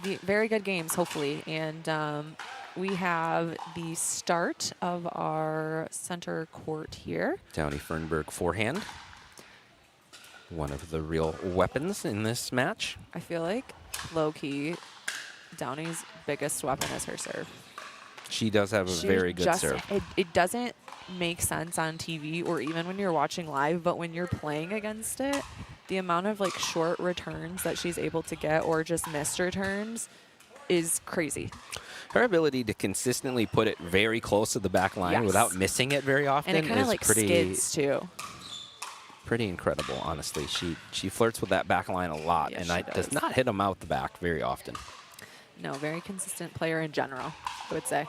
very good games, hopefully. And we have the start of our center court here.
Downey Fernberg forehand. One of the real weapons in this match.
I feel like, low-key, Downey's biggest weapon is her serve.
She does have a very good serve.
It doesn't make sense on TV or even when you're watching live, but when you're playing against it, the amount of like short returns that she's able to get or just missed returns is crazy.
Her ability to consistently put it very close to the back line without missing it very often
and it kind of like
pretty
skids too.
pretty incredible, honestly. She flirts with that back line a lot,
Yes,
and
she
does
does.
not hit them out the back very often.
No, very consistent player in general, I would say.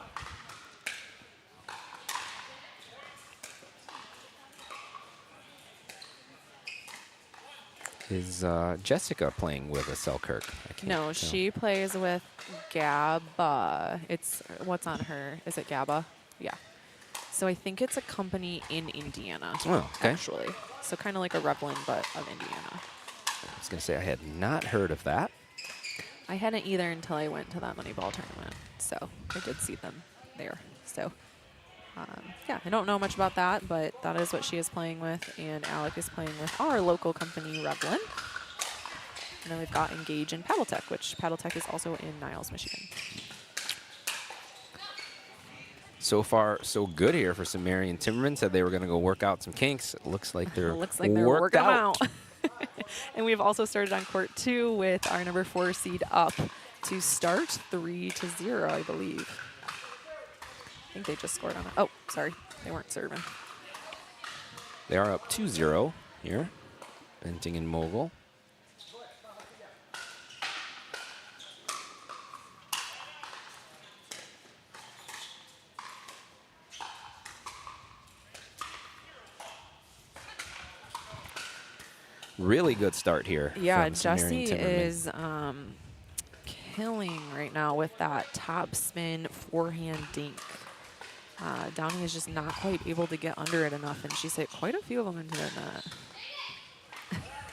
Is Jessica playing with a Selkirk? I can't
No,
tell.
she plays with GABA. It's what's on her? Is it GABA? Yeah. So I think it's a company in Indiana.
Oh, okay.
Actually, so kind of like a Revlin, but of Indiana.
I was going to say I had not heard of that.
I hadn't either until I went to that Moneyball tournament. So I did see them there. So yeah, I don't know much about that, but that is what she is playing with. And Alec is playing with our local company, Revlin. And then we've got Engage in Paddle Tech, which Paddle Tech is also in Niles, Michigan.
So far, so good here for Sumerian Timmerman. Said they were going to go work out some kinks. It looks like they're worked
working 'em
out.
And we've also started on court 2 with our number 4 seed up to start 3-0, I believe. I think they just scored on it. Oh, sorry. They weren't serving.
They are up 2-0 here. Benting and Mogul. Really good start here.
Yeah,
from Sumerian
Jessie
Timmerman.
is killing right now with that top spin forehand dink. Downey is just not quite able to get under it enough, and she's hit quite a few of them into the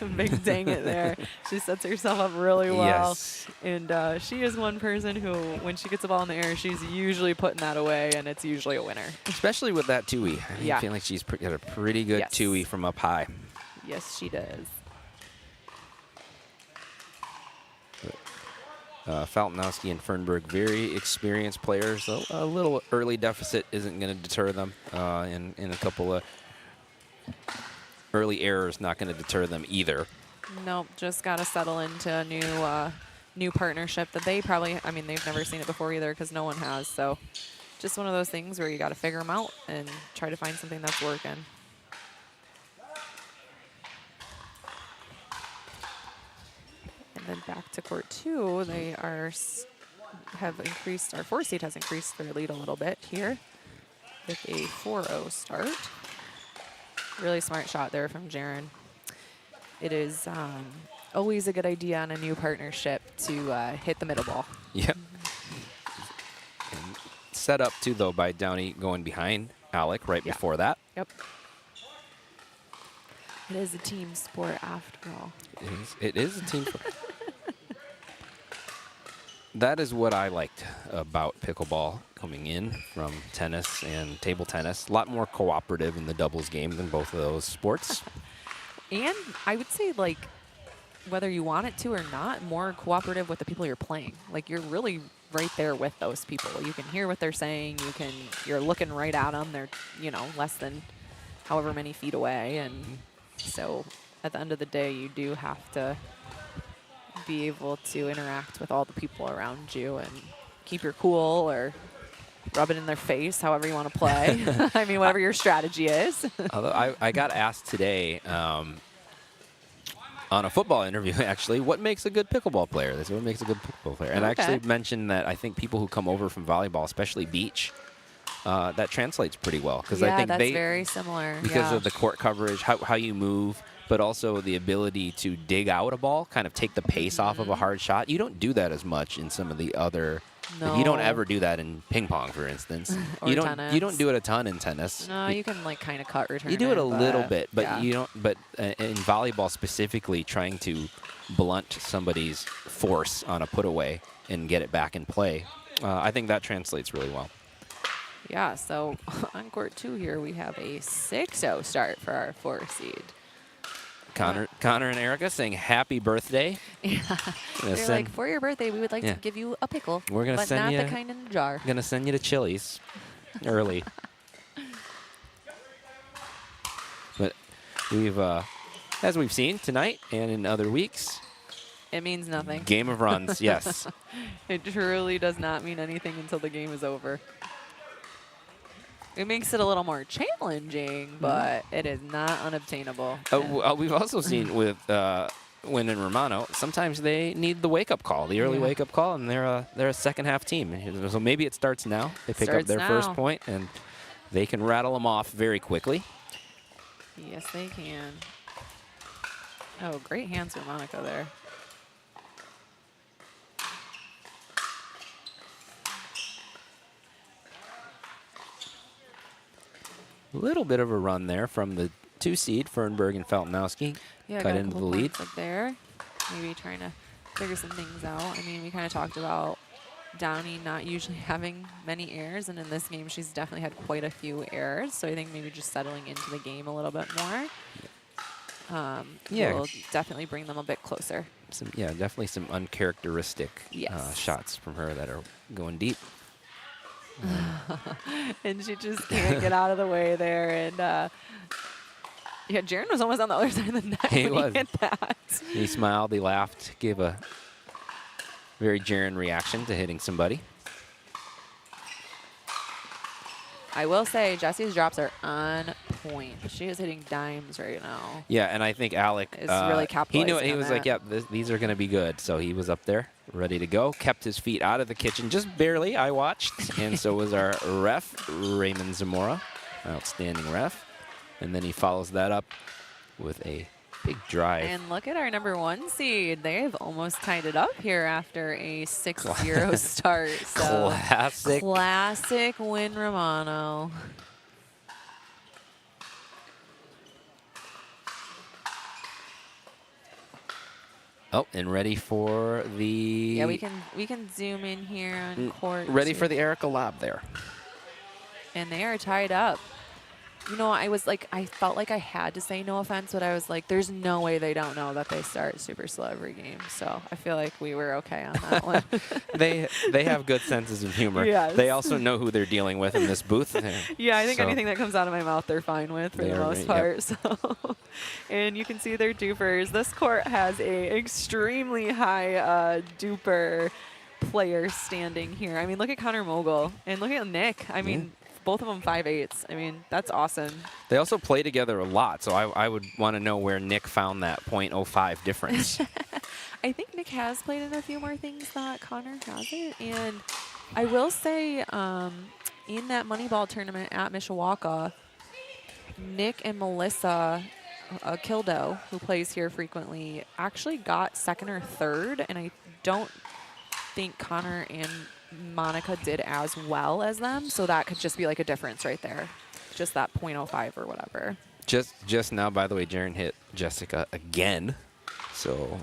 net. Big dang it there. She sets herself up really well.
Yes.
And she is one person who, when she gets a ball in the air, she's usually putting that away, and it's usually a winner.
Especially with that two-ey.
Yeah.
I feel like she's got a pretty good
Yes.
two-ey from up high.
Yes, she does.
Faltonowski and Fernberg, very experienced players. A little early deficit isn't going to deter them, and a couple of early errors not going to deter them either.
Nope, just got to settle into a new partnership that they probably, I mean, they've never seen it before either because no one has. So just one of those things where you got to figure them out and try to find something that's working. And then back to court 2, they have increased, our 4 seed has increased their lead a little bit here with a 4-0 start. Really smart shot there from Jaren. It is always a good idea on a new partnership to hit the middle ball.
Yep. And set up too, though, by Downey going behind Alec right before that.
Yep. It is a team sport after all.
It is a team sport. That is what I liked about pickleball coming in from tennis and table tennis. A lot more cooperative in the doubles game than both of those sports.
And I would say, like, whether you want it to or not, more cooperative with the people you're playing. Like, you're really right there with those people. You can hear what they're saying. You're looking right at them. They're, less than however many feet away. And so at the end of the day, you do have to be able to interact with all the people around you and keep your cool or rub it in their face, however you want to play. I mean, whatever your strategy is.
Although I got asked today on a football interview, actually, what makes a good pickleball player? That's what makes a good pickleball player. And I actually mentioned that I think people who come over from volleyball, especially beach, that translates pretty well. Because I think
that's very similar.
Because of the court coverage, how you move, but also the ability to dig out a ball, kind of take the pace off of a hard shot. You don't do that as much in some of the other.
No.
You don't ever do that in ping pong, for instance.
Or tennis.
You don't do it a ton in tennis.
No, you can like kind of cut return.
You do it a little bit, but
yeah.
you don't. But in volleyball specifically, trying to blunt somebody's force on a put away and get it back in play, I think that translates really well.
Yeah. So on court 2 here, we have a 6-0 start for our 4 seed.
Connor and Erica saying happy birthday.
Yeah. They're like, for your birthday, we would like to give you a pickle.
We're gonna
but
send
not
you
the kind in a jar.
Gonna send you to Chili's early. But we've, as we've seen tonight and in other weeks,
it means nothing.
Game of runs, yes.
It truly does not mean anything until the game is over. It makes it a little more challenging, but it is not unobtainable.
We've also seen with Wynn and Romano, sometimes they need the wake-up call, the early wake-up call, and they're a second-half team. So maybe it starts now. They pick up their first point, and they can rattle them off very quickly.
Yes, they can. Oh, great hands for Monica there.
A little bit of a run there from the 2 seed, Fernberg and Feltonowski.
Yeah,
cut
got a
into the
couple
lead.
points up there. Maybe trying to figure some things out. I mean, we kind of talked about Downey not usually having many errors, and in this game, she's definitely had quite a few errors. So I think maybe just settling into the game a little bit more will definitely bring them a bit closer.
Definitely some uncharacteristic shots from her that are going deep.
And she just can't get out of the way there. And yeah, Jaron was almost on the other side of the net
He
when
was.
he hit that.
He smiled, he laughed, gave a very Jaron reaction to hitting somebody.
I will say Jessie's drops are on point. She is hitting dimes right now.
Yeah, and I think Alec
is really capitalizing
he knew it. He
on
was
that.
like, "Yeah, these are going to be good." So he was up there, ready to go. Kept his feet out of the kitchen, just barely. I watched, and so was our ref, Raymond Zamora, outstanding ref. And then he follows that up with a big drive.
And look at our #1 seed. They've almost tied it up here after a 6-0 start. So classic Wynn Romano.
Oh, and ready for the...
Yeah, we can zoom in here on court.
Ready for the Erica lob there.
And they are tied up. You know, I felt like I had to say no offense, but I was like, there's no way they don't know that they start super slow every game. So I feel like we were okay on that one.
They have good senses of humor.
Yes.
They also know who they're dealing with in this booth.
Yeah, I think anything that comes out of my mouth, they're fine with for the most part. So, and you can see their dupers. This court has a extremely high duper player standing here. I mean, look at Connor Mogul and look at Nick. I mean, both of them 5'8". I mean, that's awesome.
They also play together a lot, so I would want to know where Nick found that .05 difference.
I think Nick has played in a few more things that Connor hasn't. And I will say, in that Moneyball tournament at Mishawaka, Nick and Melissa Kildo, who plays here frequently, actually got second or third. And I don't think Connor and Monica did as well as them, so that could just be like a difference right there, just that .05 or whatever.
Just now, by the way, Jaren hit Jessica again, so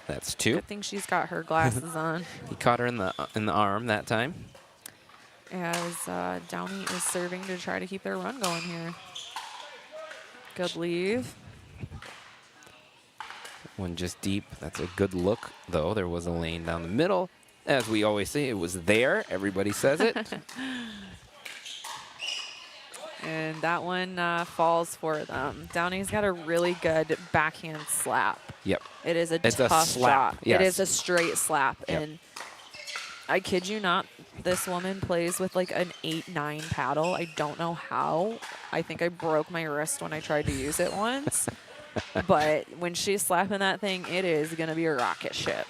that's 2.
Good thing she's got her glasses on.
He caught her in the arm that time.
As Downey is serving to try to keep their run going here. Good leave.
One just deep. That's a good look, though. There was a lane down the middle. As we always say, it was there. Everybody says it.
And that one falls for them. Downey's got a really good backhand slap.
Yep.
It is
It's a
tough
slap,
shot.
yes.
It is a straight slap.
Yep.
And I kid you not, this woman plays with like an 8-9 paddle. I don't know how. I think I broke my wrist when I tried to use it once. But when she's slapping that thing, it is going to be a rocket ship.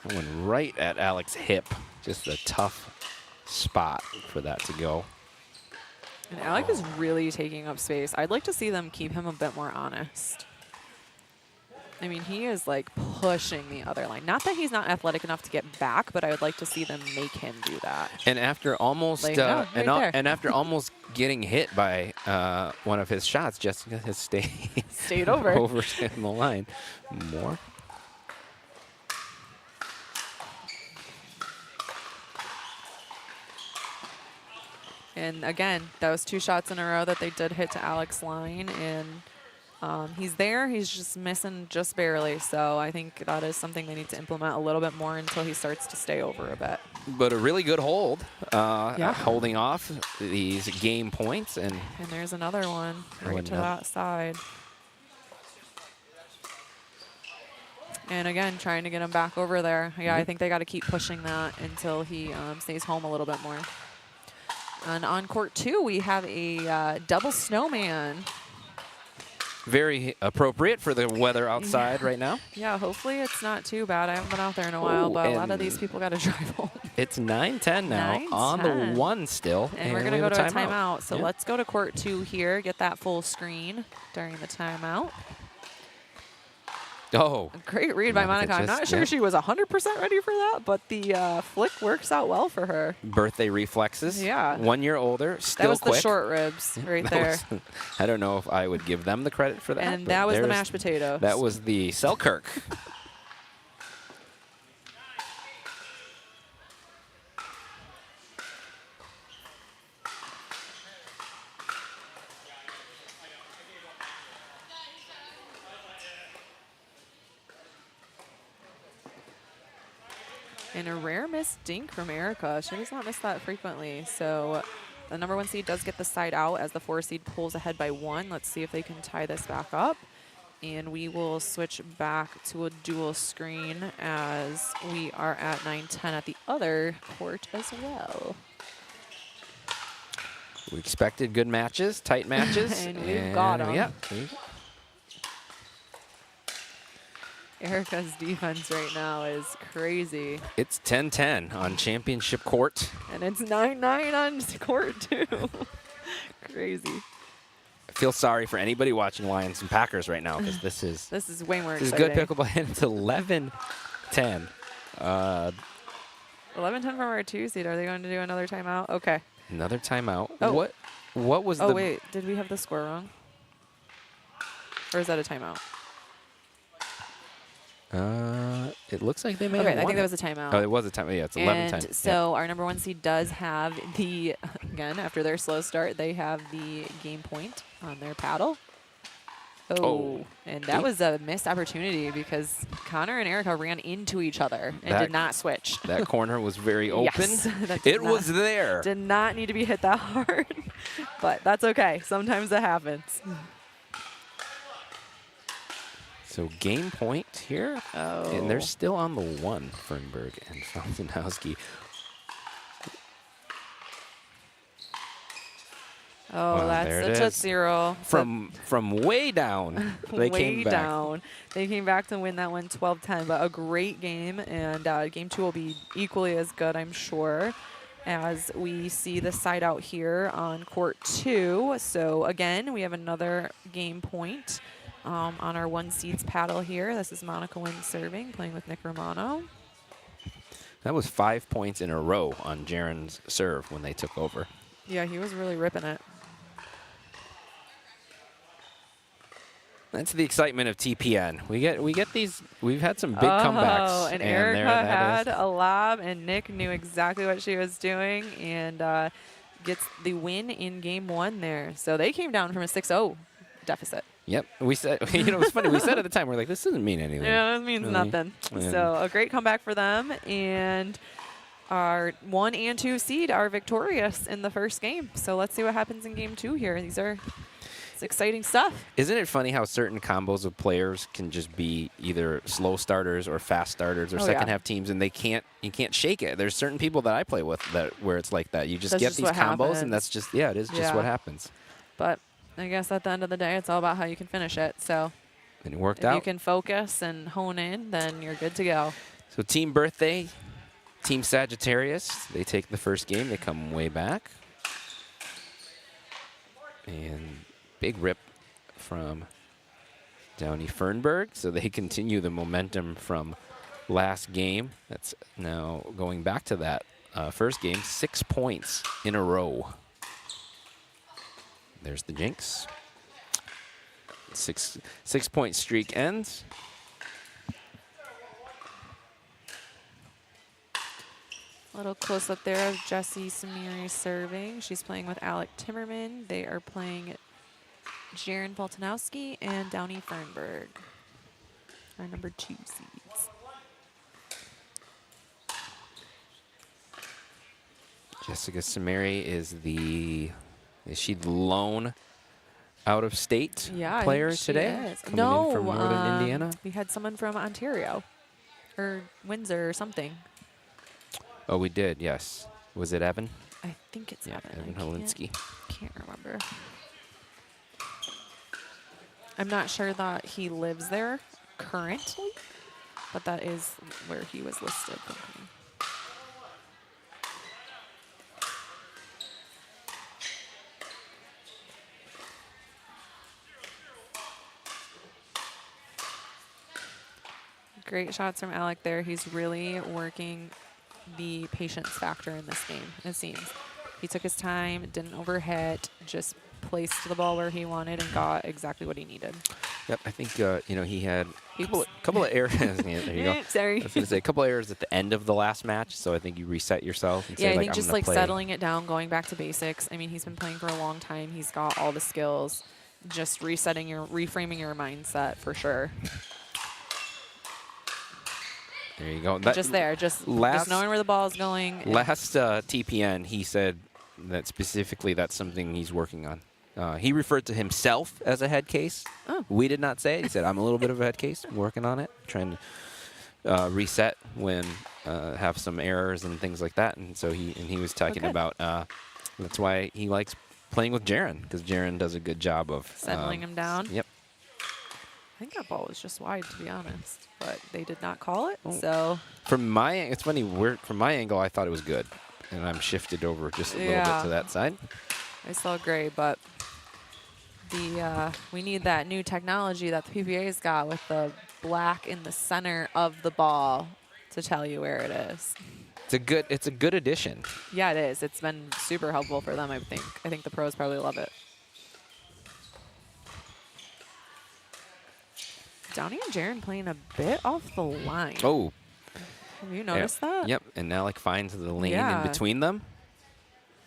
That went right at Alex's hip. Just a tough spot for that to go.
And Alec is really taking up space. I'd like to see them keep him a bit more honest. I mean, he is like pushing the other line. Not that he's not athletic enough to get back, but I would like to see them make him do that.
And after almost
Like, no, right there.
and after almost getting hit by one of his shots, Jessica has
stayed over
in the line more.
And again, that was 2 shots in a row that they did hit to Alec's line. And he's there. He's just missing just barely. So I think that is something they need to implement a little bit more until he starts to stay over a bit.
But a really good hold, holding off these game points. And
there's another one right to that side. And again, trying to get him back over there. Yeah, I think they got to keep pushing that until he stays home a little bit more. And on court 2, we have a double snowman.
Very appropriate for the weather outside right now.
Yeah, hopefully it's not too bad. I haven't been out there in a while, but a lot of these people got to drive home.
It's 9:10 now, on the 1 still.
And we're going to go to a timeout. So
Yeah.
let's go to court 2 here, get that full screen during the timeout.
Oh.
Great read by Monica. I'm not sure she was 100% ready for that, but the flick works out well for her.
Birthday reflexes.
Yeah.
1 year older, still
That was
quick.
the short ribs right there.
I don't know if I would give them the credit for that.
And
but
that was the
there's-
mashed potatoes.
That was the Selkirk.
And a rare missed dink from Erica. She does not miss that frequently. So the number 1 seed does get the side out as the 4 seed pulls ahead by 1. Let's see if they can tie this back up. And we will switch back to a dual screen as we are at 9:10 at the other court as well.
We expected good matches, tight matches.
And we've got 'em.
Yeah.
Erica's defense right now is crazy.
It's 10-10 on championship court.
And it's 9-9 on court, too. Crazy.
I feel sorry for anybody watching Lions and Packers right now because this is
way more
this is
exciting.
good pickleball. And it's 11-10.
11-10 from our 2 seed. Are they going to do another timeout? Okay.
Another timeout.
Oh.
What was the?
Oh, wait. Did we have the score wrong? Or is that a timeout?
It looks like they may
Okay,
have
I
won
think that
it.
was a timeout.
Oh, it was a timeout. Yeah, it's 11-10.
And so our number 1 seed does have the, again, after their slow start, they have the game point on their paddle. Oh. And that was a missed opportunity because Connor and Erica ran into each other and did not switch.
That corner was very open.
Yes, that did
It
not-
was there.
Did not need to be hit that hard, but that's okay. Sometimes that happens.
So game point here.
Oh.
And they're still on the 1, Fernberg and Falkenowski.
Oh,
Wow, there
that's
it
such a
is.
0.
From way down, they
way
came back.
down. They came back to win that one 12-10, but a great game, and game 2 will be equally as good, I'm sure, as we see the side out here on court 2. So again, we have another game point on our 1 seeds paddle here. This is Monica Wynn serving, playing with Nick Romano.
That was 5 points in a row on Jaron's serve when they took over.
Yeah, he was really ripping it.
That's the excitement of TPN. We get these. We've had some big comebacks.
Oh, and
there
Erica
that
had a lob, and Nick knew exactly what she was doing, and gets the win in game 1 there. So they came down from a 6-0 deficit.
Yep. We said, you know, it was funny. We said at the time, we're like, this doesn't mean anything.
Yeah, that means
really.
nothing.
Yeah.
So a great comeback for them, and our 1 and 2 seed are victorious in the first game. So let's see what happens in game 2 here. It's exciting stuff.
Isn't it funny how certain combos of players can just be either slow starters or fast starters or second half teams, and you can't shake it. There's certain people that I play with where it's like that. You just
That's
get
just
these
what
combos,
happens.
and that's just it is just what happens.
But I guess at the end of the day, it's all about how you can finish it. So
And it worked
if
out.
you can focus and hone in, then you're good to go.
So Team Birthday, Team Sagittarius, they take the first game. They come way back. And big rip from Downey Fernberg. So they continue the momentum from last game. That's now going back to that first game, 6 points in a row. There's the jinx. 6-point streak ends.
A little close up there of Jessie Samiri serving. She's playing with Alec Timmerman. They are playing Jaron Boltanowski and Downey Fernberg, our number 2 seeds.
Jessica Samiri is she the lone out of state player
I think she
today?
is.
Coming
No,
in from Northern Indiana.
We had someone from Ontario or Windsor or something.
Oh, we did. Yes. Was it Evan?
I think it's
Yeah,
Evan.
Evan Holinsky.
Can't remember. I'm not sure that he lives there currently, but that is where he was listed. Great shots from Alec there. He's really working the patience factor in this game, it seems. He took his time, didn't overhit, just placed the ball where he wanted and got exactly what he needed.
Yep, I think he had a couple of errors. Yeah, there you go.
Sorry.
I was going to say a couple of errors at the end of the last match, so I think you reset yourself. And
Yeah,
say,
I think
I'm
just
gonna
like
play.
settling it down, going back to basics. I mean, he's been playing for a long time. He's got all the skills. Just reframing your mindset for sure.
There you go.
Just knowing where the ball is going.
Last TPN, he said that specifically that's something he's working on. He referred to himself as a head case.
Oh.
We did not say it. He said, I'm a little bit of a head case. I'm working on it. Trying to reset when have some errors and things like that. And so he was talking about that's why he likes playing with Jaron, because Jaron does a good job of
settling him down.
Yep.
I think that ball was just wide, to be honest, but they did not call it.
Oh.
So
It's funny. From my angle, I thought it was good, and I'm shifted over just a little bit to that side.
I saw gray, but we need that new technology that the PPA's got with the black in the center of the ball to tell you where it is.
It's a good addition.
Yeah, it is. It's been super helpful for them, I think. I think the pros probably love it. Downey and Jaron playing a bit off the line.
Oh.
Have you noticed that?
Yep, and Alec finds the lane
Yeah.
in between them.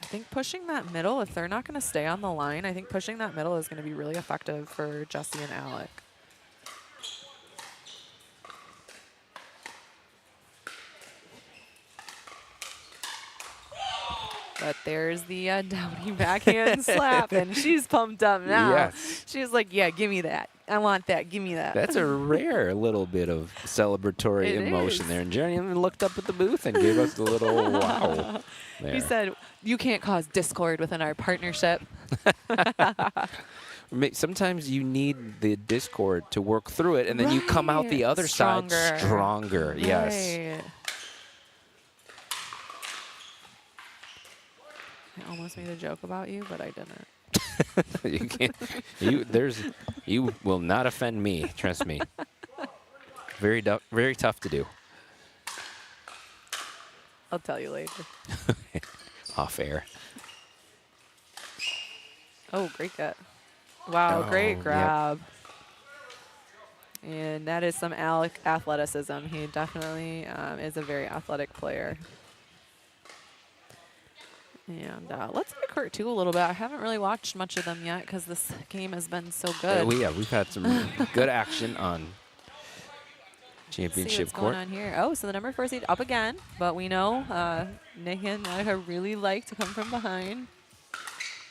I think pushing that middle, if they're not going to stay on the line, I think pushing that middle is going to be really effective for Jesse and Alec. But there's the Downey backhand slap, and she's pumped up now.
Yes.
She's like, yeah, give me that. I want that. Give me that.
That's a rare little bit of celebratory
It
emotion
is.
there. And Jerry even looked up at the booth and gave us the little wow. There.
He said, you can't cause discord within our partnership.
Sometimes you need the discord to work through it, and then you come out the other side stronger. Yes.
Right. I almost made a joke about you, but I didn't.
You can't. You will not offend me. Trust me. Very tough to do.
I'll tell you later.
Off air.
Oh, great get. Wow, great
yep.
grab. And that is some Alec athleticism. He definitely is a very athletic player. And let's get court 2 a little bit. I haven't really watched much of them yet because this game has been so good.
We've had some good action on championship
see what's
court.
going on here. Oh, so the number 4 seed up again, but we know Nick and Monica really like to come from behind.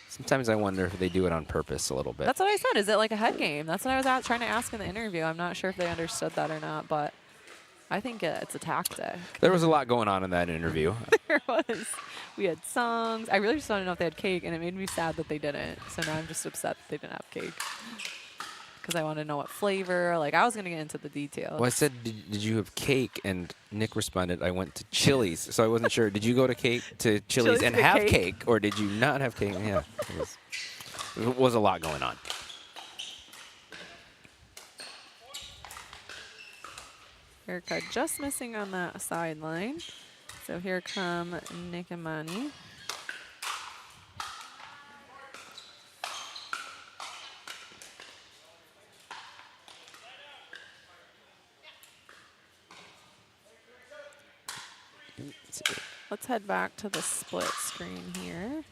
Sometimes I wonder if they do it on purpose a little bit.
That's what I said. Is it like a head game? That's what I was trying to ask in the interview. I'm not sure if they understood that or not, but I think it's a tactic.
There was a lot going on in that interview.
There was. We had songs. I really just wanted to know if they had cake, and it made me sad that they didn't. So now I'm just upset that they didn't have cake. Because I wanted to know what flavor. Like, I was going to get into the details.
Well, I said, did you have cake? And Nick responded, I went to Chili's. So I wasn't sure. Did you go to Chili's
Chili's
and
to
have
cake?
cake, or did you not have cake? Yeah, it was a lot going on.
Erica just missing on that sideline. So here come Nick and Mani. Let's head back to the split screen here.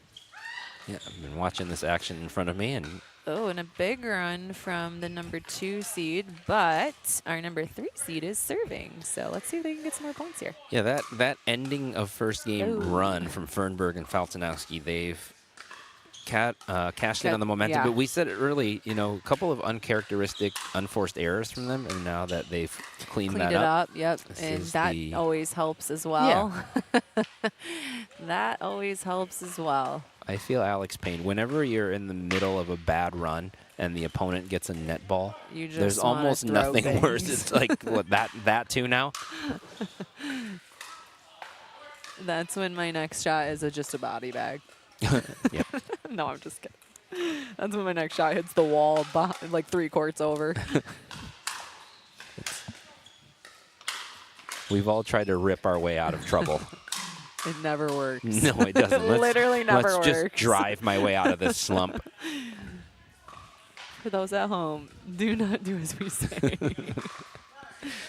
Yeah, I've been watching this action in front of me, and
Oh, and a big run from the number 2 seed, but our number 3 seed is serving. So let's see if they can get some more points here.
yeah, that ending of first game
Oh.
run from Fernberg and Faltinowski, cashed in on the momentum.
yeah.
But we said it early, you know, a couple of uncharacteristic, unforced errors from them, and now that they've cleaned that
it
up.
Yep,
this
and
is
that
the-
always helps as well. That always helps as well.
I feel Alex Payne. Whenever you're in the middle of a bad run and the opponent gets a net ball,
You just
there's
wanna
almost
throw
nothing worse.
things.
It's like what, that too now.
That's when my next shot is just a body bag.
Yep.
No, I'm just kidding. That's when my next shot hits the wall, like 3 courts over.
We've all tried to rip our way out of trouble.
It never works.
No, it doesn't.
Literally never
let's
works.
just drive my way out of this slump.
For those at home, do not do as we say.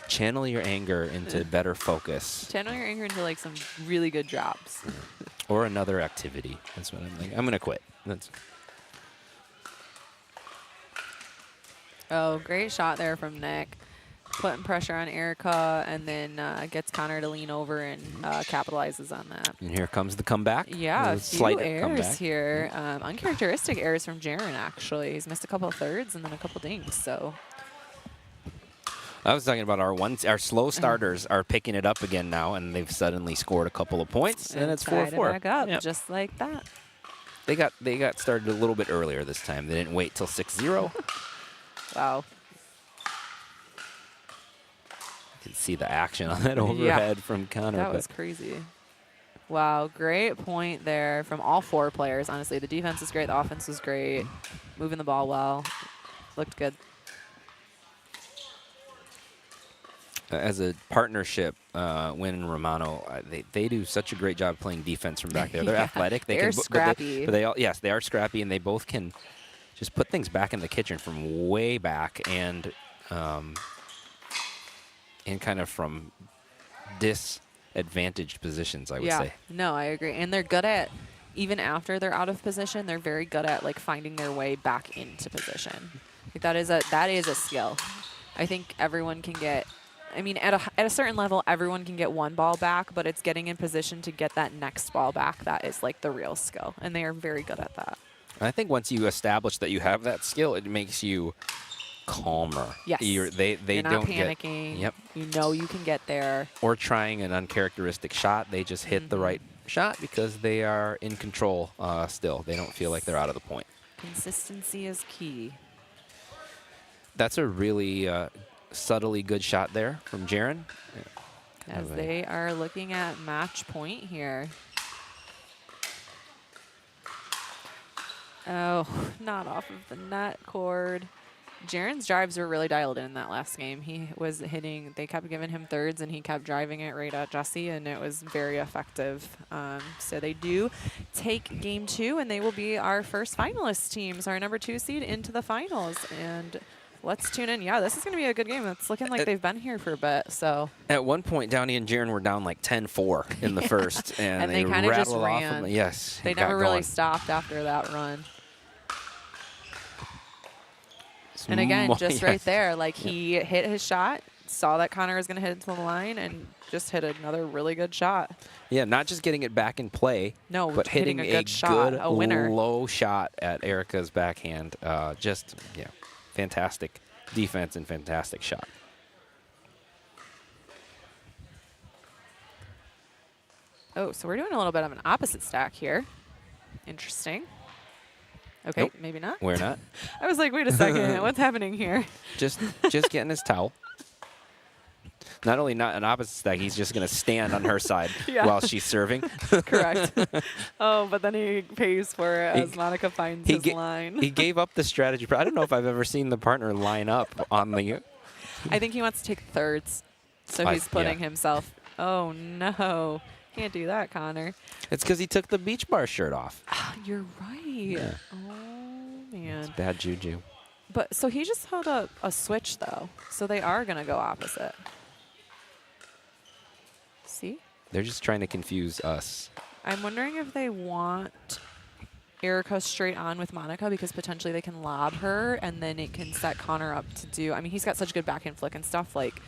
Channel your anger into better focus.
Channel your anger into like some really good drops.
Or another activity. That's what I'm thinking. I'm going to quit.
Oh, great shot there from Nick. Putting pressure on Erica, and then gets Connor to lean over and capitalizes on that.
And here comes the comeback.
Yeah, a
slight
few errors
comeback.
here. Uncharacteristic errors from Jaron, actually. He's missed a couple of thirds and then a couple dings, so.
I was talking about our slow starters are picking it up again now, and they've suddenly scored a couple of points, and it's
tied it
4-4.
back up,
Yep.
just like that.
They got started a little bit earlier this time. They didn't wait till 6-0.
Wow.
You can see the action on that overhead from Connor.
That was crazy. Wow, great point there from all 4 players, honestly. The defense is great. The offense was great. Moving the ball well. Looked good.
As a partnership, Wynn and Romano, they do such a great job playing defense from back there. They're athletic.
They're scrappy.
But they are scrappy, and they both can just put things back in the kitchen from way back and kind of from disadvantaged positions, I would say.
No, I agree. And they're good at, even after they're out of position, they're very good at like finding their way back into position. Like, that is a skill. I think everyone can get, I mean, at a certain level, everyone can get one ball back, but it's getting in position to get that next ball back that is like the real skill. And they are very good at that.
I think once you establish that you have that skill, it makes you calmer.
Yes.
They
You're not
don't
panicking.
Yep.
You know you can get there.
Or trying an uncharacteristic shot. They just hit the right shot because they are in control still. They don't feel like they're out of the point.
Consistency is key.
That's a really subtly good shot there from Jaron.
As they are looking at match point here. Oh, not off of the net cord. Jaron's drives were really dialed in that last game. He was hitting, they kept giving him thirds, and he kept driving it right at Jesse, and it was very effective. So they do take game 2, and they will be our first finalist teams, our number 2 seed into the finals. And let's tune in. Yeah, this is going to be a good game. It's looking like they've been here for a bit. So
At one point, Downey and Jaron were down like 10-4 in the first, and
they kind of just
rattled off
ran.
them. Yes,
They
it
never
got
really
going.
stopped after that run. And again, just right there, like he hit his shot, saw that Connor was going to hit it to the line, and just hit another really good shot.
Yeah, not just getting it back in play,
No,
but
hitting
hitting
a good shot,
good
a winner.
low shot at Erica's backhand. Just, fantastic defense and fantastic shot.
Oh, so we're doing a little bit of an opposite stack here. Interesting. Okay,
Nope,
maybe not.
we're not.
I was like, wait a second, what's happening here?
Just getting his towel. Not only not an opposite stack, he's just going to stand on her side
Yeah.
while she's serving.
Correct. Oh, but then he pays for it as Monica finds his line.
He gave up the strategy. I don't know if I've ever seen the partner line up on the...
I think he wants to take thirds, so he's putting himself. Oh no, can't do that, Connor.
It's because he took the beach bar shirt off.
You're right.
Yeah.
Oh man.
It's bad juju.
But so he just held a switch though, so they are gonna go opposite. See?
They're just trying to confuse us.
I'm wondering if they want Erica straight on with Monica because potentially they can lob her and then it can set Connor up to do. I mean, he's got such good backhand flick and stuff. Like,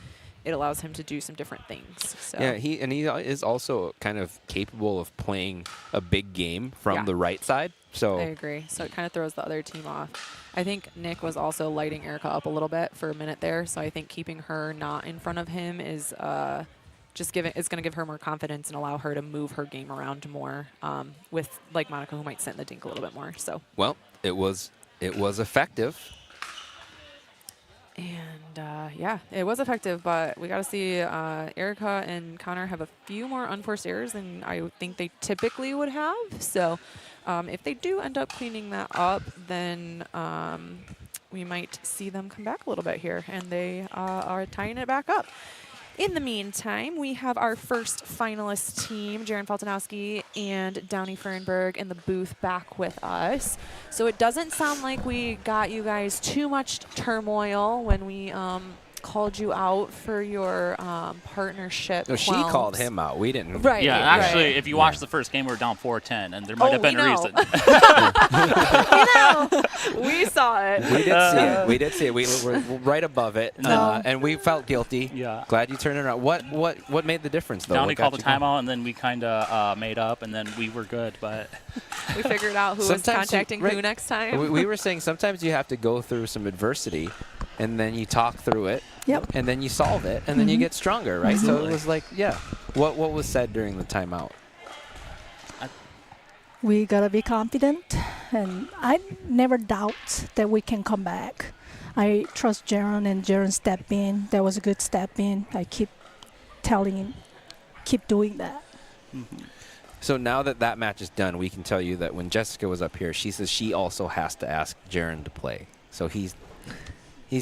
it allows him to do some different things. So.
Yeah, he is also kind of capable of playing a big game from the right side. So
I agree. So it kind of throws the other team off. I think Nick was also lighting Erica up a little bit for a minute there. So I think keeping her not in front of him is it's going to give her more confidence and allow her to move her game around more with like Monica, who might sit in the dink a little bit more. So
well, it was effective.
And yeah, it was effective, but we got to see Erica and Connor have a few more unforced errors than I think they typically would have. So if they do end up cleaning that up, then we might see them come back a little bit here, and they are tying it back up. In the meantime, we have our first finalist team, Jaron Faltanowski and Downey Fernberg, in the booth back with us. So it doesn't sound like we got you guys too much turmoil when we called you out for your partnership.
No, she
qualms.
called him out. We didn't.
Right.
Yeah,
right.
actually, if you watch the first game, we were down 4-10, and there might have been a reason.
We saw it.
We did see it. We did see it. We were right above it,
No.
and we felt guilty.
Yeah.
Glad you turned it around. What made the difference, though?
Downey
What
called
got
the
you going?
timeout, and then we kind of made up, and then we were good. But
We figured out who was
Sometimes
contacting
right,
who next time.
We were saying sometimes you have to go through some adversity, and then you talk through it.
Yep.
And then you solve it, and then you get stronger, right? So
Absolutely.
it was like, yeah. What was said during the timeout?
We gotta be confident, and I never doubt that we can come back. I trust Jaron, and Jaron stepped in. That was a good step in. I keep telling him, keep doing that.
So now that match is done, we can tell you that when Jessica was up here, she says she also has to ask Jaron to play. So he's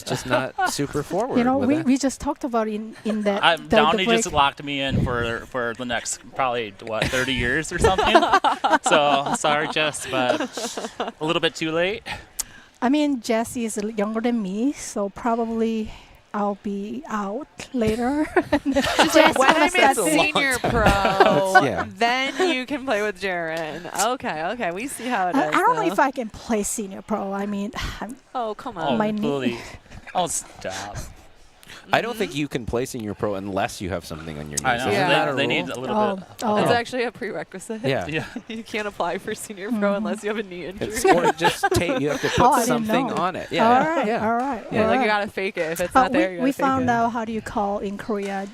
just not super forward.
You know,
with it.
we just talked about in that. the
Downey
break.
just locked me in for the next probably 30 years or something. So sorry, Jess, but a little bit too late.
I mean, Jessie is younger than me, so probably I'll be out later.
She's like, when I'm in senior pro,
Yeah.
then you can play with Jaron. Okay, we see how it is.
I don't know
though.
if I can play senior pro. I mean,
Oh, come
Oh,
on.
My knee.
please. Oh, stop.
I don't think you can play senior pro unless you have something on your knees.
I know.
Isn't
Yeah.
that a
They
rule?
need a little bit.
It's actually a prerequisite.
Yeah.
Yeah.
You can't apply for senior pro unless you have a knee injury.
It's, or just tape. You have to
Oh, I
put
didn't
something
know.
on it. Yeah.
all
yeah,
right,
yeah.
all right.
Yeah,
all
like you
right.
gotta fake it. If it's not there, you gotta
we
fake
found
it.
out how do you call in Korea,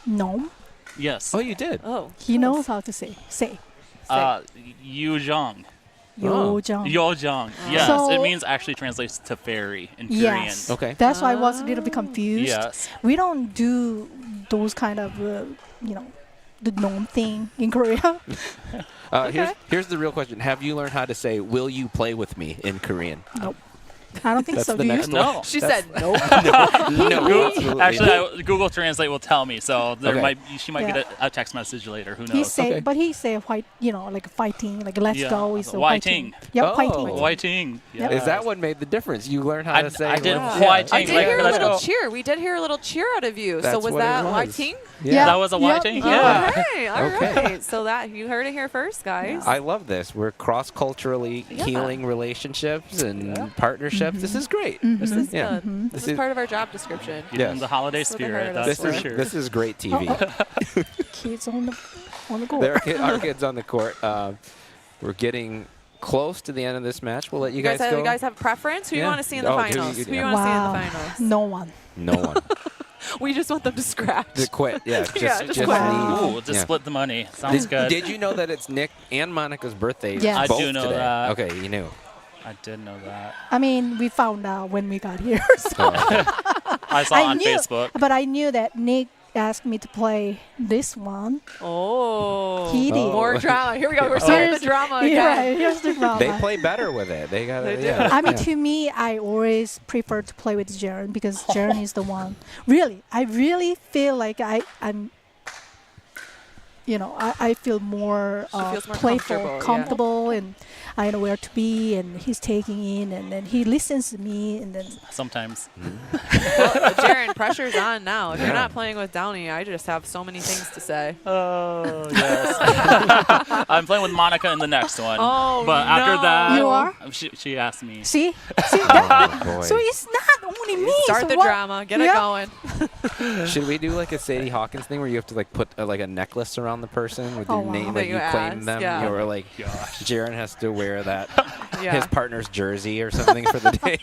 gnome.
Yes.
Oh, you did.
Oh,
He knows how to say.
Yu Zhang.
Yojong.
Yojong. Yes.
So-
it means actually translates to fairy in
Yes.
Korean.
Okay.
That's why I was a little bit confused.
Yes.
We don't do those kind of, the gnome thing in Korea.
Here's the real question. Have you learned how to say, will you play with me in Korean?
Nope. I don't think
That's
so.
the
Do you?
next
No.
one.
she
That's-
said nope.
No, absolutely
Actually, Google Translate will tell me. So there
Okay.
she might
Yeah.
get a text message later. Who
He
knows?
say,
Okay.
but he say white, like fighting, like let's
Yeah.
go is
Whiting.
Yep,
Oh.
fighting.
Whiting.
Yep.
Is that what made the difference? You learned how to say
I did
let's-
Whiting.
I did
like,
hear a
let's
little
go.
cheer. We did hear a little cheer out of you.
That's
so was
what it
that
was.
Whiting?
Yeah.
That was a
Yep.
Whiting.
Yeah.
Yeah.
Okay, all
Okay.
right. So that you heard it here first, guys.
I love this. We're cross-culturally
Yeah.
healing relationships and partnerships. This is great.
This is
Yeah.
good. This
This
is part of our job description.
Get in
Yes.
the holiday
That's what they
spirit.
heard
That's
us
for
for.
sure.
This is great TV.
Kids on the go.
There are kids on the court. We're getting close to the end of this match. We'll let you guys go.
You guys have a preference? Who you
Yeah.
want to see in the
Oh,
finals?
who
Who
you-
you want to see in
Wow.
the finals?
No one.
No one.
We just want them to scratch.
To quit. Yeah. Just,
Yeah, just
just
quit.
leave.
Ooh, just
Yeah.
split the money. Sounds good.
Did you know that it's Nick and Monica's birthday?
Yes. I
both
do know
today?
that.
Okay, you knew.
I did know that.
I mean, we found out when we got here. So.
Oh,
I saw on Facebook.
But I knew that Nick asked me to play this one.
Oh.
He did.
More drama. Here we go. We're starting the drama again.
Yeah, here's the drama.
They play better with it. They got it.
They do.
Yeah.
I mean,
yeah.
to me, I always prefer to play with Jaron because Jaron is the one. Really, I really feel like I'm. I feel more,
feels more
playful,
comfortable, yeah.
and I know where to be, and he's taking in, and then he listens to me, and then
Sometimes.
Well, Jaron, pressure's on now. If you're not playing with Downey, I just have so many things to say.
Oh, yes. I'm playing with Monica in the next one.
Oh,
but after
no.
that,
You are?
She asked me.
see,
Oh, boy.
so it's not only me.
Start
so
the
what-
drama. Get
Yeah.
it going.
Should we do like a Sadie Hawkins thing where you have to like put like a necklace around the person with
Oh,
your
wow.
name,
That
like
you
you claim
asked,
them,
yeah.
or like
Gosh.
Jaron has to wear wear that
Yeah.
his partner's jersey or something for the day.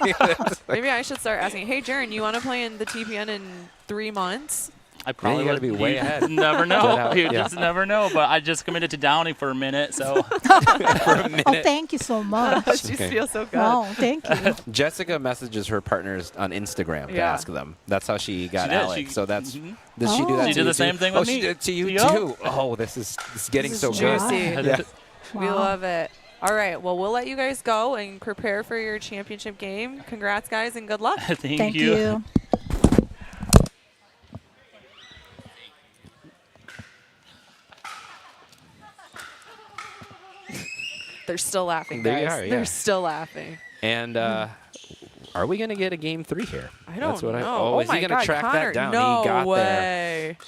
Maybe I should start asking, hey, Jaron, you want to play in the TPN in 3 months?
I probably
you gotta
would
be way
you
ahead.
Never know.
Get out,
You
yeah.
just never know. But I just committed to Downing for a minute, so.
For a minute.
Oh, thank you so much.
She
Okay.
feels so good.
Wow, thank you.
Jessica messages her partners on Instagram to
Yeah.
ask them. That's how she got
did.
Alex.
She-
so that's
Mhm.
does she do that?
She
to
did
you
the
too?
same thing
Oh,
with
she
me.
did it to you
Yup.
too. Oh, this is getting
This
so
is
good.
juicy.
Yeah.
We
Wow.
love it. All right. Well, we'll let you guys go and prepare for your championship game. Congrats, guys, and good luck.
Thank
you.
They're still laughing,
They
guys.
are, yeah.
They're still laughing.
And are we going to get a game 3 here?
I don't
That's what
know.
is
my
he going to
God,
track
Connor,
that down?
No
He got there.
way.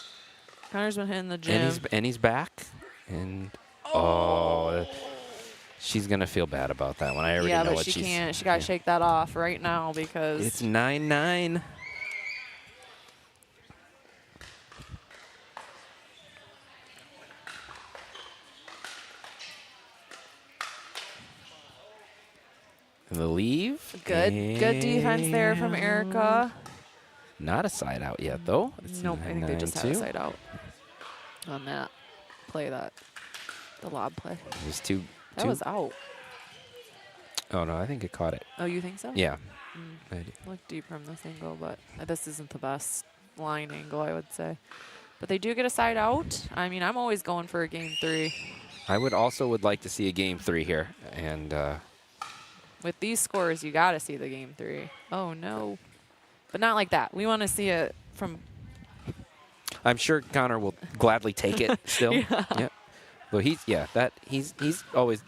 Connor's been hitting the gym.
And he's back. And she's going to feel bad about that one. I already
yeah,
know
but
what
she
she's
can't. She got to shake that off right now because
It's 9-9. The leave.
good defense there from Erica.
Not a side out yet, though. It's
Nope, I think they just had a
9-9-2.
side out on that play, the lob play.
It was two.
That was out.
Oh, no, I think it caught it.
Oh, you think so?
Yeah.
Look deep from this angle, but this isn't the best line angle, I would say. But they do get a side out. I mean, I'm always going for a game 3.
I would like to see a game 3 here. And
With these scores, you got to see the game 3. Oh, no. But not like that. We want to see it from...
I'm sure Connor will gladly take it still.
Yeah.
Well, he's always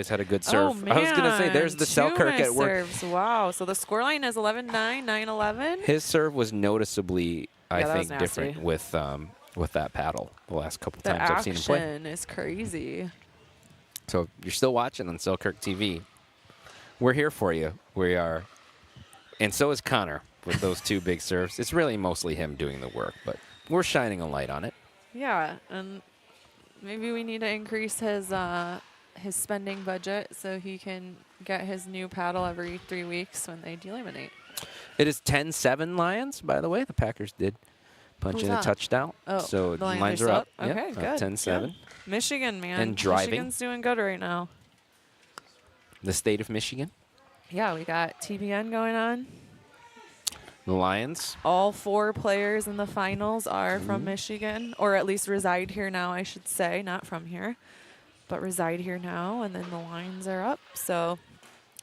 had a good serve.
Oh, man.
I was going to say, there's the
2
Selkirk
nice
at work.
serves. Wow. So the scoreline is 11-9, 9-11.
His serve was noticeably, I
Yeah, that was
think, different with that paddle the last couple
The
times I've seen him play.
action is crazy.
So if you're still watching on Selkirk TV, we're here for you. We are. And so is Connor with those 2 big serves. It's really mostly him doing the work, but we're shining a light on it.
Yeah, and maybe we need to increase his spending budget so he can get his new paddle every 3 weeks when they deliminate.
It is 10-7 Lions, by the way. The Packers did punch
Who's
in
that?
a touchdown.
Oh,
so
the
Lions
are
are up.
Okay,
Yep,
good.
10-7.
Good. Michigan, man.
And driving.
Michigan's doing good right now.
The state of Michigan.
Yeah, we got TPN going on.
The Lions.
All 4 players in the finals are from Michigan, or at least reside here now, I should say. Not from here, but reside here now. And then the Lions are up, so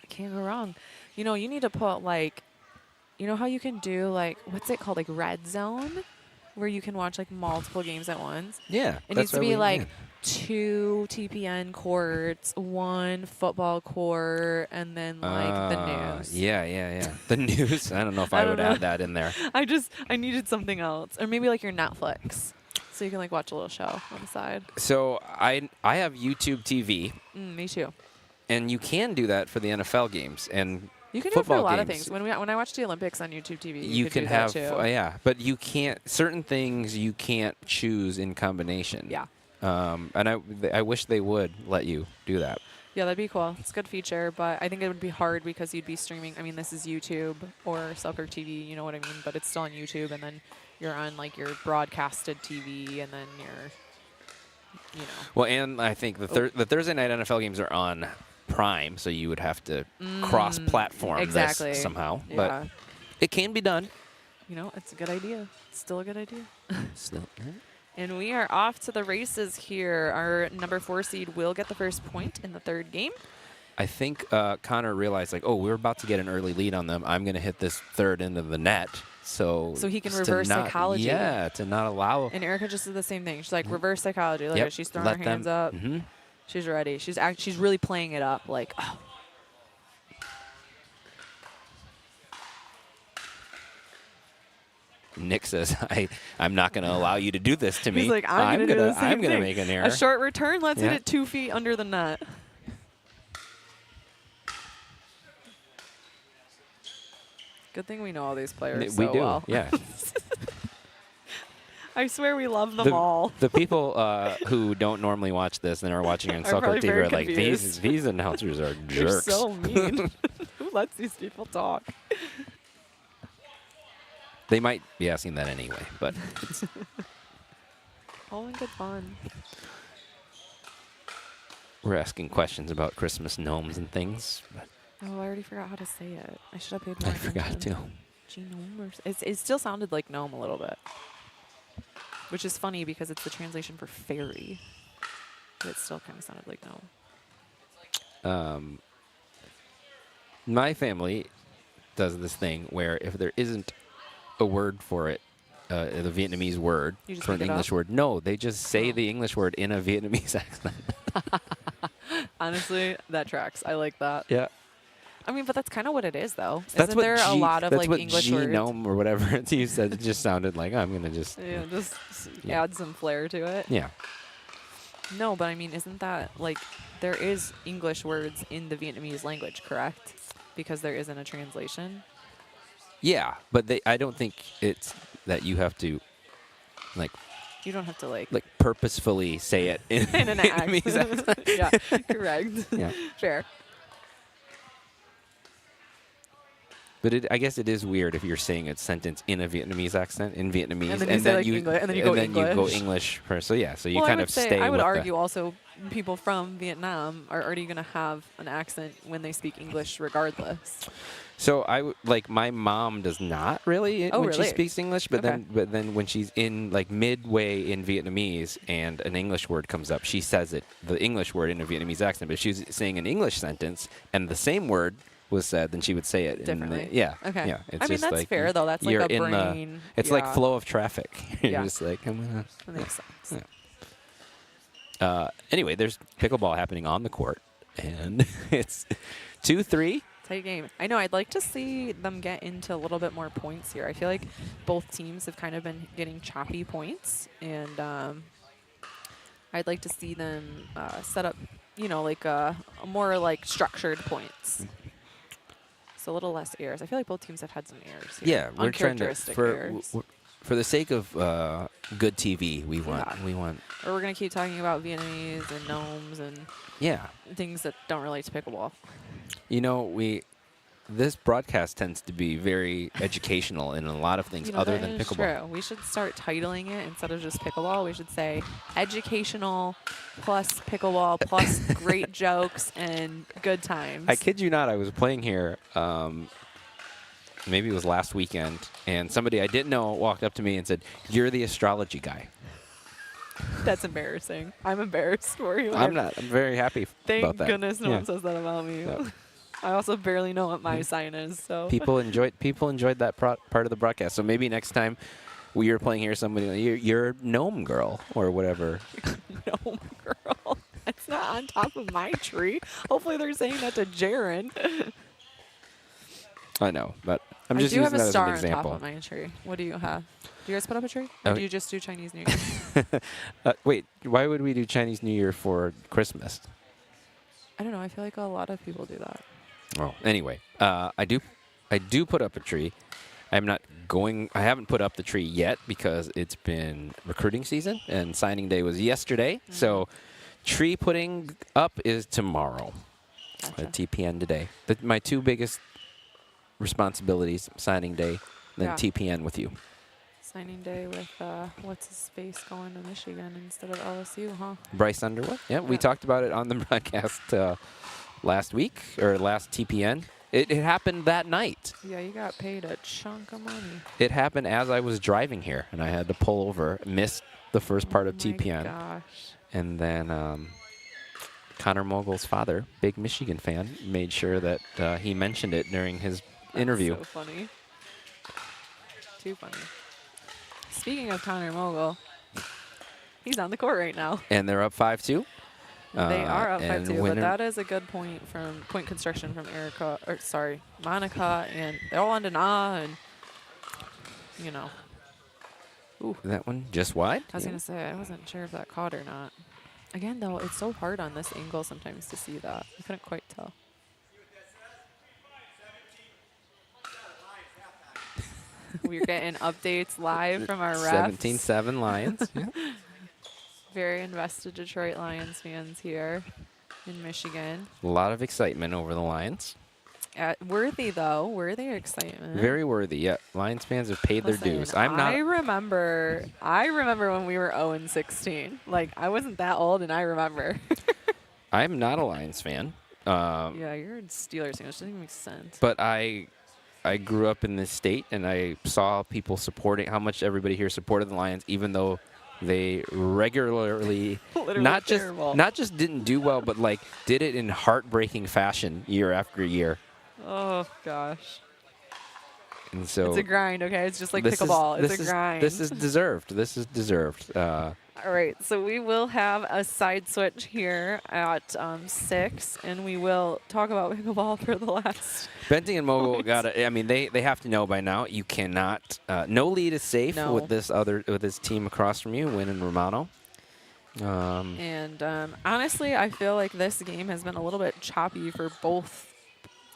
I can't go wrong. You know, you need to put, like, you know how you can do, like, what's it called, like Red Zone, where you can watch, like, multiple games at once?
Yeah.
It needs to be, like, 2 TPN courts, 1 football court, and then, like, the news.
Yeah. The news. I don't know if I would add that in there.
I needed something else. Or maybe, like, your Netflix. So you can, like, watch a little show on the side.
So I have YouTube TV.
Me too.
And you can do that for the NFL games and
You can do it for
football
a lot
games.
of things. When I watch the Olympics on YouTube TV,
You
could
can
do
have,
that too.
yeah, but you can't, certain things you can't choose in combination.
Yeah.
And I wish they would let you do that.
Yeah, that'd be cool. It's a good feature, but I think it would be hard because you'd be streaming. I mean, this is YouTube or Selkirk TV, you know what I mean? But it's still on YouTube, and then you're on, like, your broadcasted TV, and then you're, you know.
Well, and I think the Thursday night NFL games are on Prime, so you would have to cross-platform
exactly.
this somehow.
Yeah.
But it can be done.
You know, it's a good idea. It's still a good idea.
Still.
And we are off to the races here. Our number 4 seed will get the first point in the 3rd game.
I think Connor realized, like, oh, we're about to get an early lead on them. I'm going to hit this 3rd into the net. So
he can
to
reverse
not-
psychology.
Yeah, to not allow.
And Erica just did the same thing. She's like, reverse psychology. Look
Yep,
at she's throwing
let
her hands
them-
up.
Mhm.
She's ready. She's really playing it up. Like, oh.
Nick says, I'm not going to allow you to do this to me.
He's like, I'm gonna do the same
I'm gonna
thing.
make an error.
A short return. Let's
Yeah.
hit it 2 feet under the net. Good thing we know all these players
We
so
do,
well.
yeah.
I swear we love them all.
The people who don't normally watch this and are watching on Soccer
probably
TV
very
are like,
confused.
these announcers are
They're
jerks.
so mean. Who lets these people talk?
They might be asking that anyway, but it's
All in good fun.
we're asking questions about Christmas gnomes and things. But
Oh, I already forgot how to say it. I should have paid more
I forgot
attention.
to.
Genome or it still sounded like gnome a little bit. Which is funny because it's the translation for fairy. But it still kind of sounded like gnome.
My family does this thing where if there isn't a word for it, the Vietnamese word
You just
for an
make it
English
up?
word, no, they just say the English word in a Vietnamese accent.
Honestly, that tracks. I like that.
Yeah.
I mean, but that's kind of what it is, though.
That's
Isn't
what
there a lot of
that's
like
what
English words?
genome or whatever you said. It just sounded like I'm gonna just
Yeah, just
Yeah.
add some flair to it.
Yeah.
No, but I mean, isn't that like there is English words in the Vietnamese language, correct? Because there isn't a translation.
Yeah, but I don't think it's that you have to like
You don't have to like
purposefully say it in,
in an
Vietnamese
accent. Yeah, correct.
Yeah.
Fair.
But I guess it is weird if you're saying a sentence in a Vietnamese accent in Vietnamese,
And then you say, like, English, and then you go English.
English. So yeah, so you
Well,
kind
I
of
would say,
stay.
I would
with
argue also people from Vietnam are already going to have an accent when they speak English, regardless.
So like my mom does not really
Oh,
when she
really?
speaks English, but
Okay.
then when she's in like midway in Vietnamese and an English word comes up, she says the English word in a Vietnamese accent. But if she's saying an English sentence and the same word was said, then she would say it
Differently.
yeah.
Okay.
Yeah. It's
I mean,
just
that's
like
fair, though. That's like
you're
a
in
brain-
it's like
yeah.
flow of traffic. You're
Yeah.
just like I'm gonna.
That makes sense.
Yeah. Anyway, there's pickleball happening on the court, and it's 2-3.
Tight game. I know. I'd like to see them get into a little bit more points here. I feel like both teams have kind of been getting choppy points, and I'd like to see them set up, like a more like structured points. So a little less errors. I feel like both teams have had some errors here.
Yeah, we're trying to
Uncharacteristic errors.
for the sake of good TV, we want.
Or we're gonna keep talking about Vietnamese and gnomes and things that don't relate to pickleball.
This broadcast tends to be very educational in a lot of things other
that
than
is
pickleball.
True. We should start titling it instead of just pickleball. We should say educational plus pickleball plus great jokes and good times.
I kid you not, I was playing here. Maybe it was last weekend, and somebody I didn't know walked up to me and said, "You're the astrology guy."
That's embarrassing. I'm embarrassed for you.
I'm not. I'm very happy
Thank
about that.
goodness no
Yeah.
one says that about me.
Yeah.
I also barely know what my sign is, so
People enjoyed that part of the broadcast. So maybe next time we are playing here, somebody you're gnome girl or whatever.
Gnome girl. It's not on top of my tree. Hopefully they're saying that to Jaren.
I know, but I'm
I
just
do
using
have a
that
star
as an
on top
example.
of my tree. What do you have? Do you guys put up a tree? Or
Oh.
do you just do Chinese New Year?
Wait, why would we do Chinese New Year for Christmas?
I don't know. I feel like a lot of people do that.
Well, anyway, I do put up a tree. I haven't put up the tree yet because it's been recruiting season and signing day was yesterday.
Mm-hmm.
So tree putting up is tomorrow. At TPN today. My two biggest responsibilities, signing day, then
Yeah.
TPN with you.
Signing day with what's his face going to Michigan instead of LSU, huh?
Bryce Underwood. Yeah, we talked about it on the broadcast last week or last TPN. It happened that night.
Yeah, you got paid a chunk of money.
It happened as I was driving here, and I had to pull over, missed the first part of TPN.
Gosh.
And then Connor Mogul's father, big Michigan fan, made sure that he mentioned it during his interview.
So funny. Too funny. Speaking of Connor Mogul, he's on the court right now.
And they're up 5-2.
They are up
and
5-2, but
winner-
that is a good point construction from Monica, and they're all on to Na, and Ooh.
That one just wide?
I was
Yeah.
gonna say I wasn't sure if that caught or not. Again, though, it's so hard on this angle sometimes to see that. I couldn't quite tell. We're getting updates live from our refs.
17-7 Lions. Yeah.
Very invested Detroit Lions fans here in Michigan.
A lot of excitement over the Lions.
Worthy, though. Worthy excitement.
Very worthy, yeah. Lions fans have paid their dues. I'm not.
I remember when we were 0-16. Like, I wasn't that old, and I remember.
I'm not a Lions fan.
Yeah, you're a Steelers fan, which doesn't make sense.
But I grew up in this state, and I saw people supporting, how much everybody here supported the Lions, even though they regularly not just didn't do well, but like did it in heartbreaking fashion year after year.
Oh gosh.
And so
it's a grind, okay? It's just like pickleball. It's a grind.
This is deserved. This is deserved.
All right, so we will have a side switch here at 6, and we will talk about pickleball for the last.
Benting and Mogul got it. I mean, they have to know by now. You cannot. No lead is safe with this team across from you, Wynn and Romano.
Honestly, I feel like this game has been a little bit choppy for both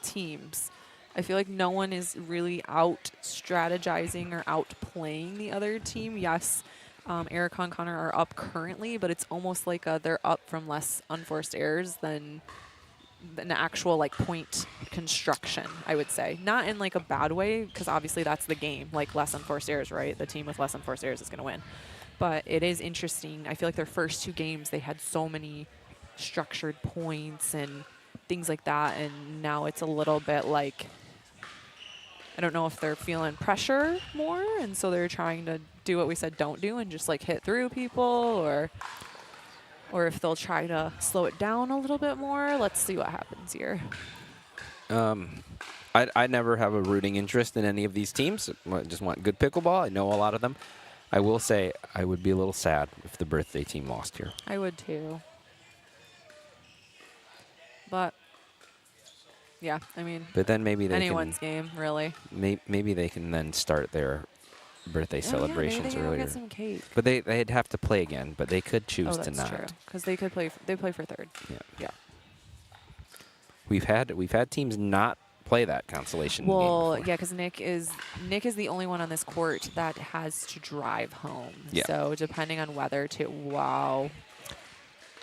teams. I feel like no one is really out strategizing or outplaying the other team. Yes. Erica and Connor are up currently, but it's almost like they're up from less unforced errors than an actual like point construction, I would say. Not in like a bad way, because obviously that's the game, like less unforced errors, right? The team with less unforced errors is going to win. But it is interesting. I feel like their first 2 games, they had so many structured points and things like that, and now it's a little bit like, I don't know if they're feeling pressure more, and so they're trying to do what we said don't do and just like hit through people, or if they'll try to slow it down a little bit more. Let's see what happens here.
I never have a rooting interest in any of these teams. I just want good pickleball. I know a lot of them. I will say I would be a little sad if the birthday team lost here.
I would too. But yeah, I mean,
but then maybe they
anyone's game, really.
Maybe they can then start their birthday celebrations
maybe
earlier.
Get some cake.
But they'd have to play again. But they could choose to not.
That's true, because they could play. They play for 3rd.
Yeah. We've had teams not play that Consolation game
Well,
before.
yeah, because Nick is the only one on this court that has to drive home.
Yeah.
So depending on weather, too. Wow.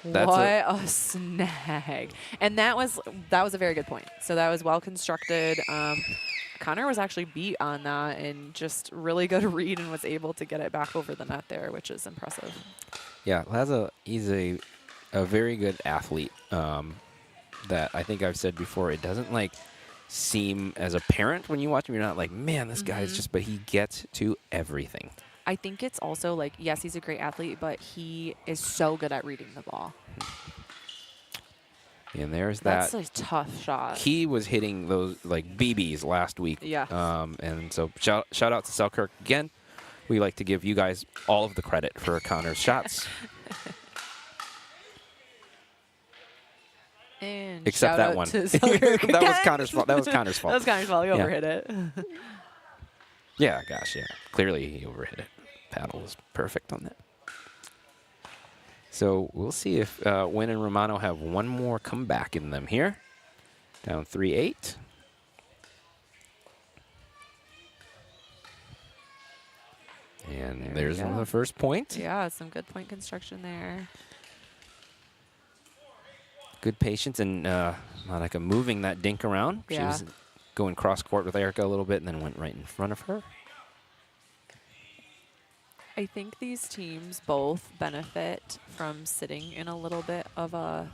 That's
what a snag. And that was a very good point. So that was well constructed. Connor was actually beat on that and just really good read and was able to get it back over the net there, which is impressive.
Yeah, he's a very good athlete. That I think I've said before. It doesn't like seem as apparent when you watch him. You're not like, man, this guy's just. But he gets to everything.
I think it's also like, yes, he's a great athlete, but he is so good at reading the ball.
And there's
That's
that.
a tough shot.
He was hitting those like BBs last week.
Yeah.
And so shout out to Selkirk again. We like to give you guys all of the credit for Connor's shots.
And
except that one. That was Connor's fault. That was Connor's fault.
That was Connor's fault. He overhit it.
Yeah, gosh, yeah. Clearly he overhit it. Paddle was perfect on that. So we'll see if Wynn and Romano have one more comeback in them here. Down 3-8. And there's the first point.
Yeah, some good point construction there.
Good patience and Monica moving that dink around.
Yeah.
She was going cross court with Erica a little bit and then went right in front of her.
I think these teams both benefit from sitting in a little bit of a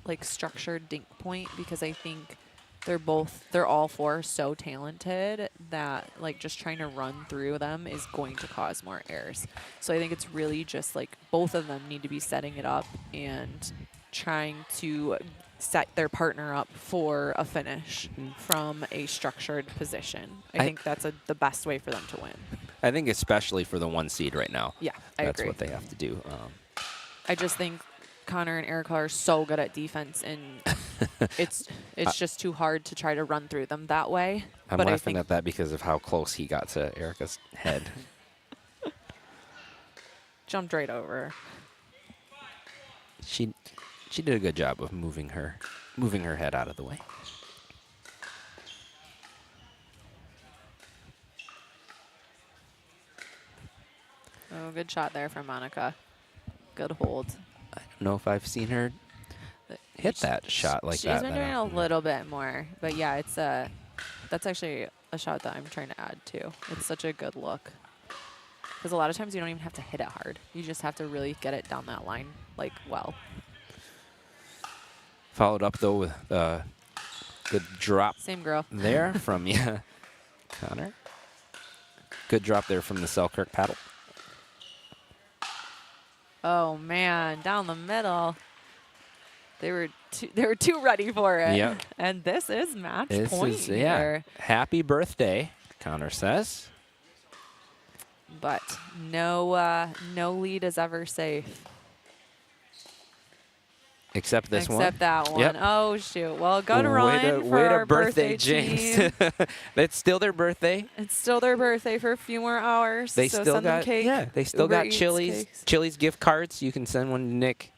like structured dink point, because I think they're all 4 so talented that like just trying to run through them is going to cause more errors. So I think it's really just like both of them need to be setting it up and trying to set their partner up for a finish from a structured position. I think that's the best way for them to win.
I think especially for the 1 seed right now.
Yeah, I
That's
agree.
what they have to do.
I just think Connor and Erica are so good at defense, and it's just too hard to try to run through them that way.
I'm
but
laughing at that because of how close he got to Erica's head.
Jumped right over.
She did a good job of moving her head out of the way.
Oh, good shot there from Monica. Good hold.
I don't know if I've seen her hit that shot like that.
She's been doing it a little bit more, but yeah, it's that's actually a shot that I'm trying to add to. It's such a good look. Because a lot of times you don't even have to hit it hard. You just have to really get it down that line, like, well.
Followed up, though, with good drop.
Same girl.
There from, Connor. Good drop there from the Selkirk paddle.
Oh, man, down the middle. They were too ready for it.
Yep.
And this is match
This
point
is,
here.
Happy birthday, Connor says.
But no lead is ever safe.
Except this one.
Except that one.
Yep.
Oh, shoot. Well, good run for our birthday
James.
team.
It's still their birthday.
It's still their birthday for a few more hours.
They
so
still
send them
got
cake.
They still
Uber
got
Eats
Chili's
cakes.
Chili's gift cards. You can send one to Nick.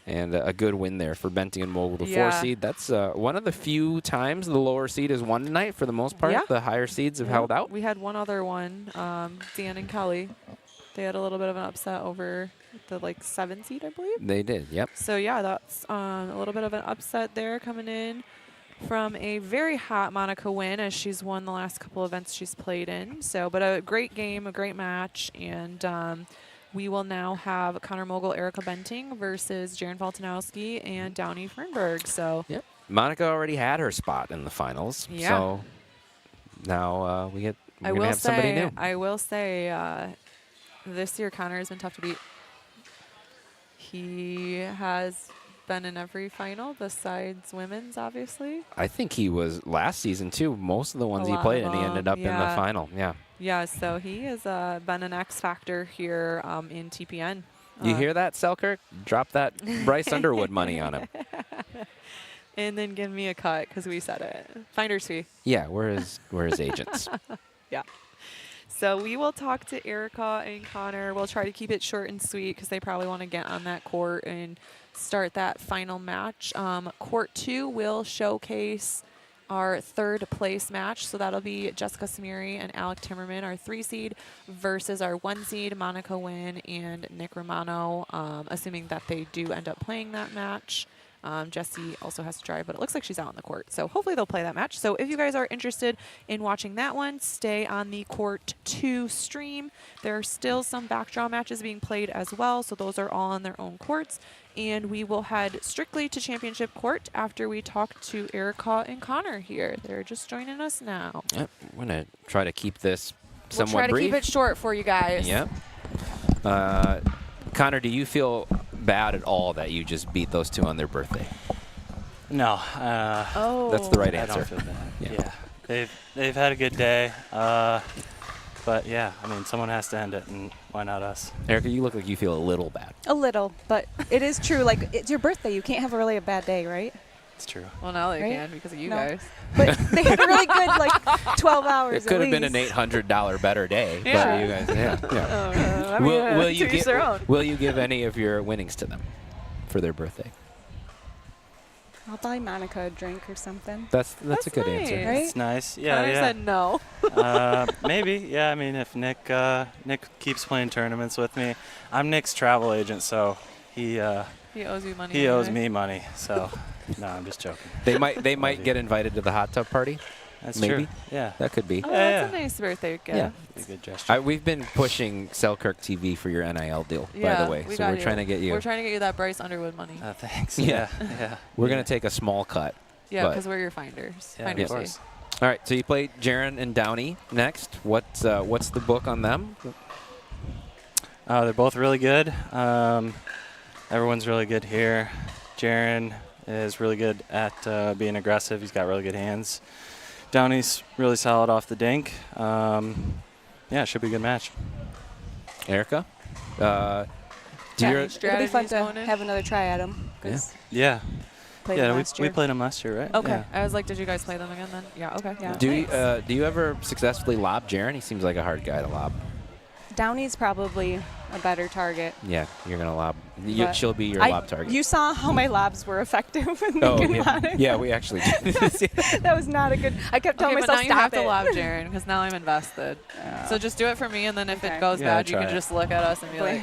And a good win there for Benting and Mogul, the 4 seed. That's one of the few times the lower seed has won tonight. For the most part, the higher seeds have held out.
We had one other one, Dan and Kelly. They had a little bit of an upset over the 7 seed, I believe.
They did, yep.
So yeah, that's a little bit of an upset there coming in from a very hot Monica win, as she's won the last couple events she's played in. So, but a great game, a great match, and we will now have Connor Mogul, Erica Benting versus Jaren Faltanowski and Downey Fernberg. So
yep. Monica already had her spot in the finals.
Yeah.
So now we're going to have somebody new.
I will say this year Connor has been tough to beat. He has been in every final besides women's, obviously.
I think he was last season, too. Most of the ones he played, and he ended up in the final. Yeah.
Yeah, so he has been an X factor here in TPN.
You hear that, Selkirk? Drop that Bryce Underwood money on him.
And then give me a cut because we said it. Finder's fee.
Yeah, we're his agents.
Yeah. So we will talk to Erica and Connor. We'll try to keep it short and sweet because they probably want to get on that court and start that final match. Court 2 will showcase our 3rd place match. So that'll be Jessica Samiri and Alec Timmerman, our 3 seed, versus our 1 seed, Monica Wynn and Nick Romano, assuming that they do end up playing that match. Jessie also has to drive, but it looks like she's out on the court. So hopefully they'll play that match. So if you guys are interested in watching that one, stay on the Court 2 stream. There are still some backdraw matches being played as well, so those are all on their own courts. And we will head strictly to Championship Court after we talk to Erica and Connor here. They're just joining us now.
Yep. I'm going to try to keep this somewhat
We'll try to
brief.
keep it short for you guys.
Yep. Connor, do you feel bad at all that you just beat those two on their birthday?
No.
That's the right answer.
I don't feel bad. Yeah. They've had a good day. But yeah, I mean, someone has to end it, and why not us?
Erica, you look like you feel a little bad.
A little, but it is true. Like, it's your birthday. You can't have really a bad day, right?
It's true.
Well, now they
Right?
can because of you
No.
guys.
But they had a really good, 12 hours
It could
at
have been an
least.
$800 better day,
Yeah.
but you guys, yeah.
I mean,
Will you
to each their own.
will you give any of your winnings to them for their birthday?
I'll buy Monica a drink or something.
That's a good answer.
Right?
It's nice. Yeah,
Connor
yeah.
said no.
Maybe. Yeah, I mean, if Nick keeps playing tournaments with me, I'm Nick's travel agent, so he
owes you money.
He owes
anyway.
me money. So, no, I'm just joking.
They might get invited to the hot tub party.
That's
Maybe.
true. Yeah.
That could be.
Oh,
Yeah,
that's a nice birthday gift.
Yeah.
Be a good gesture.
We've been pushing Selkirk TV for your NIL deal, by the way.
we
So
got
we're trying to get you.
We're trying to get you that Bryce Underwood money.
Thanks.
Yeah.
Yeah.
We're going to take a small cut.
Yeah,
but-
because we're your finders.
Yeah,
Finders
of
fee.
course.
All right, so you played Jaren and Downey next. What's the book on them?
They're both really good. Everyone's really good here. Jaren is really good at being aggressive. He's got really good hands. Downey's really solid off the dink. Yeah, it should be a good match.
Erica?
It'll be fun to have another try at him.
Yeah.
Played
Yeah,
them
we
last year.
played him last year, right?
Okay.
Yeah.
I was like, did you guys play them again then? Yeah, okay. Yeah.
Do you ever successfully lob Jaren? He seems like a hard guy to lob.
Downey's probably a better target.
Yeah, you're gonna lob.
But
She'll be your lob target.
You saw how my lobs were effective with
Oh,
Nick and
yeah.
Monica.
Yeah, we actually did.
That was not a good. I kept telling
Okay, but
myself,
now you
stop
have to
it.
lob Jaren because now I'm invested. So just do it for me, and then if it goes
Yeah,
bad, you can
try it.
just look at us and be like,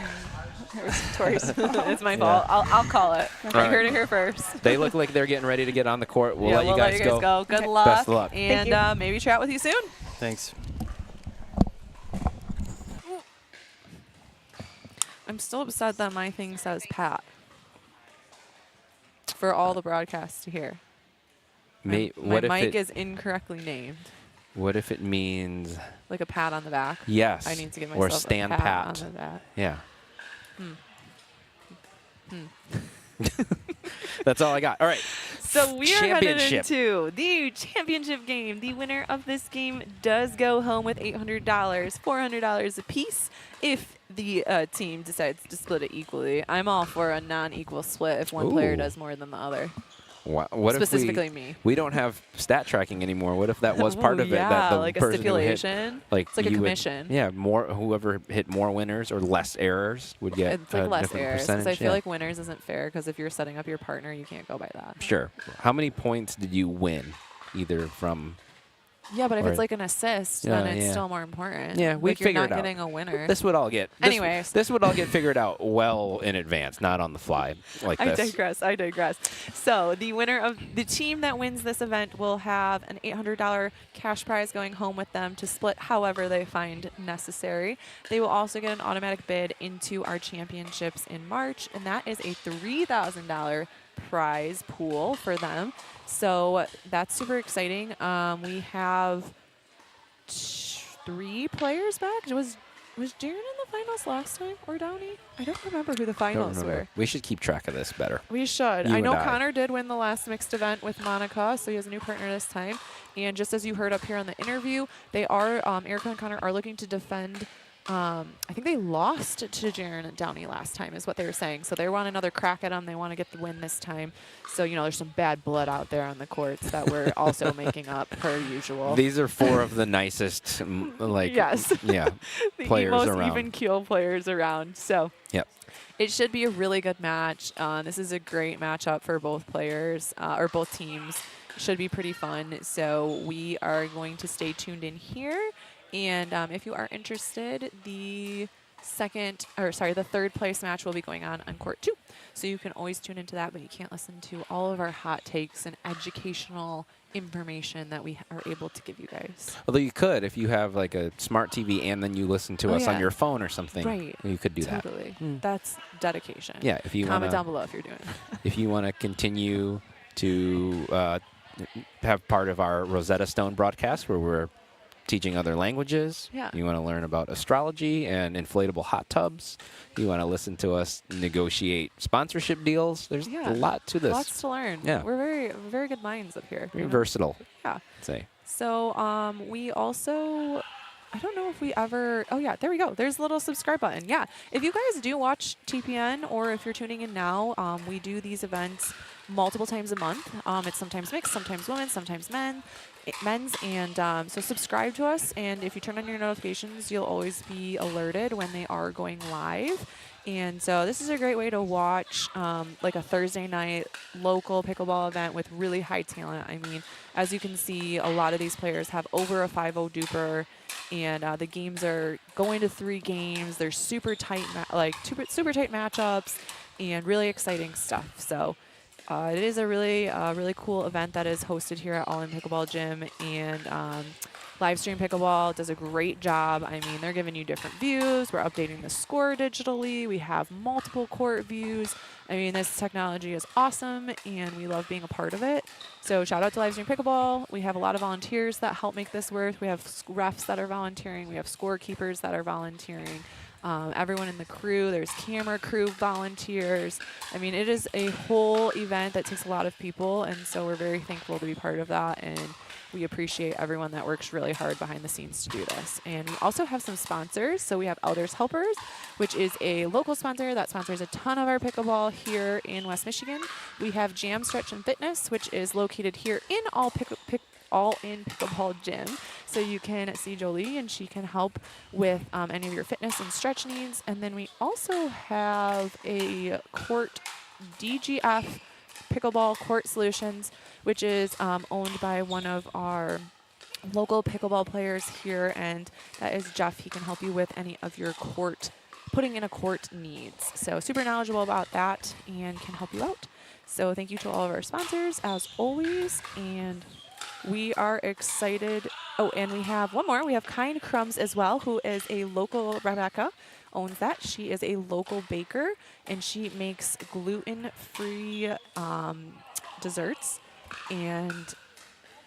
It was Tori's fault.
"It's my
Yeah.
fault. I'll call it. You
right.
heard it here first."
They look like they're getting ready to get on the court. We'll
Yeah,
let you
we'll
guys go.
Good luck.
Best of luck.
And maybe chat with you soon.
Thanks.
I'm still upset that my thing says Pat for all the broadcasts to hear. My
What if
mic
it-
is incorrectly named.
What if it means?
Like a pat on the back?
Yes.
I need to give
Or
myself
stand
a pat,
pat.
on the back.
Yeah.
Hmm.
That's all I got. All right.
So we are headed
Championship.
into the championship game. The winner of this game does go home with $800, $400 apiece if the team decides to split it equally. I'm all for a non-equal split if one player
Ooh.
does more than the other.
What
Specifically
if
me.
we don't have stat tracking anymore? What if that was part
Ooh,
of it? That
yeah,
the
like a
person who hit-
stipulation.
like
It's like a
you would-
commission.
yeah, whoever hit more winners or less errors would get
It's like
a
less
different
errors.
percentage.
Because I feel
yeah.
like winners isn't fair because if you're setting up your partner, you can't go by that.
Sure. How many points did you win, either from?
Yeah, but if
or-
it's like an assist, then it's still more important.
Yeah, we
like you're
figure
not
it out.
getting a winner.
This would all get.
Anyways.
this would all get figured out well in advance, not on the fly like
I
this.
digress. So the winner of the team that wins this event will have an $800 cash prize going home with them to split however they find necessary. They will also get an automatic bid into our championships in March, and that is a $3,000 prize pool for them. So that's super exciting. We have 3 players back. Was Jaren in the finals last time or Downey? I don't remember who the
Don't
finals
remember.
were.
We should keep track of this better.
We should.
You
I know
and
Connor did win the last mixed event with Monica, so he has a new partner this time. And just as you heard up here on the interview, they are, Erica and Connor are looking to defend. I think they lost to Jaren and Downey last time is what they were saying. So they want another crack at them. They want to get the win this time. So, there's some bad blood out there on the courts that we're also making up per usual.
These are 4 of the nicest,
Yes.
yeah,
the
players
most
around.
even keel players around. So
Yep.
it should be a really good match. This is a great matchup for both players or both teams. Should be pretty fun. So we are going to stay tuned in here. And if you are interested, the third place match will be going on court 2. So you can always tune into that, but you can't listen to all of our hot takes and educational information that we are able to give you guys.
Although you could, if you have like a smart TV and then you listen to us on your phone or something,
Right.
you could do that.
Totally. That's dedication.
Yeah, if you
comment
wanna-
down below if you're doing it.
If you want to continue to have part of our Rosetta Stone broadcast where we're teaching other languages,
Yeah.
you want to learn about astrology and inflatable hot tubs, you want to listen to us negotiate sponsorship deals, there's a lot to this.
Lots to learn.
Yeah.
We're very good minds up here.
Very versatile.
Yeah.
I'd say.
So we also, I don't know if we ever, oh yeah, there we go. There's a little subscribe button. Yeah. If you guys do watch TPN or if you're tuning in now, we do these events multiple times a month. It's sometimes mixed, sometimes women, sometimes men's. And so subscribe to us. And if you turn on your notifications, you'll always be alerted when they are going live. And so this is a great way to watch like a Thursday night local pickleball event with really high talent. I mean, as you can see, a lot of these players have over a 5-0 duper, and the games are going to 3 games. They're super tight, super tight matchups, and really exciting stuff. So it is a really cool event that is hosted here at All In Pickleball Gym, and Livestream Pickleball does a great job. I mean, they're giving you different views. We're updating the score digitally. We have multiple court views. I mean, this technology is awesome, and we love being a part of it. So shout out to Livestream Pickleball. We have a lot of volunteers that help make this work. We have refs that are volunteering. We have scorekeepers that are volunteering. Everyone in the crew, there's camera crew volunteers. I mean, it is a whole event that takes a lot of people, and so we're very thankful to be part of that, and we appreciate everyone that works really hard behind the scenes to do this. And we also have some sponsors. So we have Elders Helpers, which is a local sponsor that sponsors a ton of our pickleball here in West Michigan. We have Jam Stretch and Fitness, which is located here in All In Pickleball Gym. So you can see Jolie, and she can help with any of your fitness and stretch needs. And then we also have a court DGF Pickleball Court Solutions, which is owned by one of our local pickleball players here, and that is Jeff. He can help you with any of your putting in a court needs. So super knowledgeable about that and can help you out. So thank you to all of our sponsors as always, and we are excited. Oh, and we have one more. We have Kind Crumbs as well, who is a local, Rebecca owns that. She is a local baker, and she makes gluten-free desserts, and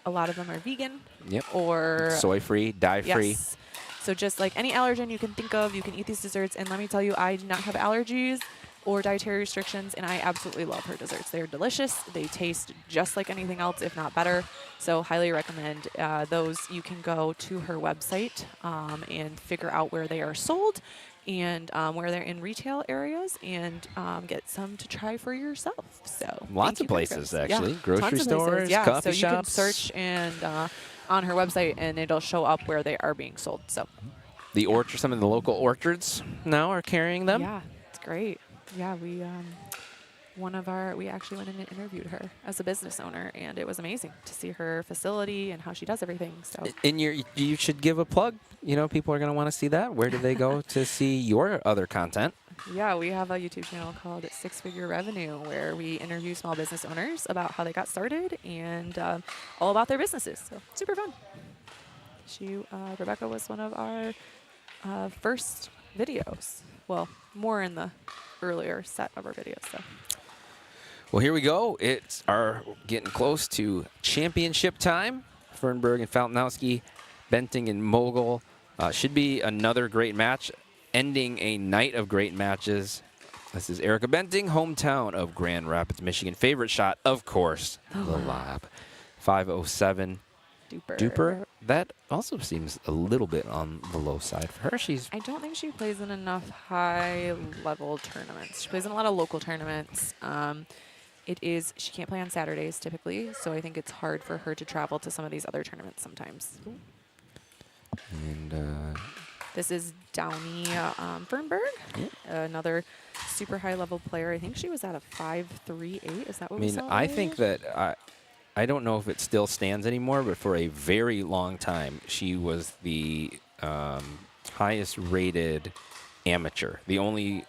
a lot of them are vegan.
Yep.
Or
soy-free, dye-free.
Yes. So just like any allergen you can think of, you can eat these desserts. And let me tell you, I do not have allergies or dietary restrictions, and I absolutely love her desserts. They're delicious. They taste just like anything else, if not better. So highly recommend those. You can go to her website and figure out where they are sold and where they're in retail areas, and get some to try for yourself. So
lots of places, actually. Grocery stores,
yeah.
coffee
so you
shops.
can search and on her website, and it'll show up where they are being sold. So
The orchard, some of the local orchards now are carrying them.
yeah, it's great. Yeah, we actually went in and interviewed her as a business owner, and it was amazing to see her facility and how she does everything. So
You should give a plug. You know, people are going to want to see that. Where do they go to see your other content?
yeah, we have a YouTube channel called Six Figure Revenue, where we interview small business owners about how they got started and all about their businesses. So super fun. Rebecca was one of our first videos. Well, more in the earlier set of our videos. So.
Well, here we go. It's getting close to championship time. Fernberg and Faltinowski, Benting and Mogul. Should be another great match, ending a night of great matches. This is Erica Benting, hometown of Grand Rapids, Michigan. Favorite shot, of course, the lob. 507. Duper. That also seems a little bit on the low side for her.
I don't think she plays in enough high-level tournaments. She plays in a lot of local tournaments. She can't play on Saturdays typically, so I think it's hard for her to travel to some of these other tournaments sometimes.
And
this is Downey Fernberg, another super high-level player. I think she was at a 5.38. Is that what we saw?
I think that I don't know if it still stands anymore, but for a very long time, she was the highest rated amateur. The only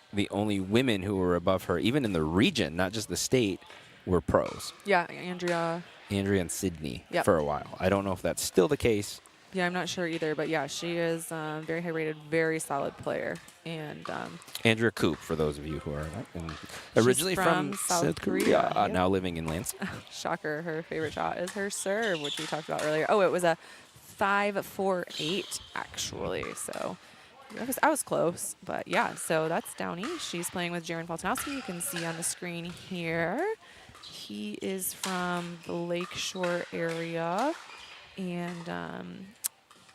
women who were above her, even in the region, not just the state, were pros.
Yeah, Andrea
and Sydney
for
a while. I don't know if that's still the case.
Yeah, I'm not sure either, but yeah, she is very high rated, very solid player. And
Andrea Koop, for those of you who are originally from South Korea, now living in Lansing.
Shocker, her favorite shot is her serve, which we talked about earlier. Oh, it was a 5.48 actually. So I was close, but yeah. So that's Downey. She's playing with Jaron Faltinowski. You can see on the screen here. He is from the Lakeshore area, and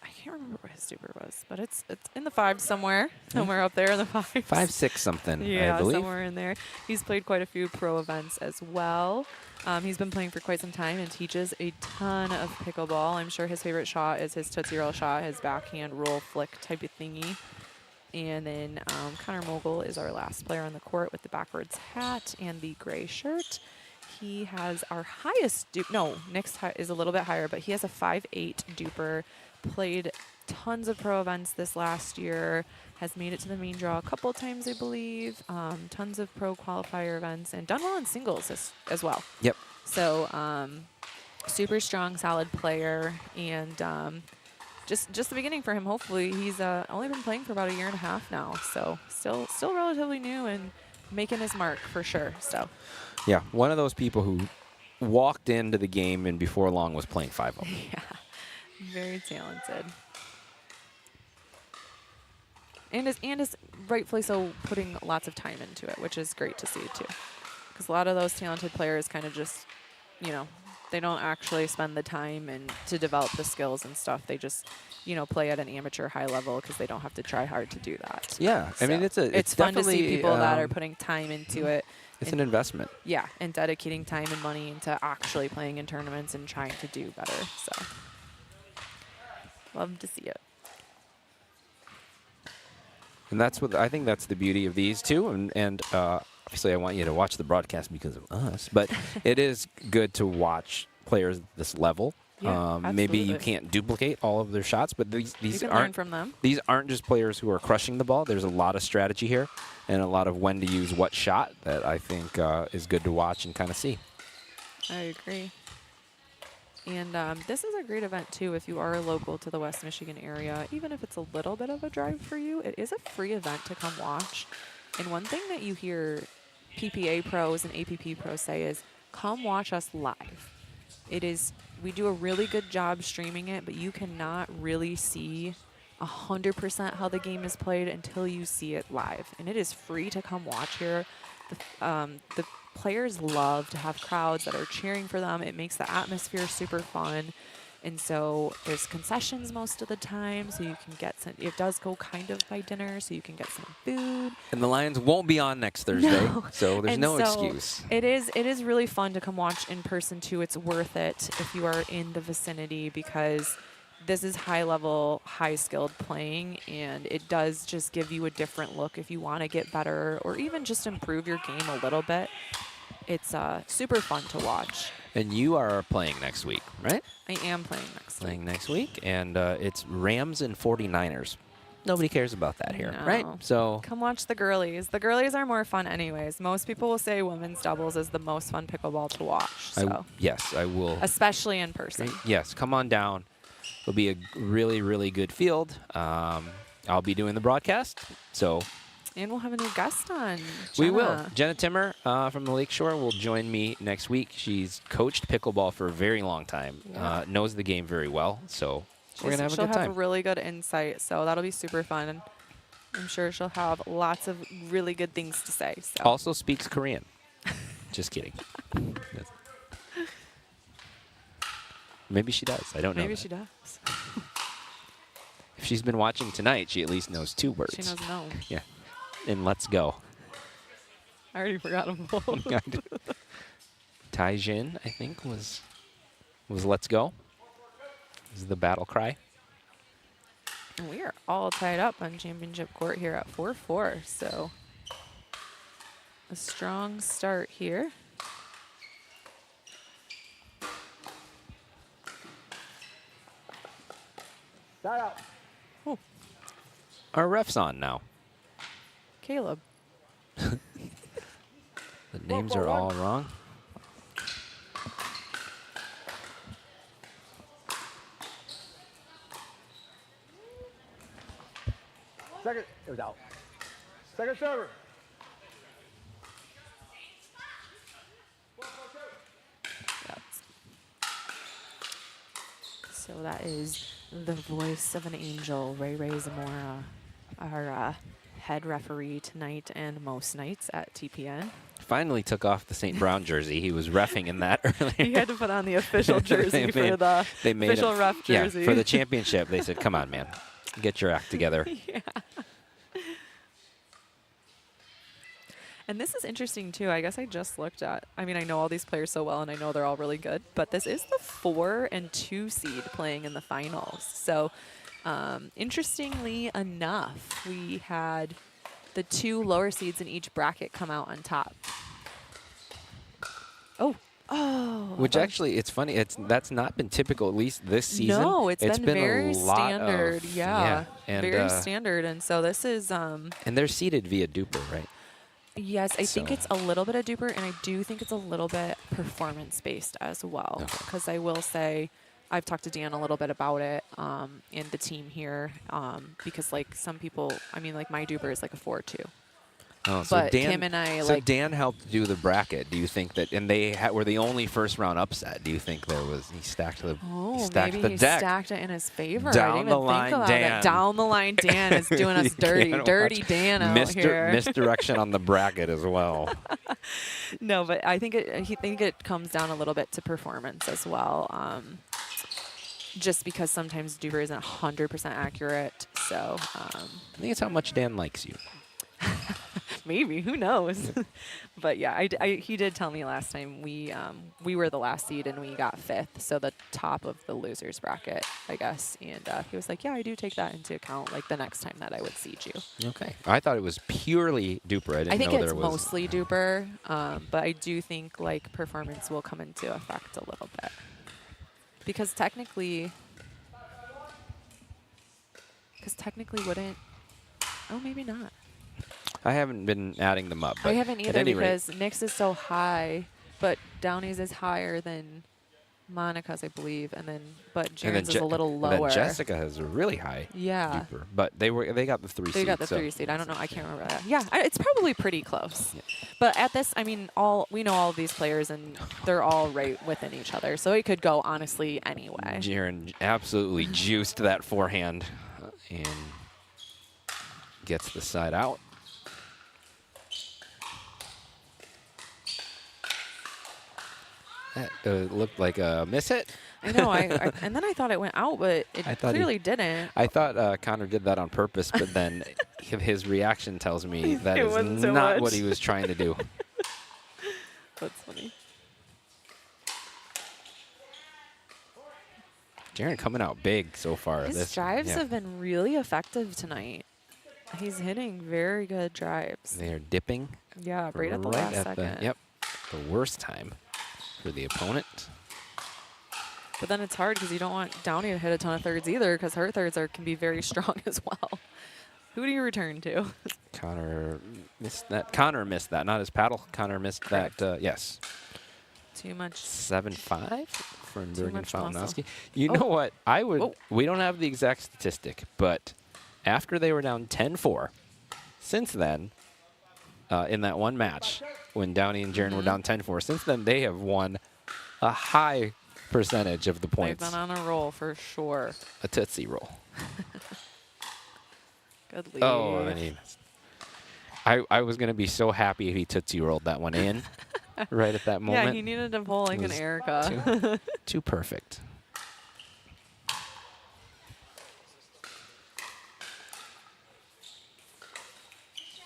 I can't remember what his super was, but it's in the 5 somewhere up there in the 5s.
5.6 something,
yeah,
I believe.
Somewhere in there. He's played quite a few pro events as well. He's been playing for quite some time and teaches a ton of pickleball. I'm sure his favorite shot is his Tootsie Roll shot, his backhand roll flick type of thingy. And then Connor Mogul is our last player on the court with the backwards hat and the gray shirt. He has our highest Nick's is a little bit higher, but he has a 5.8 duper. Played tons of pro events this last year, has made it to the main draw a couple times, I believe. Tons of pro qualifier events, and done well in singles as well.
Yep.
So super strong, solid player, and just the beginning for him. Hopefully, he's only been playing for about a year and a half now, so still relatively new and making his mark for sure. So
yeah, one of those people who walked into the game and before long was playing 5-0.
Yeah. Very talented. And is rightfully so putting lots of time into it, which is great to see too. Because a lot of those talented players kind of just, they don't actually spend the time and to develop the skills and stuff. They just, play at an amateur high level because they don't have to try hard to do that.
Yeah,
so
I mean,
it's fun to see people that are putting time into it.
It's an investment.
Yeah, and dedicating time and money into actually playing in tournaments and trying to do better. So. Love to see it.
And that's what I think that's the beauty of these two. And obviously, I want you to watch the broadcast because of us. But it is good to watch players at this level.
Yeah,
maybe you
absolutely.
can't duplicate all of their shots, but these
You can
aren't
learn from them.
These aren't just players who are crushing the ball. There's a lot of strategy here, and a lot of when to use what shot that I think is good to watch and kind of see.
I agree. And this is a great event, too, if you are local to the West Michigan area. Even if it's a little bit of a drive for you, it is a free event to come watch. And one thing that you hear PPA pros and APP pros say is, come watch us live. We do a really good job streaming it, but you cannot really see 100% how the game is played until you see it live. And it is free to come watch here. The players love to have crowds that are cheering for them. It makes the atmosphere super fun. And so there's concessions most of the time, so you can get some. It does go kind of by dinner, so you can get some food.
And the Lions won't be on next Thursday, so there's no excuse.
It is really fun to come watch in person too. It's worth it if you are in the vicinity because this is high level, high skilled playing, and it does just give you a different look if you want to get better or even just improve your game a little bit. It's super fun to watch.
And you are playing next week, right?
I am playing next week.
And it's Rams and 49ers. Nobody cares about that here, right? So
come watch the girlies. The girlies are more fun anyways. Most people will say women's doubles is the most fun pickleball to watch. So
yes, I will.
Especially in person.
Yes, come on down. It'll be a really, really good field. I'll be doing the broadcast, so.
And we'll have a new guest on. Jenna.
We will. Jenna Timmer from the Lakeshore will join me next week. She's coached pickleball for a very long time, knows the game very well, so we're going to have a good time.
She'll have really good insight, so that'll be super fun. I'm sure she'll have lots of really good things to say. So.
Also speaks Korean. Just kidding. Maybe she does. I don't know.
Maybe she does.
If she's been watching tonight, she at least knows 2 words.
She knows no.
Yeah. And let's go.
I already forgot them both.
Tai Jin, I think, was let's go. This is the battle cry.
And we are all tied up on championship court here at 4-4. So a strong start here.
Start out. Our ref's on now.
Caleb.
The names are all wrong.
Second, it was out. Second server.
So that is the voice of an angel, Ray Zamora, our head referee tonight and most nights at TPN.
Finally took off the St. Brown jersey. He was reffing in that earlier.
He had to put on the official jersey for the official ref jersey.
Yeah, for the championship. They said, come on, man. Get your act together.
Yeah. And this is interesting, too. I guess I just looked at, I mean, I know all these players so well, and I know they're all really good, but this is the 4 and 2 seed playing in the finals. So interestingly enough, we had the 2 lower seeds in each bracket come out on top. Oh.
Which actually, it's funny. That's not been typical, at least this season.
No, it's been very
a lot
standard.
of,
yeah,
and,
very standard. And so this is.
And they're seeded via duper, right?
Yes, I think it's a little bit of duper, and I do think it's a little bit performance-based as well. Because I will say, I've talked to Dan a little bit about it and the team here. Because, like, some people, I mean, like, my duper is like a 4-2.
Oh, so
but
Dan,
Kim and I,
so
like,
Dan helped do the bracket. Do you think that, and they were the only first-round upset? Do you think he stacked the
maybe
the
he
deck?
stacked it in his favor.
Down
I didn't
the
even
line,
think about
Dan.
it. Down the line, Dan is doing us dirty. Dirty Dan out here.
Misdirection on the bracket as well.
No, but I think it comes down a little bit to performance as well. Just because sometimes duper isn't 100% accurate. So
I think it's how much Dan likes you.
Maybe, who knows? But yeah, he did tell me last time we were the last seed and we got 5th, so the top of the losers bracket, I guess. And he was like, yeah, I do take that into account, like the next time that I would seed you.
Okay. I thought it was purely duper. I didn't
I think
know
it's
there was
mostly duper, but I do think like performance will come into effect a little bit. Because technically wouldn't, oh, maybe not.
I haven't been adding them up.
I
But
haven't
at
either
any rate,
because Nick's is so high, but Downey's is higher than Monica's, I believe, but Jaren's is a little
and
lower.
then Jessica has a really high
Yeah.
duper. But they got the 3 seed.
They got the 3 seed. I don't know. I can't remember that. Yeah, it's probably pretty close. Yeah. But at this, I mean, we know all of these players, and they're all right within each other. So it could go, honestly, anyway.
Jaren absolutely juiced that forehand and gets the side out. That looked like a miss hit.
I know. And then I thought it went out, but it clearly didn't.
I thought Connor did that on purpose, but then his reaction tells me that
It
is
wasn't so
not
much.
what he was trying to do.
That's funny.
Jaren coming out big so far.
His drives have been really effective tonight. He's hitting very good drives.
They are dipping.
Yeah, right at the last second.
Yep, the worst time for the opponent.
But then it's hard because you don't want Downey to hit a ton of thirds either, because her thirds can be very strong as well. Who do you return to?
Connor missed that. Connor missed that, not his paddle. Connor missed that. Yes.
Too much.
7-5 for Bergen
much muscle.
Falinowski. You know what? I would. We don't have the exact statistic, but after they were down 10-4, since then, in that one match when Downey and Jaren were down 10-4, since then they have won a high percentage of the points.
They've been on a roll for sure.
A Tootsie Roll.
Good lead.
Oh, and I was going to be so happy if he Tootsie Rolled that one in right at that moment.
Yeah, he needed to pull like an Erica.
Too perfect.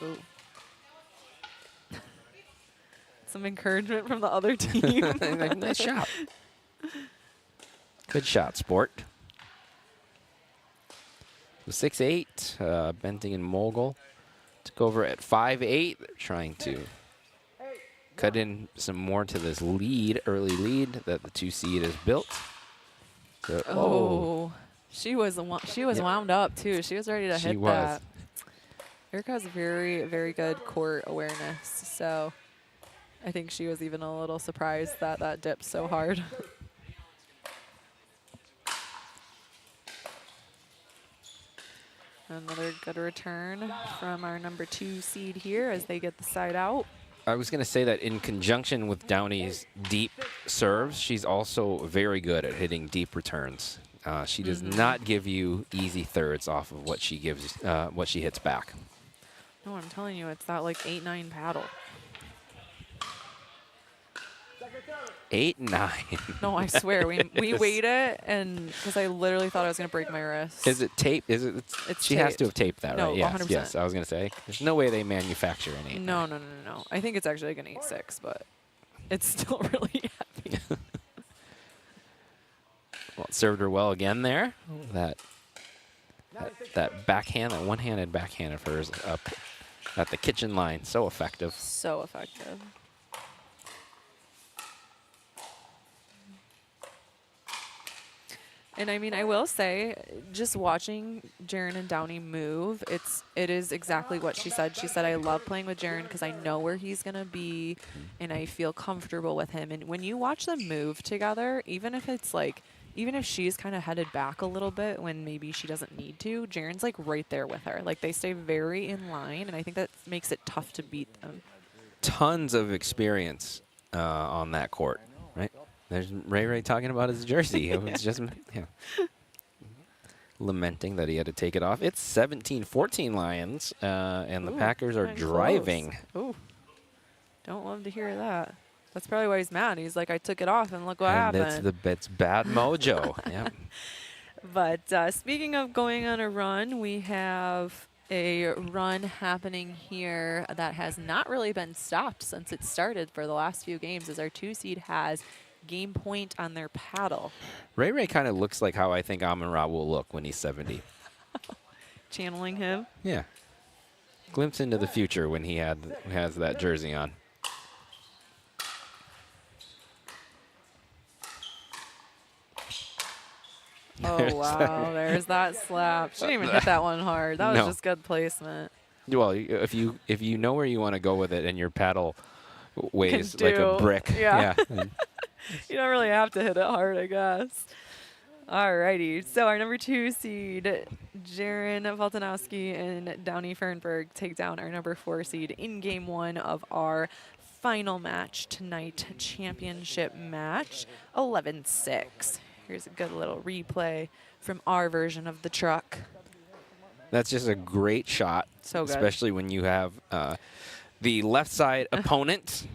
Ooh. Some encouragement from the other team.
Nice shot. Good shot, sport. 6-8, Benting and Mogul took over at 5-8. They're trying to cut in some more to this early lead that the 2 seed has built. So,
she was wound up too. She was ready to hit that. Erica has very, very good court awareness, so I think she was even a little surprised that that dipped so hard. Another good return from our number 2 seed here as they get the side out.
I was going to say that in conjunction with Downey's deep serves, she's also very good at hitting deep returns. She does not give you easy thirds off of what she gives, what she hits back.
No, I'm telling you, it's that like 8-9 paddle.
8-9.
No, I swear. We weighed it, and because I literally thought I was going to break my wrist.
Is it tape? Is it?
It's
she has to have taped that,
no,
right? Yes,
100%.
yes. I was going to say. There's no way they manufacture any.
No. I think it's actually like an 8-6, but it's still really heavy.
Well, it served her well again there. That backhand, that one-handed backhand of hers up at the kitchen line. So effective.
So effective. And I mean, I will say, just watching Jaren and Downey move, it is exactly what she said. She said, I love playing with Jaren because I know where he's going to be and I feel comfortable with him. And when you watch them move together, even if she's kind of headed back a little bit when maybe she doesn't need to, Jaren's like right there with her. Like they stay very in line, and I think that makes it tough to beat them.
Tons of experience on that court, right? There's Ray talking about his jersey. It was just lamenting that he had to take it off. It's 17-14 Lions, and the Packers are driving.
Ooh, don't love to hear that. That's probably why he's mad. He's like, I took it off, and look what happened.
That's bad mojo. Yeah.
But speaking of going on a run, we have a run happening here that has not really been stopped since it started for the last few games, as our 2 seed has game point on their paddle.
Ray Ray kind of looks like how I think Amon-Ra will look when he's 70.
Channeling him.
Yeah. Glimpse into the future when he has that jersey on.
Oh, wow. There's that slap. She didn't even hit that one hard. That was
No.
just good placement.
Well, if you know where you want to go with it and your paddle weighs like a brick.
Yeah.
Yeah.
You don't really have to hit it hard, I guess. Alrighty. So our number 2 seed, Jaron Voltanowski and Downey Fernberg, take down our number 4 seed in game 1 of our final match tonight, championship match, 11-6. Here's a good little replay from our version of the truck.
That's just a great shot.
So good.
Especially when you have the left side opponent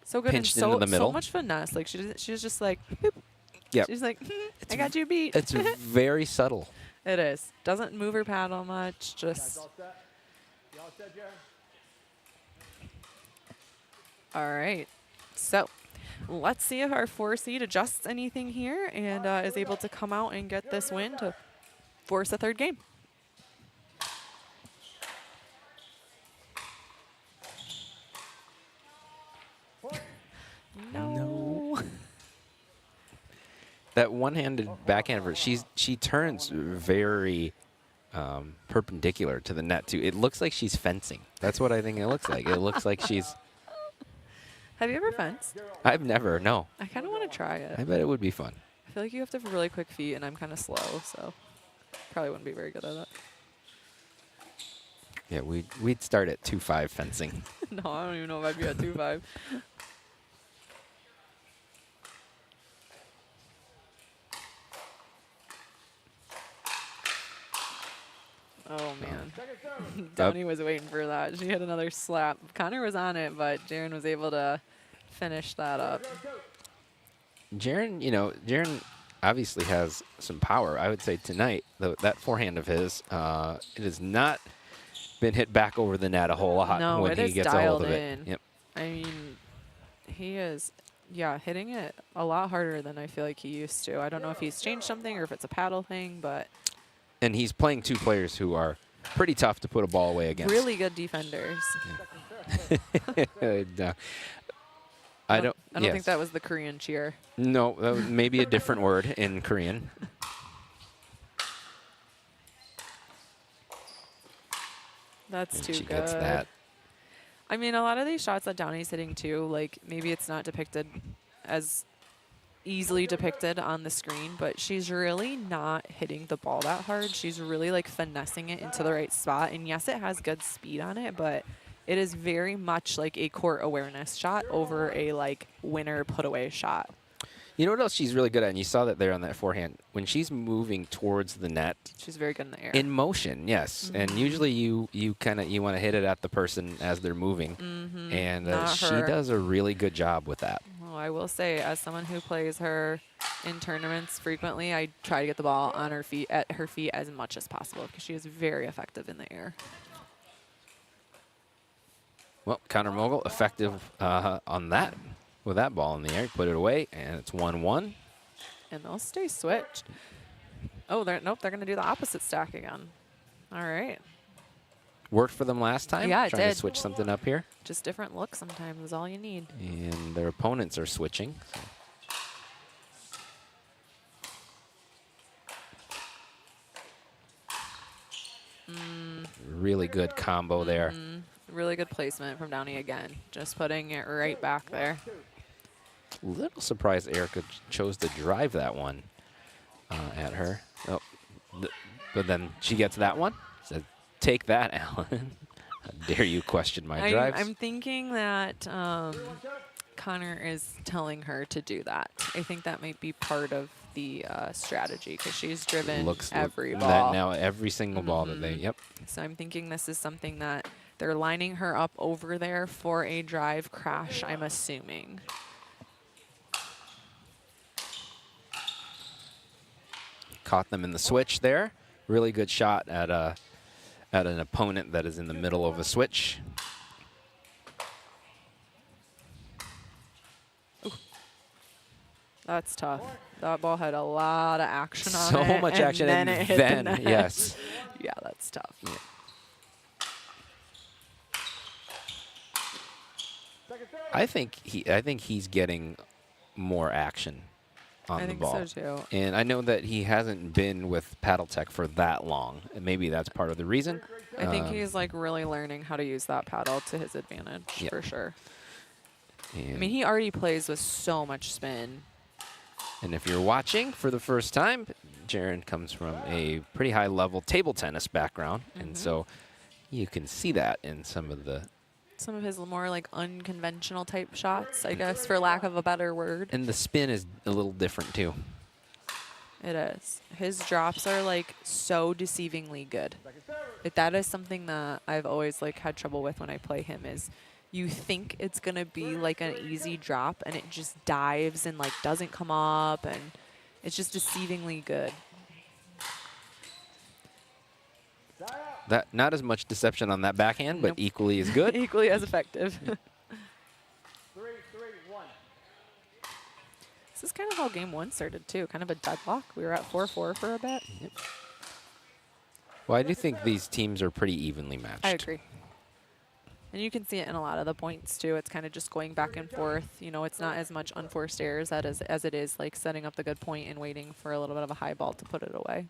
So good
pinched
and so,
into the middle.
so much finesse. Like she was just like, boop.
Yep.
She's like, I got you beat.
It's very subtle.
It is. Doesn't move her paddle much. Just. All right. So let's see if our 4 seed adjusts anything here and is able to come out and get this win to force a 3rd game. No.
That one-handed backhand of her, she turns very perpendicular to the net too. It looks like she's fencing. That's what I think it looks like. It looks like she's.
Have you ever fenced?
I've never. No.
I kind of want to try it.
I bet it would be fun.
I feel like you have to have really quick feet, and I'm kind of slow, so probably wouldn't be very good at it.
Yeah, we'd start at 2-5 fencing.
No, I don't even know if I'd be at 2-5. Oh, man. Downey was waiting for that. She hit another slap. Connor was on it, but Jaron was able to finish that up.
Jaron obviously has some power. I would say tonight, that forehand of his, it has not been hit back over the net a whole lot
No,
when
it
he
is
gets a hold
dialed
of
in.
it. Yep.
I mean, he is, hitting it a lot harder than I feel like he used to. I don't know if he's changed something or if it's a paddle thing, but
And he's playing 2 players who are pretty tough to put a ball away against.
really good defenders.
I don't
think that was the Korean cheer.
No, that was maybe a different word in Korean.
That's
And
too
she
good.
gets that.
I mean, a lot of these shots that Downey's hitting too, like maybe it's not depicted as easily depicted on the screen, but she's really not hitting the ball that hard. She's really like finessing it into the right spot. And yes, it has good speed on it, but it is very much like a court awareness shot over a like winner put away shot.
You know what else she's really good at? And you saw that there on that forehand. When she's moving towards the net.
She's very good in the air.
In motion, yes. And usually you want to hit it at the person as they're moving. And she does a really good job with that.
Well, I will say, as someone who plays her in tournaments frequently, I try to get the ball on her feet, at her feet as much as possible because she is very effective in the air.
Well, Connor Mogul effective on that. With that ball in the air, put it away, and it's 1-1.
And they'll stay switched. Oh, nope, they're going to do the opposite stack again. All right.
Worked for them last time.
Yeah, it
Trying
did.
to switch something up here.
Just different looks sometimes is all you need.
And their opponents are switching. Really good combo there.
Really good placement from Downey again. Just putting it right back there.
Little surprised Erica chose to drive that one at her. Oh, but then she gets that one. Said, take that, Alan. How dare you question my drives?
I'm thinking that Connor is telling her to do that. I think that might be part of the strategy because she's driven every ball.
That now every single ball that they, yep.
So I'm thinking this is something that they're lining her up over there for a drive crash, I'm assuming.
Caught them in the switch there. Really good shot at at an opponent that is in the middle of a switch.
That's tough. That ball had a lot of action on
So
it.
much
and
action,
then
and
it hit
then,
the net.
yes.
Yeah, that's tough.
Yeah. I think he's getting more action on
I
the
think
ball.
so, too.
And I know that he hasn't been with Paddle Tech for that long, and maybe that's part of the reason.
I think he's like really learning how to use that paddle to his advantage for sure. I mean, he already plays with so much spin.
And if you're watching for the first time, Jaron comes from a pretty high-level table tennis background, and so you can see that in some of
his more like unconventional type shots, I guess, for lack of a better word.
And the spin is a little different too.
It is. His drops are like so deceivingly good. Like, that is something that I've always like had trouble with when I play him is you think it's gonna be like an easy drop and it just dives and like doesn't come up, and it's just deceivingly good.
That not as much deception on that backhand, but equally as good.
Equally as effective.
3-3-1.
This is kind of how game 1 started too, kind of a deadlock. We were at 4-4 for a bit.
Yep. Well, I do think these teams are pretty evenly matched.
I agree. And you can see it in a lot of the points too. It's kind of just going back and forth. You know, it's not as much unforced errors as it is like setting up the good point and waiting for a little bit of a high ball to put it away.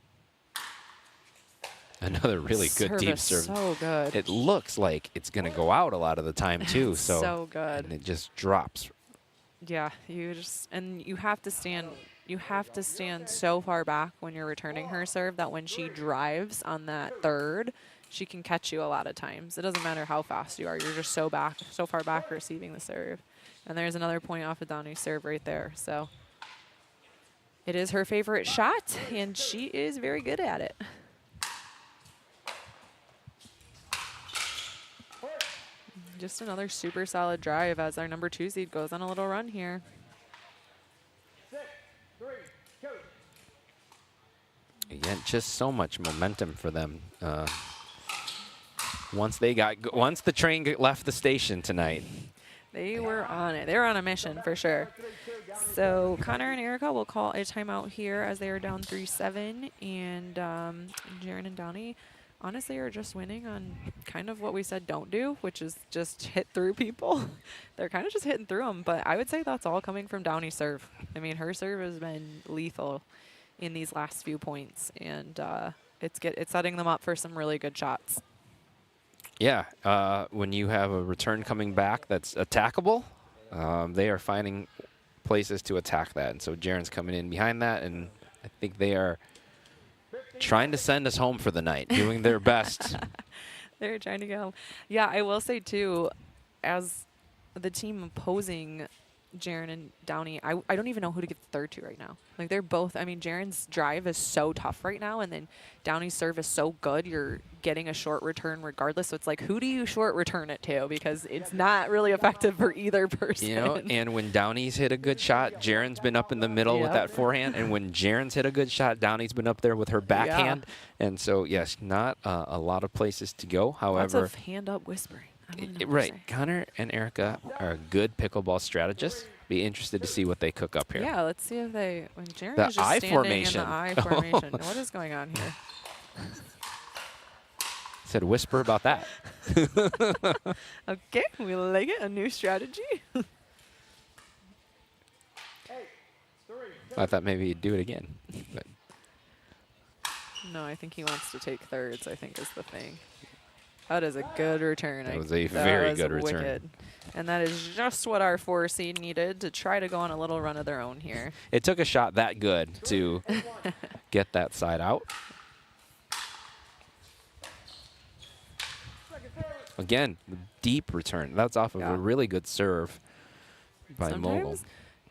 Another really good deep serve.
So good.
It looks like it's going to go out a lot of the time too.
So good.
And it just drops.
Yeah, you have to stand. You have to stand so far back when you're returning her serve that when she drives on that third, she can catch you a lot of times. It doesn't matter how fast you are. You're just so far back receiving the serve. And there's another point off of Downey's serve right there. So it is her favorite shot, and she is very good at it. Just another super solid drive as our number 2 seed goes on a little run here.
6-3, go.
Again, just so much momentum for them. Once the train left the station tonight.
They were on it. They were on a mission for sure. So Connor and Erica will call a timeout here as they are down 3-7, and Jaron and Downey honestly are just winning on kind of what we said don't do, which is just hit through people. They're kind of just hitting through them, but I would say that's all coming from Downey's serve. I mean, her serve has been lethal in these last few points, and it's setting them up for some really good shots.
Yeah, when you have a return coming back that's attackable, they are finding places to attack that. And so Jaron's coming in behind that, and I think they are trying to send us home for the night, doing their best.
They're trying to go. Yeah, I will say, too, as the team opposing Jaron and Downey, I don't even know who to give the third to right now. Like, they're both, I mean, Jaron's drive is so tough right now, and then Downey's serve is so good, you're getting a short return regardless. So it's like, who do you short return it to? Because it's not really effective for either person.
You know, and when Downey's hit a good shot, Jaron's been up in the middle with that forehand. And when Jaron's hit a good shot, Downey's been up there with her backhand. Yeah. And so, yes, not a lot of places to go. However,
lots of hand-up whispering.
Right. Connor and Erica are good pickleball strategists. Be interested to see what they cook up here.
Yeah, let's see if they. When Jaron
The
is just
I
standing
formation.
in the I formation. What is going on here?
Said whisper about that.
Okay, we like it. A new strategy.
I thought maybe he'd do it again. But
no, I think he wants to take thirds, I think is the thing. That is a good return.
That was a very good return.
Wicked. And that is just what our 4 seed needed to try to go on a little run of their own here.
It took a shot that good to get that side out. Again, deep return. That's off of a really good serve by Mogul.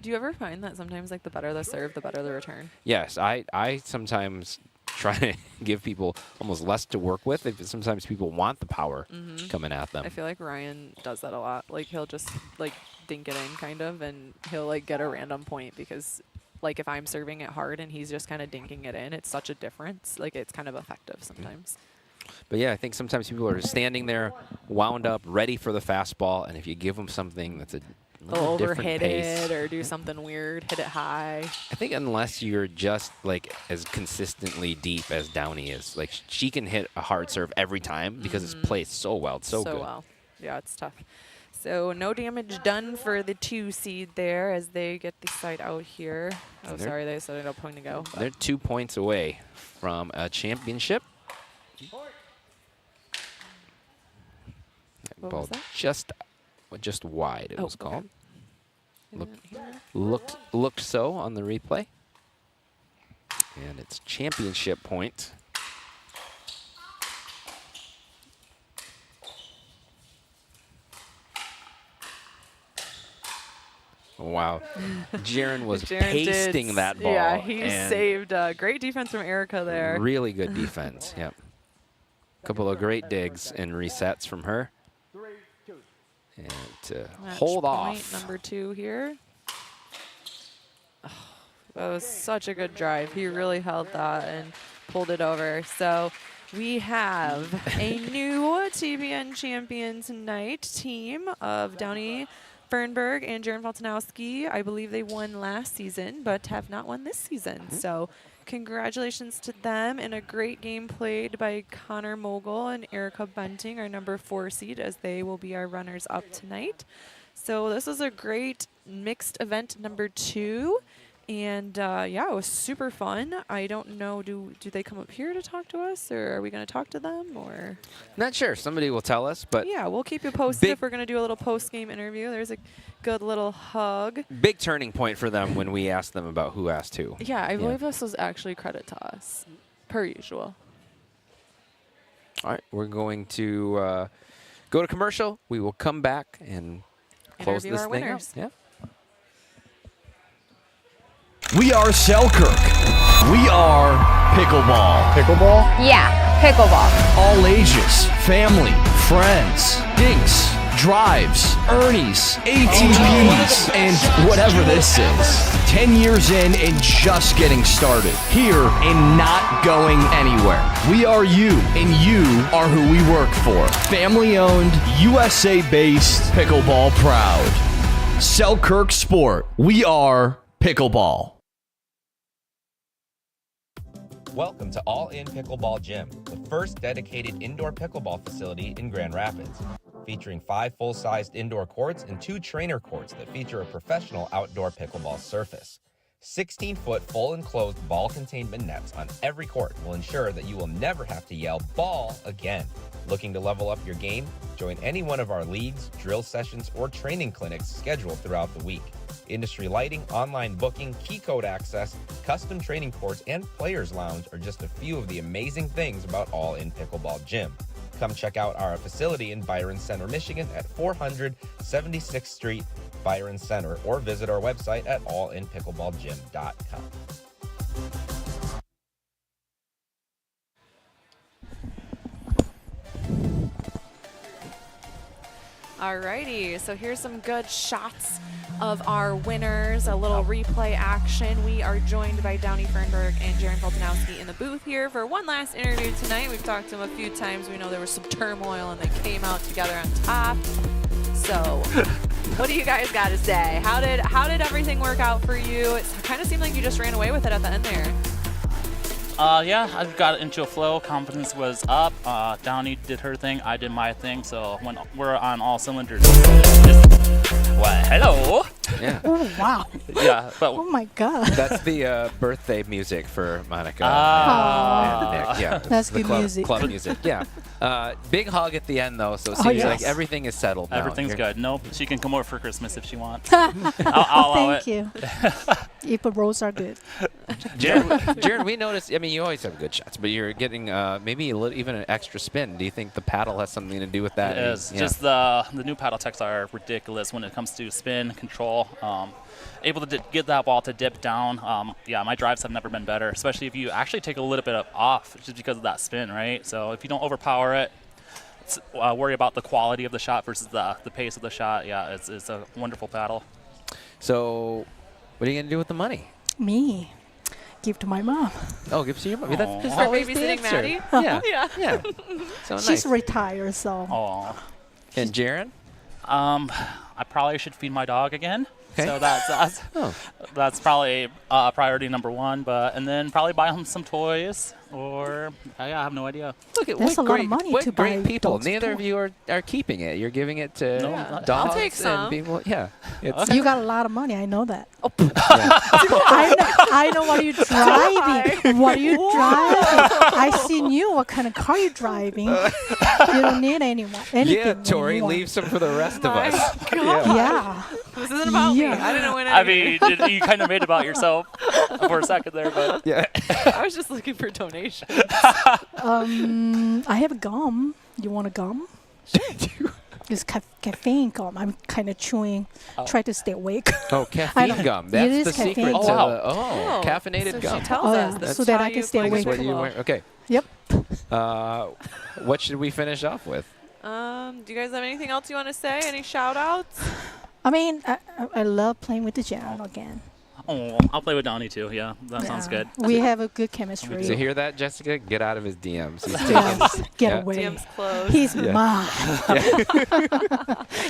Do you ever find that sometimes, like, the better the serve, the better the return?
Yes, I sometimes try to give people almost less to work with. Sometimes people want the power coming at them.
I feel like Ryan does that a lot. Like, he'll just, like, dink it in, kind of, and he'll, like, get a random point because, like, if I'm serving it hard and he's just kind of dinking it in, it's such a difference. Like, it's kind of effective sometimes.
But yeah, I think sometimes people are standing there, wound up, ready for the fastball, and if you give them something that's a
They'll
different
overhit
pace,
it or do something weird, hit it high.
I think unless you're just like as consistently deep as Downey is, like she can hit a hard serve every time because it's placed so well. It's so good.
Well. Yeah, it's tough. So no damage done for the 2 seed there as they get the side out here. Oh, sorry, they said it up point to go.
They're 2 points away from a championship.
What
Ball
was that?
just wide, it was called.
Okay.
Looked so on the replay. And it's championship point. Wow. Jaron was pasting that ball.
Yeah, he saved great defense from Erica there.
Really good defense, yep. Couple of great digs and resets from her. And to hold off.
Number 2 here. Oh, that was such a good drive. He really held that and pulled it over. So we have a new TPN champion tonight team of Downey Fernberg and Jaron Faltanowski. I believe they won last season, but have not won this season. So congratulations to them, and a great game played by Connor Mogul and Erica Bunting, our number 4 seed, as they will be our runners up tonight. So this was a great mixed event number 2. And yeah, it was super fun. I don't know, do they come up here to talk to us, or are we going to talk to them, or?
Not sure. Somebody will tell us, but
yeah, we'll keep you posted if we're going to do a little post-game interview. There's a good little hug.
big turning point for them when we asked them about who asked who.
Yeah, I believe this was actually credit to us, per usual.
All right, we're going to go to commercial. We will come back and close
Interview
this
our
thing
winners.
out. Yeah.
We are Selkirk. We are pickleball. Pickleball?
Yeah, pickleball.
All ages, family, friends, dinks, drives, Ernies, ATPs, and whatever this is. 10 years in and just getting started. Here and not going anywhere. We are you, and you are who we work for. Family-owned, USA-based, pickleball proud. Selkirk Sport. We are pickleball.
Welcome to All In Pickleball Gym, the first dedicated indoor pickleball facility in Grand Rapids, featuring 5 full-sized indoor courts and 2 trainer courts that feature a professional outdoor pickleball surface. 16-foot full enclosed ball containment nets on every court will ensure that you will never have to yell "ball" again. Looking to level up your game? Join any one of our leagues, drill sessions, or training clinics scheduled throughout the week. Industry lighting, online booking, key code access, custom training courts, and players lounge are just a few of the amazing things about All In Pickleball Gym. Come check out our facility in Byron Center, Michigan at 400 76th Street, Byron Center, or visit our website at allinpickleballgym.com.
Alrighty, so here's some good shots of our winners, a little replay action. We are joined by Downey Fernberg and Jaron Faltanowski in the booth here for one last interview tonight. We've talked to them a few times. We know there was some turmoil and they came out together on top. So what do you guys got to say? How did everything work out for you? It kind of seemed like you just ran away with it at the end there.
Yeah, I got into a flow. Confidence was up. Downey did her thing. I did my thing. So when we're on all cylinders. Well, hello.
Yeah.
Oh, wow.
Yeah. But
oh, my God.
That's the birthday music for Monica.
Ah.
And Nick. Yeah,
That's
the
good
club,
music.
Club music. Yeah. Big hug at the end, though, so it
Oh,
seems
yes.
like everything is settled now.
Everything's
You're-
good. Nope. She can come over for Christmas if she wants. I'll allow
Thank
it.
you. If the rolls are good.
Jaron, we noticed, I mean, you always have good shots, but you're getting maybe a little, even an extra spin. Do you think the paddle has something to do with that?
It is.
Yeah.
Just the new paddle techs are ridiculous when it comes to spin, control. Able to get that ball to dip down. Yeah, my drives have never been better, especially if you actually take a little bit off just because of that spin, right? So if you don't overpower it, worry about the quality of the shot versus the pace of the shot. Yeah, it's a wonderful paddle.
So what are you going to do with the money?
Me. give to my mom.
Oh, give to your mom. That's
For
always the
babysitting
answer.
Maddie?
Yeah.
Yeah.
Yeah. So
She's
nice.
retired, so.
Oh.
And Jaron?
I probably should feed my dog again.
Okay.
So that's probably priority number one. And then probably buy him some toys, or I have no idea.
Look at
That's
what
a lot
great,
of money
what
to
great
buy
people.
dogs
Neither of you are keeping it. You're giving it to dogs.
I'll take some.
And people. Yeah. It's,
You got a lot of money. I know that.
Oh.
I know what you're driving. What are you driving? I seen you. What kind of car you driving? You don't need anything.
yeah, Tori, leave some for the rest of us.
Yeah.
This isn't about me. I didn't win
I
anything.
mean, you kind of made it about yourself for a second there, but
yeah.
I was just looking for donations.
I have gum. You want a gum? It's caffeine gum. I'm kind of chewing. Try to stay awake.
Oh, caffeine gum. That's
it
the
is
secret
caffeine
to
gum.
the caffeinated
so
gum.
She tells us
yeah.
that's
So that
how
I can
you
stay
play
awake.
What do you
pickleball.
wear? Okay.
Yep.
What should we finish off with?
Do you guys have anything else you want to say? Any shout outs?
I mean, I love playing with the Jaron again.
Oh, I'll play with Donnie too. Yeah, that sounds good.
We have a good chemistry.
So hear that, Jessica? Get out of his DMs. He's
Yes,
taking,
get
yeah.
away.
DM's closed.
He's
Yeah.
mine.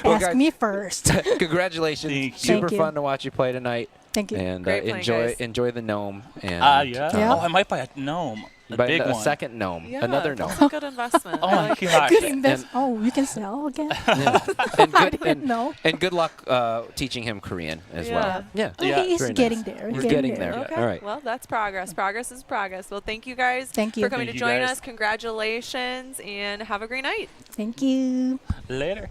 Well,
Ask
guys,
me first.
Congratulations.
Thank you.
Super
Thank you.
fun to watch you play tonight.
Thank you.
And
Great playing, guys.
enjoy the gnome. And
Yeah.
Yeah.
Oh, I might buy a gnome. A
but
big
a
one.
second gnome.
Yeah,
Another gnome.
that's a good investment.
Oh my gosh.
Good invest. Oh, you can sell again?
Yeah. And
I
good,
didn't know.
and good luck teaching him Korean as well. Yeah.
Oh,
Yeah.
he's
Very
getting
nice.
there.
We're
He's
getting there.
Okay.
All right.
Well, that's progress. Progress is progress. Well, thank you guys
Thank you.
for coming
Thank
to
you
join
guys.
us. Congratulations and have a great night.
Thank you.
Later.